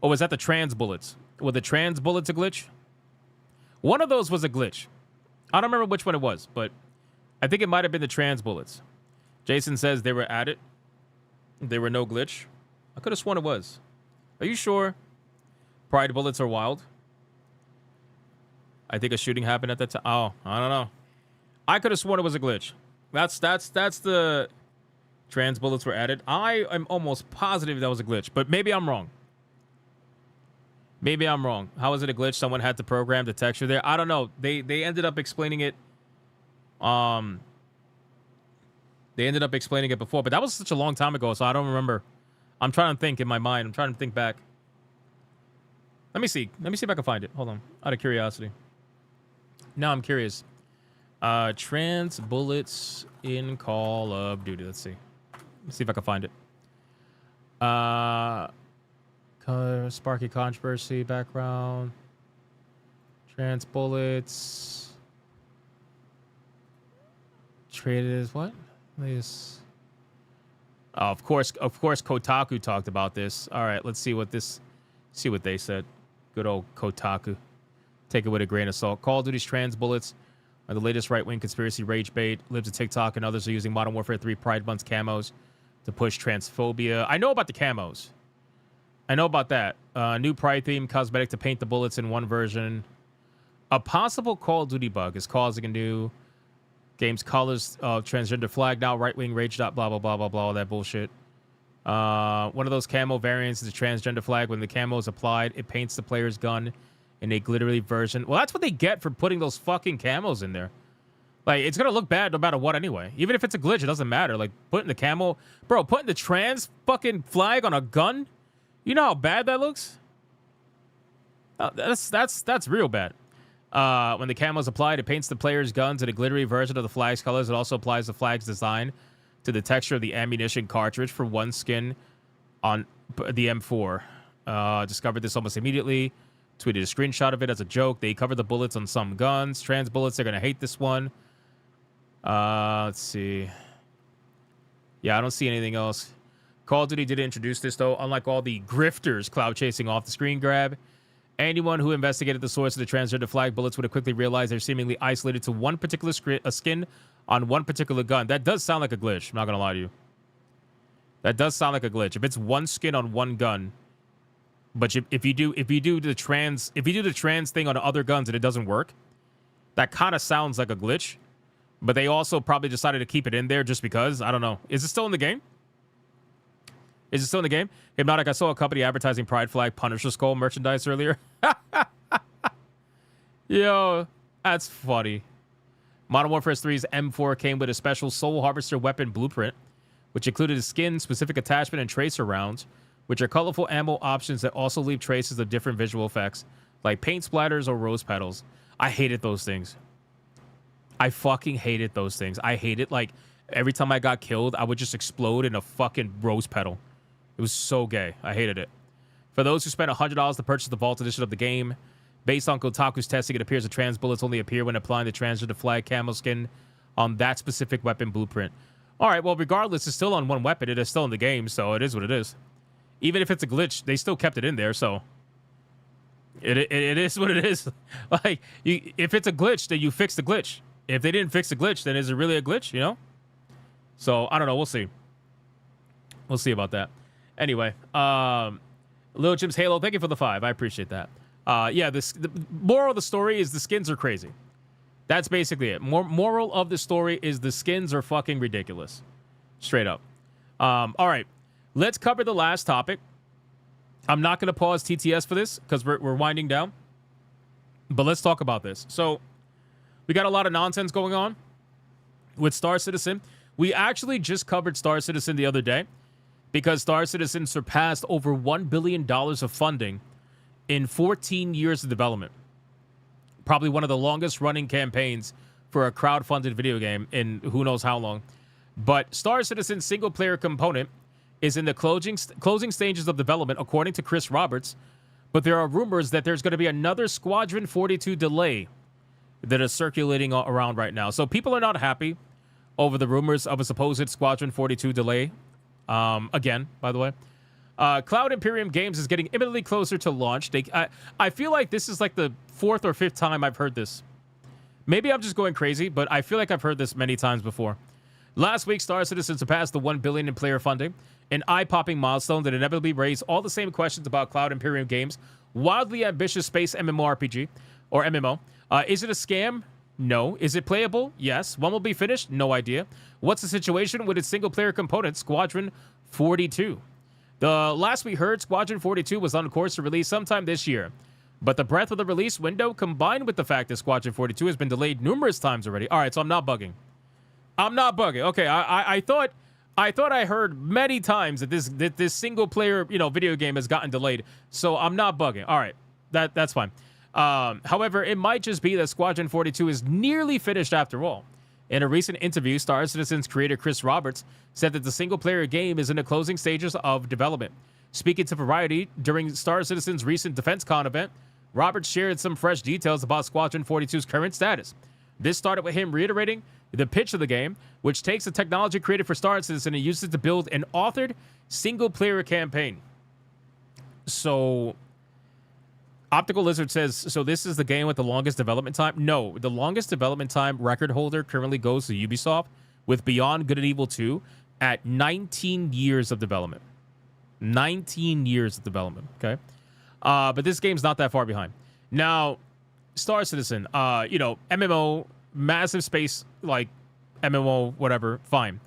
Or was that the trans bullets? Were the trans bullets a glitch? One of those was a glitch. I don't remember which one it was, but I think it might have been the trans bullets. Jason says they were at it. They were no glitch. I could have sworn it was. Are you sure? Pride bullets are wild. I think a shooting happened at that time. Oh, I don't know. I could have sworn it was a glitch. That's the trans bullets were added. I am almost positive that was a glitch, but maybe I'm wrong. Maybe I'm wrong. How is it a glitch? Someone had to program the texture there. I don't know. They ended up explaining it. They ended up explaining it before, but that was such a long time ago, so I don't remember. I'm trying to think in my mind. I'm trying to think back. Let me see. Let me see if I can find it. Hold on. Out of curiosity. Now I'm curious. Trans bullets in Call of Duty. Let's see. Let's see if I can find it. Sparky controversy background. Trans bullets. Traded as what? This. Oh, of course, Kotaku talked about this. All right, let's see what they said. Good old Kotaku. Take it with a grain of salt. Call of Duty's trans bullets are the latest right-wing conspiracy rage bait. Libs of TikTok and others are using Modern Warfare 3 Pride Month camos to push transphobia. I know about the camos. I know about that. New Pride theme cosmetic to paint the bullets in one version. A possible Call of Duty bug is causing a new game's colors transgender flag now. Right-wing rage dot blah, blah, blah, blah, blah, all that bullshit. One of those camo variants is a transgender flag. When the camo is applied, it paints the player's gun in a glittery version. Well, that's what they get for putting those fucking camos in there. Like, it's gonna look bad no matter what anyway. Even if it's a glitch, it doesn't matter. Like, putting the camo... Bro, putting the trans fucking flag on a gun? You know how bad that looks? That's real bad. When the camo is applied, it paints the player's guns in a glittery version of the flag's colors. It also applies the flag's design to the texture of the ammunition cartridge for one skin on the M4. Discovered this almost immediately. Tweeted a screenshot of it as a joke. They covered the bullets on some guns. Trans bullets, they're going to hate this one. Let's see. Yeah, I don't see anything else. Call of Duty did introduce this, though. Unlike all the grifters cloud chasing off the screen grab, anyone who investigated the source of the transgender flag bullets would have quickly realized they're seemingly isolated to one particular skin on one particular gun. That does sound like a glitch. I'm not going to lie to you. That does sound like a glitch. If it's one skin on one gun, but if you do the trans thing on other guns and it doesn't work, that kind of sounds like a glitch. But they also probably decided to keep it in there just because. I don't know. Is it still in the game? Is it still in the game? Hypnotic, I saw a company advertising Pride Flag Punisher Skull merchandise earlier. Yo, that's funny. Modern Warfare 3's M4 came with a special Soul Harvester weapon blueprint, which included a skin, specific attachment, and tracer rounds, which are colorful ammo options that also leave traces of different visual effects, like paint splatters or rose petals. I hated those things. I fucking hated those things. I hated, like, every time I got killed, I would just explode in a fucking rose petal. It was so gay. I hated it. For those who spent $100 to purchase the Vault Edition of the game, based on Kotaku's testing, it appears the trans bullets only appear when applying the transgender flag camo skin on that specific weapon blueprint. All right, well, regardless, it's still on one weapon. It is still in the game, so it is what it is. Even if it's a glitch, they still kept it in there, so it is what it is. Like, if it's a glitch, then you fix the glitch. If they didn't fix the glitch, then is it really a glitch, you know? So, I don't know. We'll see. We'll see about that. Anyway, Lil Jim's Halo, thank you for the 5. I appreciate that. Yeah, the moral of the story is the skins are crazy. That's basically it. Moral of the story is the skins are fucking ridiculous. Straight up. All right. Let's cover the last topic. I'm not going to pause TTS for this because we're winding down. But let's talk about this. So we got a lot of nonsense going on with Star Citizen. We actually just covered Star Citizen the other day because Star Citizen surpassed over $1 billion of funding in 14 years of development. Probably one of the longest running campaigns for a crowd-funded video game in who knows how long. But Star Citizen's single-player component is in the closing stages of development, according to Chris Roberts. But there are rumors that there's going to be another Squadron 42 delay that is circulating around right now. So people are not happy over the rumors of a supposed Squadron 42 delay. Again, by the way. Cloud Imperium Games is getting imminently closer to launch. I feel like this is like the 4th or 5th time I've heard this. Maybe I'm just going crazy, but I feel like I've heard this many times before. Last week, Star Citizen surpassed the $1 billion in player funding, an eye-popping milestone that inevitably raised all the same questions about Cloud Imperium Games' wildly ambitious space MMORPG, or MMO. Is it a scam? No. Is it playable? Yes. When will be finished? No idea. What's the situation with its single-player component, Squadron 42? The last we heard, Squadron 42 was on course to release sometime this year. But the breadth of the release window, combined with the fact that Squadron 42 has been delayed numerous times already. All right, so I'm not bugging. Okay, I thought I heard many times that this single player video game has gotten delayed. So I'm not bugging. All right, that's fine. However, it might just be that Squadron 42 is nearly finished after all. In a recent interview, Star Citizen's creator Chris Roberts said that the single-player game is in the closing stages of development. Speaking to Variety during Star Citizen's recent DefenseCon event, Roberts shared some fresh details about Squadron 42's current status. This started with him reiterating the pitch of the game, which takes the technology created for Star Citizen and uses it to build an authored single-player campaign. So Optical Lizard says, so this is the game with the longest development time? No, the longest development time record holder currently goes to Ubisoft with Beyond Good and Evil 2 at 19 years of development. 19 years of development, okay? But this game's not that far behind. Now, Star Citizen, MMO, massive space, like MMO, whatever, fine.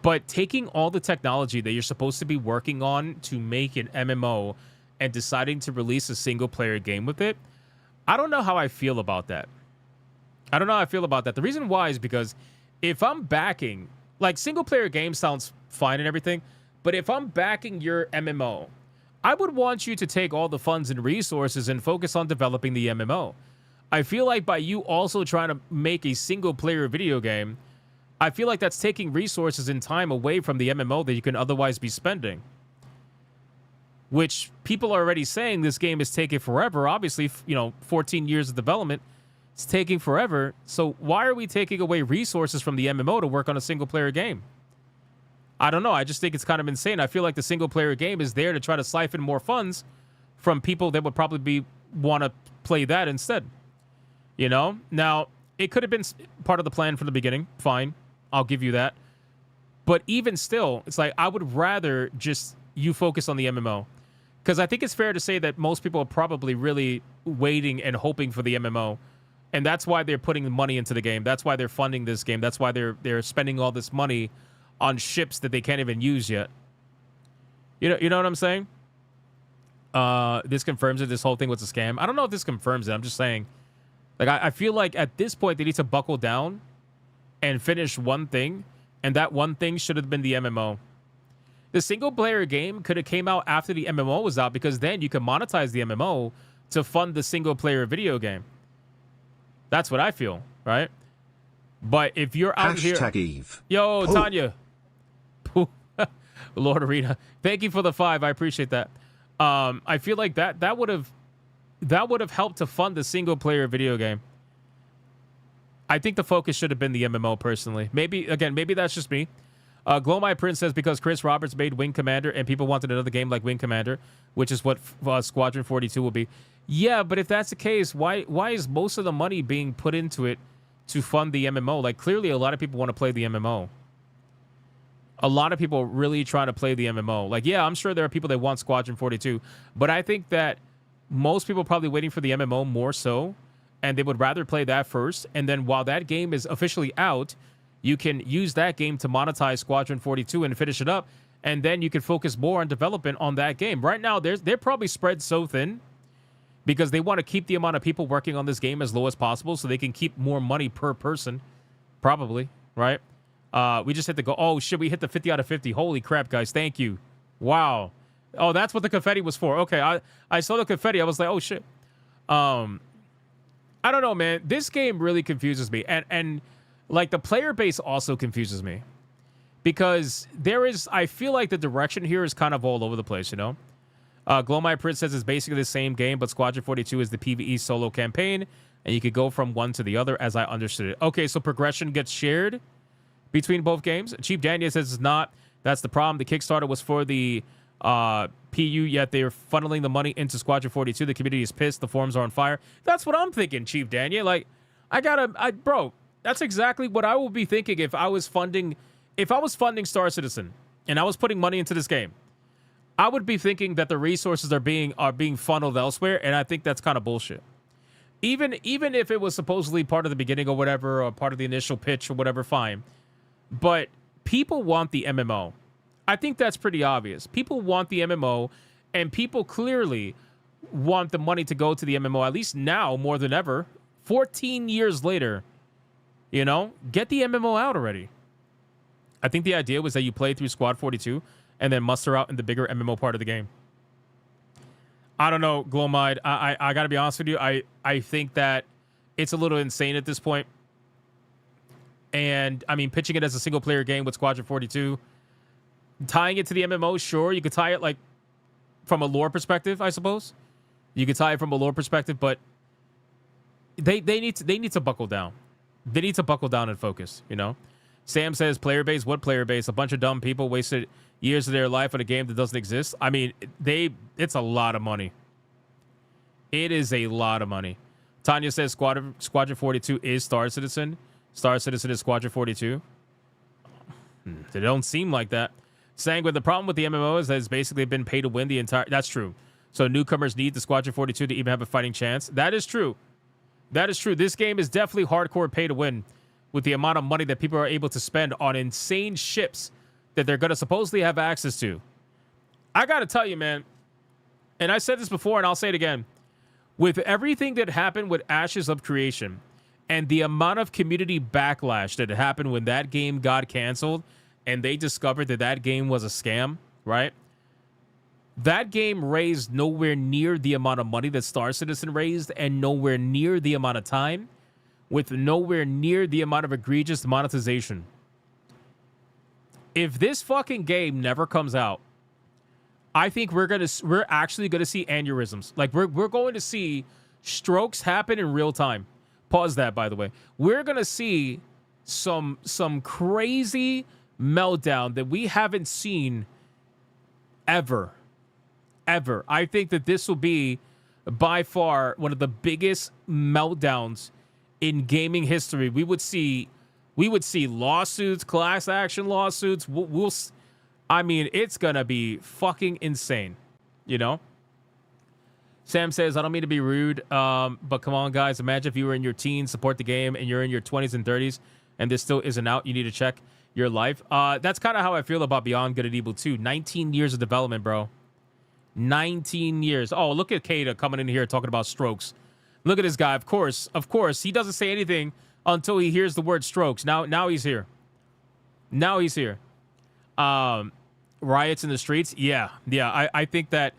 But taking all the technology that you're supposed to be working on to make an MMO and deciding to release a single-player game with it, I don't know how I feel about that. The reason why is because if I'm backing, like, single-player game sounds fine and everything, but if I'm backing your MMO, I would want you to take all the funds and resources and focus on developing the MMO. I feel like by you also trying to make a single-player video game, I feel like that's taking resources and time away from the MMO that you can otherwise be spending. Which people are already saying this game is taking forever. Obviously, 14 years of development, it's taking forever. So why are we taking away resources from the MMO to work on a single-player game? I don't know. I just think it's kind of insane. I feel like the single-player game is there to try to siphon more funds from people that would probably want to play that instead. Now, it could have been part of the plan from the beginning. Fine. I'll give you that. But even still, it's like I would rather just you focus on the MMO. Because I think it's fair to say that most people are probably really waiting and hoping for the MMO. And that's why they're putting money into the game. That's why they're funding this game. That's why they're spending all this money on ships that they can't even use yet. You know what I'm saying? This confirms that this whole thing was a scam. I don't know if this confirms it. I'm just saying. Like, I feel like at this point they need to buckle down and finish one thing. And that one thing should have been the MMO. The single-player game could have came out after the MMO was out because then you can monetize the MMO to fund the single-player video game. That's what I feel, right? But if you're out here... Eve. Yo, Tanya. Lord Arena. Thank you for the 5. I appreciate that. I feel like that would have helped to fund the single-player video game. I think the focus should have been the MMO, personally. Maybe that's just me. Glow My Prince says because Chris Roberts made Wing Commander and people wanted another game like Wing Commander, which is what Squadron 42 will be. Yeah, but if that's the case, why is most of the money being put into it to fund the MMO? Like, clearly a lot of people want to play the MMO. A lot of people really try to play the MMO. Like, yeah, I'm sure there are people that want Squadron 42, but I think that most people are probably waiting for the MMO more so, and they would rather play that first, and then while that game is officially out, you can use that game to monetize Squadron 42 and finish it up, and then you can focus more on development on that game. Right now, they're probably spread so thin because they want to keep the amount of people working on this game as low as possible so they can keep more money per person, probably, right? We just hit the goal. Oh, shit, we hit the 50 out of 50. Holy crap, guys. Thank you. Wow. Oh, that's what the confetti was for. Okay, I saw the confetti. I was like, oh, shit. I don't know, man. This game really confuses me. And like, the player base also confuses me. Because I feel like the direction here is kind of all over the place, you know? Glow My Prince says it's basically the same game, but Squadron 42 is the PvE solo campaign, and you could go from one to the other, as I understood it. Okay, so progression gets shared between both games. Cheap Daniel says it's not. That's the problem. The Kickstarter was for the PU, yet they're funneling the money into Squadron 42. The community is pissed. The forums are on fire. That's what I'm thinking, Chief Daniel. Like, bro, that's exactly what I would be thinking if I was funding Star Citizen and I was putting money into this game. I would be thinking that the resources are being funneled elsewhere, and I think that's kind of bullshit. Even if it was supposedly part of the beginning or whatever, or part of the initial pitch or whatever, fine. But people want the MMO. I think that's pretty obvious. People want the MMO, and people clearly want the money to go to the MMO, at least now more than ever. 14 years later, you know, get the MMO out already. I think the idea was that you play through Squad 42 and then muster out in the bigger MMO part of the game. I don't know, Glowmide. I got to be honest with you. I think that it's a little insane at this point. And, I mean, pitching it as a single-player game with Squadron 42, tying it to the MMO, sure, you could tie it, like, from a lore perspective, I suppose. You could tie it from a lore perspective, but they need to buckle down. They need to buckle down and focus, you know? Sam says, player base, what player base? A bunch of dumb people wasted years of their life on a game that doesn't exist. I mean, it's a lot of money. It is a lot of money. Tanya says Squadron 42 is Star Citizen. Star Citizen is Squadron 42. They don't seem like that. Sanguine, the problem with the MMO is that it's basically been pay to win the entire... That's true. So newcomers need the Squadron 42 to even have a fighting chance. That is true. That is true. This game is definitely hardcore pay to win with the amount of money that people are able to spend on insane ships that they're going to supposedly have access to. I got to tell you, man, and I said this before and I'll say it again, with everything that happened with Ashes of Creation and the amount of community backlash that happened when that game got canceled and they discovered that that game was a scam, right? That game raised nowhere near the amount of money that Star Citizen raised and nowhere near the amount of time with nowhere near the amount of egregious monetization. If this fucking game never comes out, I think we're actually gonna see aneurysms. Like we're going to see strokes happen in real time. Pause that, by the way. We're gonna see some crazy meltdown that we haven't seen ever. I think that this will be by far one of the biggest meltdowns in gaming history. We would see lawsuits, class action lawsuits. I mean, it's going to be fucking insane, you know? Sam says, I don't mean to be rude, but come on, guys. Imagine if you were in your teens, support the game, and you're in your 20s and 30s, and this still isn't out. You need to check your life. That's kind of how I feel about Beyond Good and Evil 2. 19 years of development, bro. 19 years. Oh, look at Kada coming in here talking about strokes. Look at this guy. Of course. He doesn't say anything until he hears the word strokes. Now he's here. Riots in the streets. Yeah. I think that,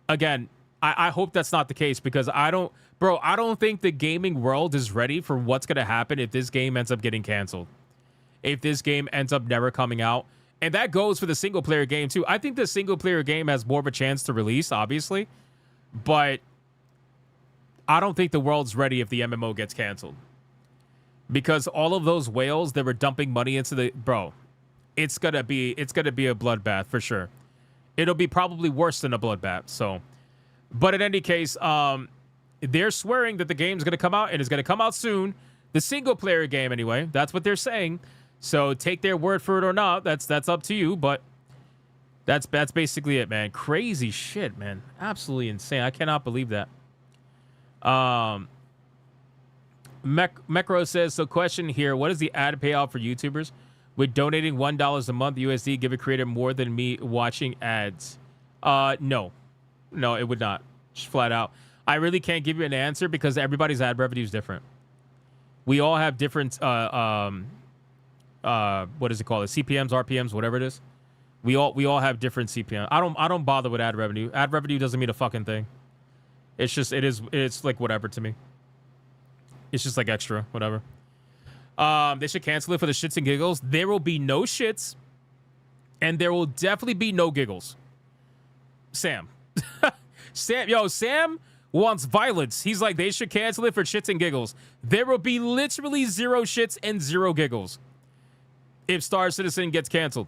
again, I hope that's not the case because I don't think the gaming world is ready for what's going to happen if this game ends up getting canceled. If this game ends up never coming out. And that goes for the single player game too. I think the single player game has more of a chance to release, obviously. But I don't think the world's ready if the MMO gets canceled. Because all of those whales that were dumping money into the... Bro, it's gonna be a bloodbath for sure. It'll be probably worse than a bloodbath. So, but in any case, they're swearing that the game's gonna come out and it's gonna come out soon. The single player game anyway. That's what they're saying. So take their word for it or not. That's up to you. But that's basically it, man. Crazy shit, man. Absolutely insane. I cannot believe that. Mecro says, so question here, what is the ad payout for YouTubers? With donating $1 a month USD, give a creator more than me watching ads? No, it would not. Just flat out. I really can't give you an answer because everybody's ad revenue is different. We all have different what is it called? CPMs, RPMs, whatever it is. We all have different CPM. I don't bother with ad revenue. Ad revenue doesn't mean a fucking thing. It's like whatever to me. It's just like extra, whatever. They should cancel it for the shits and giggles. There will be no shits, and there will definitely be no giggles. Sam. Sam wants violence. He's like, they should cancel it for shits and giggles. There will be literally 0 shits and 0 giggles if Star Citizen gets canceled.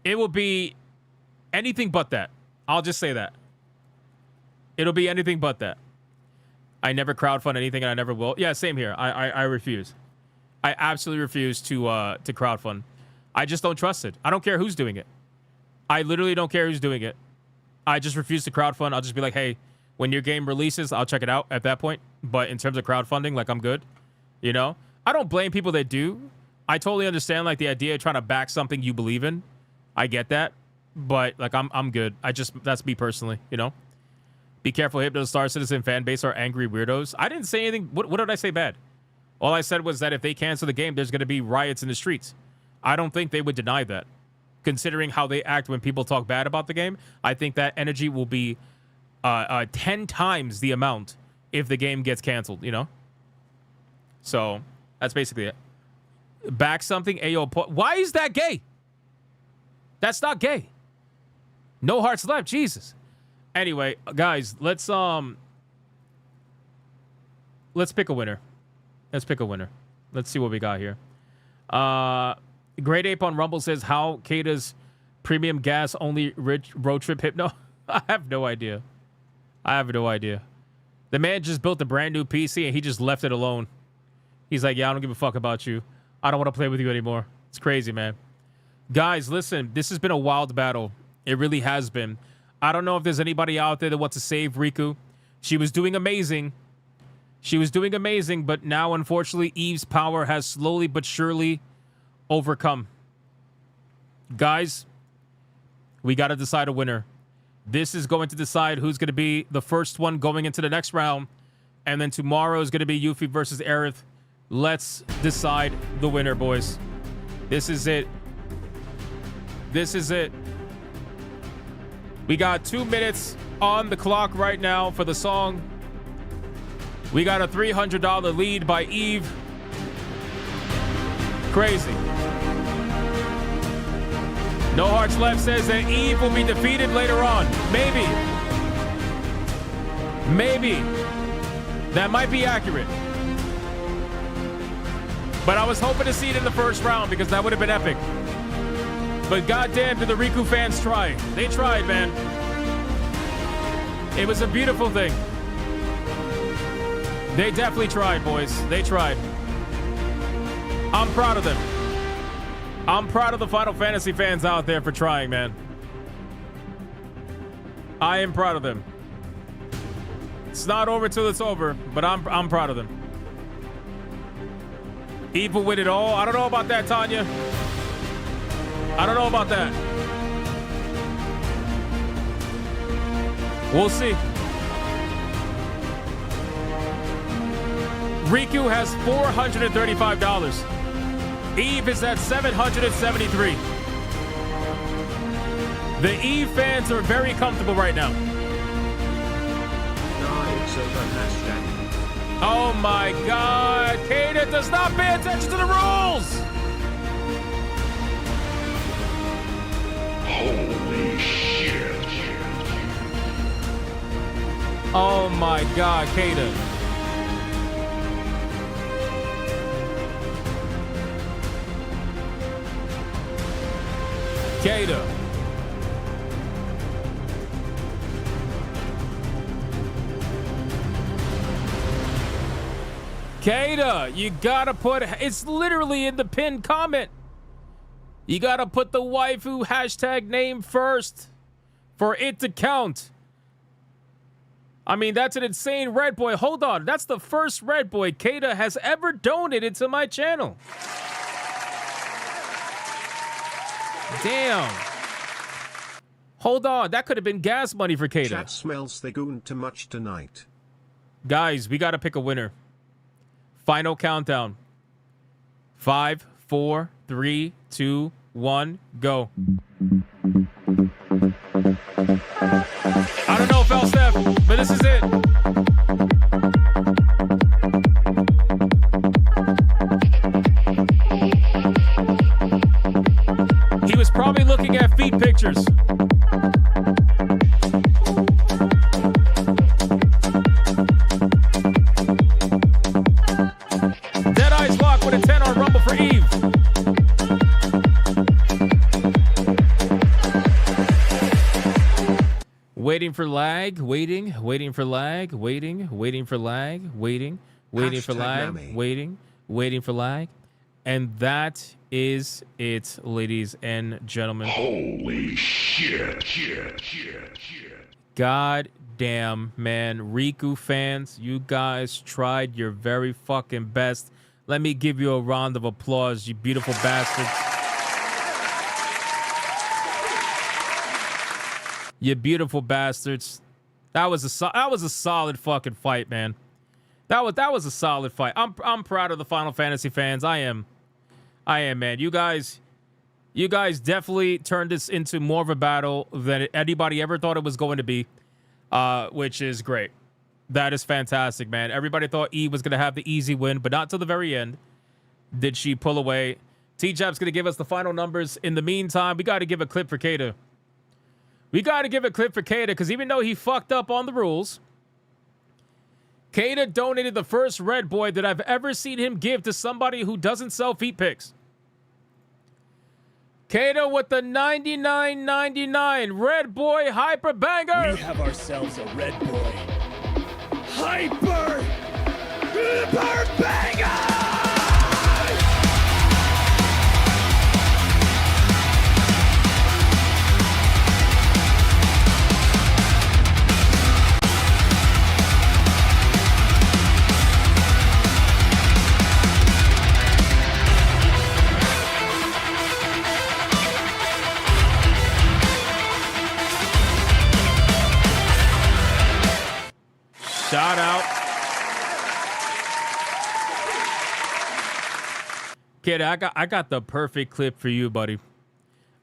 It will be anything but that. I'll just say that. It'll be anything but that. I never crowdfund anything, and I never will. Yeah, same here. I refuse. I absolutely refuse to crowdfund. I just don't trust it. I don't care who's doing it. I literally don't care who's doing it. I just refuse to crowdfund. I'll just be like, hey, when your game releases, I'll check it out at that point. But in terms of crowdfunding, like, I'm good. You know? I don't blame people that do. I totally understand, like, the idea of trying to back something you believe in. I get that. But, like, I'm good. That's me personally, you know? Be careful, Hypno, Star Citizen fan base are angry weirdos. I didn't say anything. What did I say bad? All I said was that if they cancel the game, there's going to be riots in the streets. I don't think they would deny that. Considering how they act when people talk bad about the game, I think that energy will be 10 times the amount if the game gets canceled, you know? So, that's basically it. Back something, Ayo. Why is that gay? That's not gay. No hearts left, Jesus. Anyway, guys, let's pick a winner. Let's pick a winner. Let's see what we got here. Great Ape on Rumble says, how Kata's premium gas only rich road trip Hypno? I have no idea. The man just built a brand new PC and he just left it alone. He's like, yeah, I don't give a fuck about you. I don't want to play with you anymore. It's crazy, man. Guys, listen, this has been a wild battle. It really has been. I don't know if there's anybody out there that wants to save Riku. She was doing amazing. But now, unfortunately, Eve's power has slowly but surely overcome. Guys, we got to decide a winner. This is going to decide who's going to be the first one going into the next round. And then tomorrow is going to be Yuffie versus Aerith. Let's decide the winner, boys. This is it. We got 2 minutes on the clock right now for the song. We got a $300 lead by Eve. Crazy. No Hearts Left says that Eve will be defeated later on. Maybe. That might be accurate. But I was hoping to see it in the first round because that would have been epic. But goddamn, did the Riku fans try. They tried, man. It was a beautiful thing. They definitely tried, boys. They tried. I'm proud of them. I'm proud of the Final Fantasy fans out there for trying, man. I am proud of them. It's not over till it's over, but I'm proud of them. Eve will win it all. I don't know about that, Tanya. I don't know about that. We'll see. Riku has $435. Eve is at $773. The Eve fans are very comfortable right now. Oh my God. Kata does not pay attention to the rules. Holy shit. Oh my God, Kata. Kata. Kata, you gotta put, it's literally in the pinned comment. You gotta put the waifu hashtag name first for it to count. I mean, that's an insane Red Boy. Hold on, that's the first Red Boy Kata has ever donated to my channel. Damn. Hold on, that could have been gas money for Kata. Chat smells the goon too much tonight. Guys, we got to pick a winner. Final countdown. 5, 4, 3, 2, 1, go. I don't know, Falstaff, but this is it. He was probably looking at feet pictures. Dead Eyes Lock with a 10 on Rumble for Eve. Waiting for lag, waiting for lag, waiting for lag, waiting for lag, waiting for lag. And that is it, ladies and gentlemen. Holy shit. God damn, man. Riku fans, you guys tried your very fucking best. Let me give you a round of applause, you beautiful bastards. You beautiful bastards. That was a solid fucking fight, man. That was a solid fight. I'm proud of the Final Fantasy fans. I am, man. You guys definitely turned this into more of a battle than anybody ever thought it was going to be, which is great. That is fantastic, man. Everybody thought Eve was going to have the easy win, but not till the very end did she pull away. T-Jap's going to give us the final numbers. In the meantime, we got to give a clip for Kata. We got to give a clip for Kata because even though he fucked up on the rules, Kata donated the first Red Boy that I've ever seen him give to somebody who doesn't sell feet pics. Kata with the $99.99 Red Boy Hyper Banger. We have ourselves a Red Boy Hyper Banger! Shout out. Kid, I got the perfect clip for you, buddy.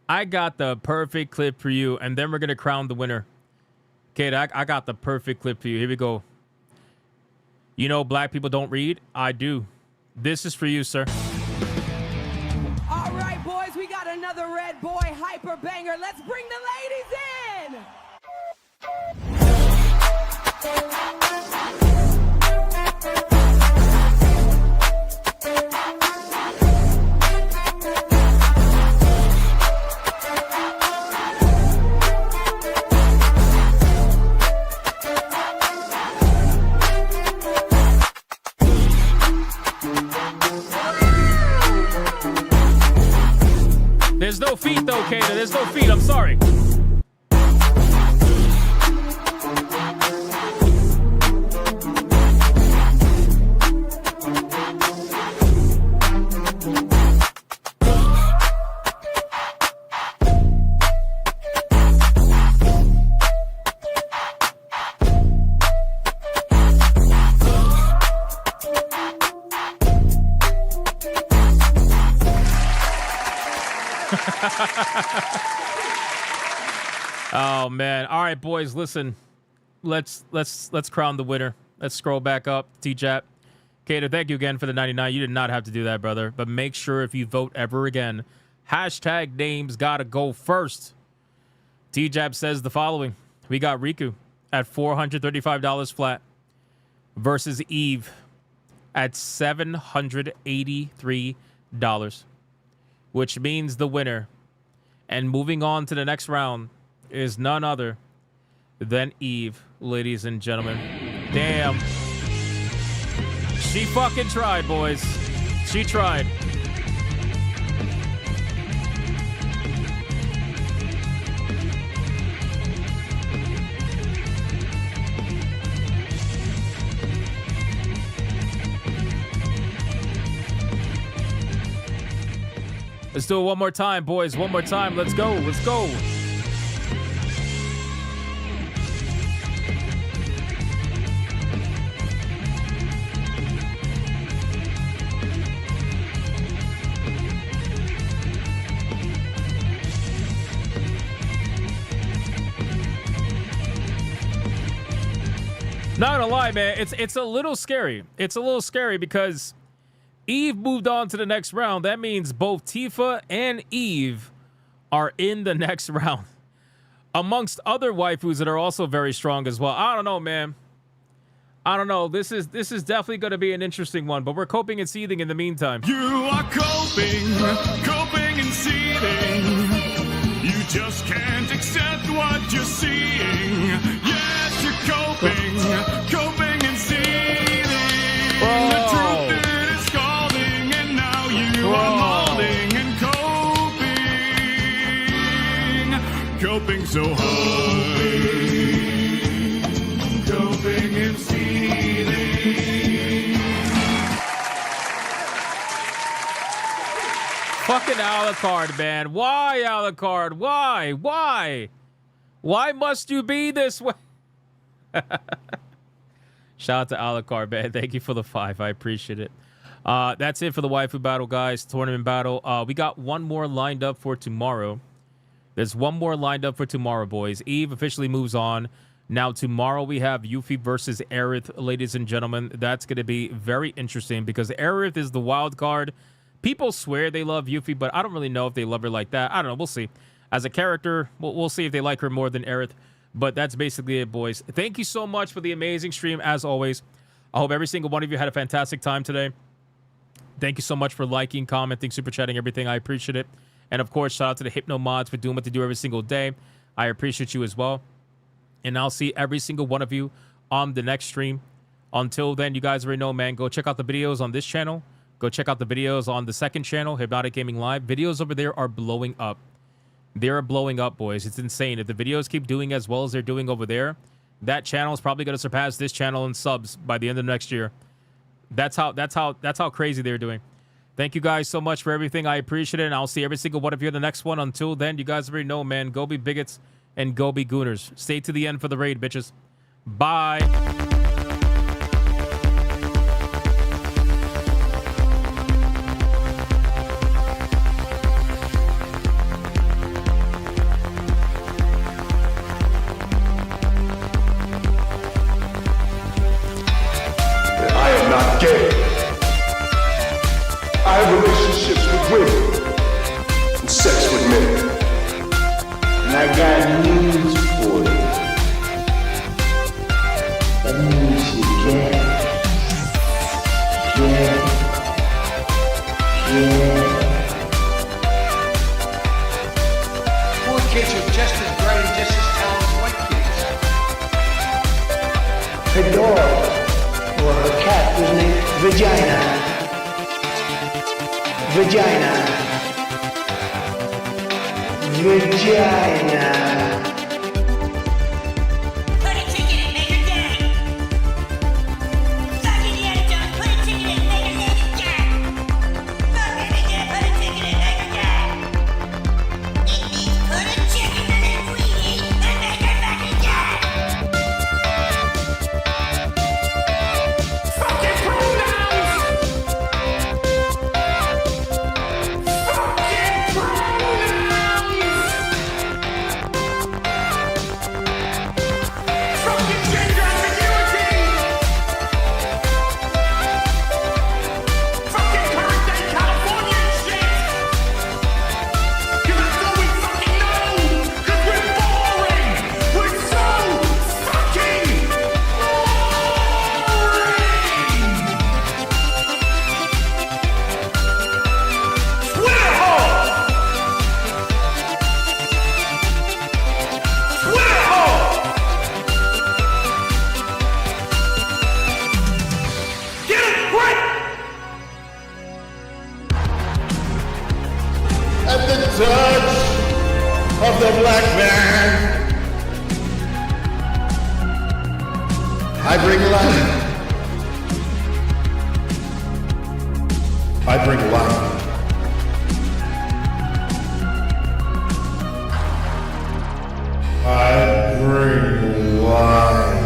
I got the perfect clip for you, and then we're gonna crown the winner. Kid, I got the perfect clip for you. Here we go. You know black people don't read? I do. This is for you, sir. All right, boys, we got another Red Boy Hyper Banger. Let's bring the ladies in. There's no feet, though, Kata. There's no feet. I'm sorry. Oh man. All right, boys, listen. Let's crown the winner. Let's scroll back up. T-Jap. Kata, thank you again for the 99. You did not have to do that, brother. But make sure if you vote ever again, hashtag names gotta go first. T-Jap says the following. We got Riku at $435 flat versus Eve at $783, which means the winner and moving on to the next round is none other than Eve, ladies and gentlemen. Damn. She fucking tried, boys. She tried. Let's do it one more time, boys. One more time. Let's go. Let's go. Not gonna lie, man. It's a little scary. It's a little scary because Eve moved on to the next round. That means both Tifa and Eve are in the next round, amongst other waifus that are also very strong as well. I don't know, man. I don't know. This is definitely going to be an interesting one, but we're coping and seething in the meantime. You are coping and seething. You just can't accept what you're seeing. Yes, you're coping and seething. The truth is scalding, and now you are molding and coping so hard. Coping and seething. Fucking Alucard, man. Why, Alucard? Why? Why must you be this way? Shout out to Alucard, man. Thank you for the 5. I appreciate it. That's it for the waifu battle, guys. Tournament battle. We got one more lined up for tomorrow. There's one more lined up for tomorrow, boys. Eve officially moves on. Now, tomorrow we have Yuffie versus Aerith, ladies and gentlemen. That's going to be very interesting because Aerith is the wild card. People swear they love Yuffie, but I don't really know if they love her like that. I don't know. We'll see. As a character, we'll see if they like her more than Aerith. But that's basically it, boys. Thank you so much for the amazing stream, as always. I hope every single one of you had a fantastic time today. Thank you so much for liking, commenting, super chatting, everything. I appreciate it. And, of course, shout out to the Hypno mods for doing what they do every single day. I appreciate you as well. And I'll see every single one of you on the next stream. Until then, you guys already know, man, go check out the videos on this channel. Go check out the videos on the second channel, Hypnotic Gaming Live. Videos over there are blowing up. They're blowing up, boys. It's insane. If the videos keep doing as well as they're doing over there, that channel is probably going to surpass this channel in subs by the end of next year. That's how crazy they're doing. Thank you guys so much for everything. I appreciate it, and I'll see every single one of you in the next one. Until then, you guys already know, man. Go be bigots and go be gooners. Stay to the end for the raid, bitches. Bye. I am not gay. I have relationships with women and sex with men. And I got news for you. That means you're gay. Poor kids are just as bright and just as talented as white kids. Her dog or her cat was named Vagina. Put a ticket in, make her gay. Fuck Indiana Jones, put a ticket in, make her lady gay. Fuck baby gay, put a ticket in, make her gay. It means put a chicken in a queenie and make her fucking gay. Fucking pronouns! Fucking pronouns! Fucking gender ambiguity! Fucking current day California shit! Cause that's all we fucking know! Cause we're boring! We're so fucking boring! Twitter hole! Twitter hole! Get it right! At the touch of the black man, I bring life. I bring life. I bring life.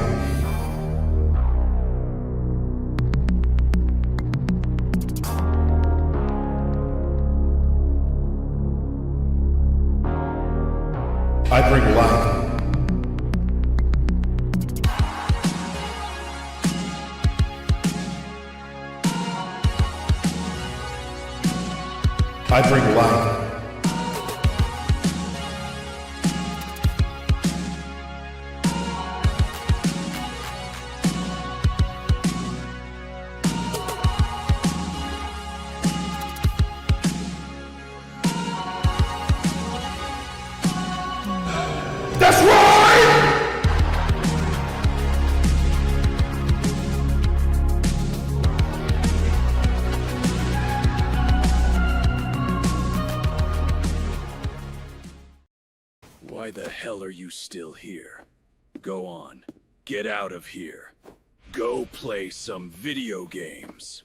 I bring life. I bring light. That's right! Why the hell are you still here? Go on. Get out of here. Go play some video games.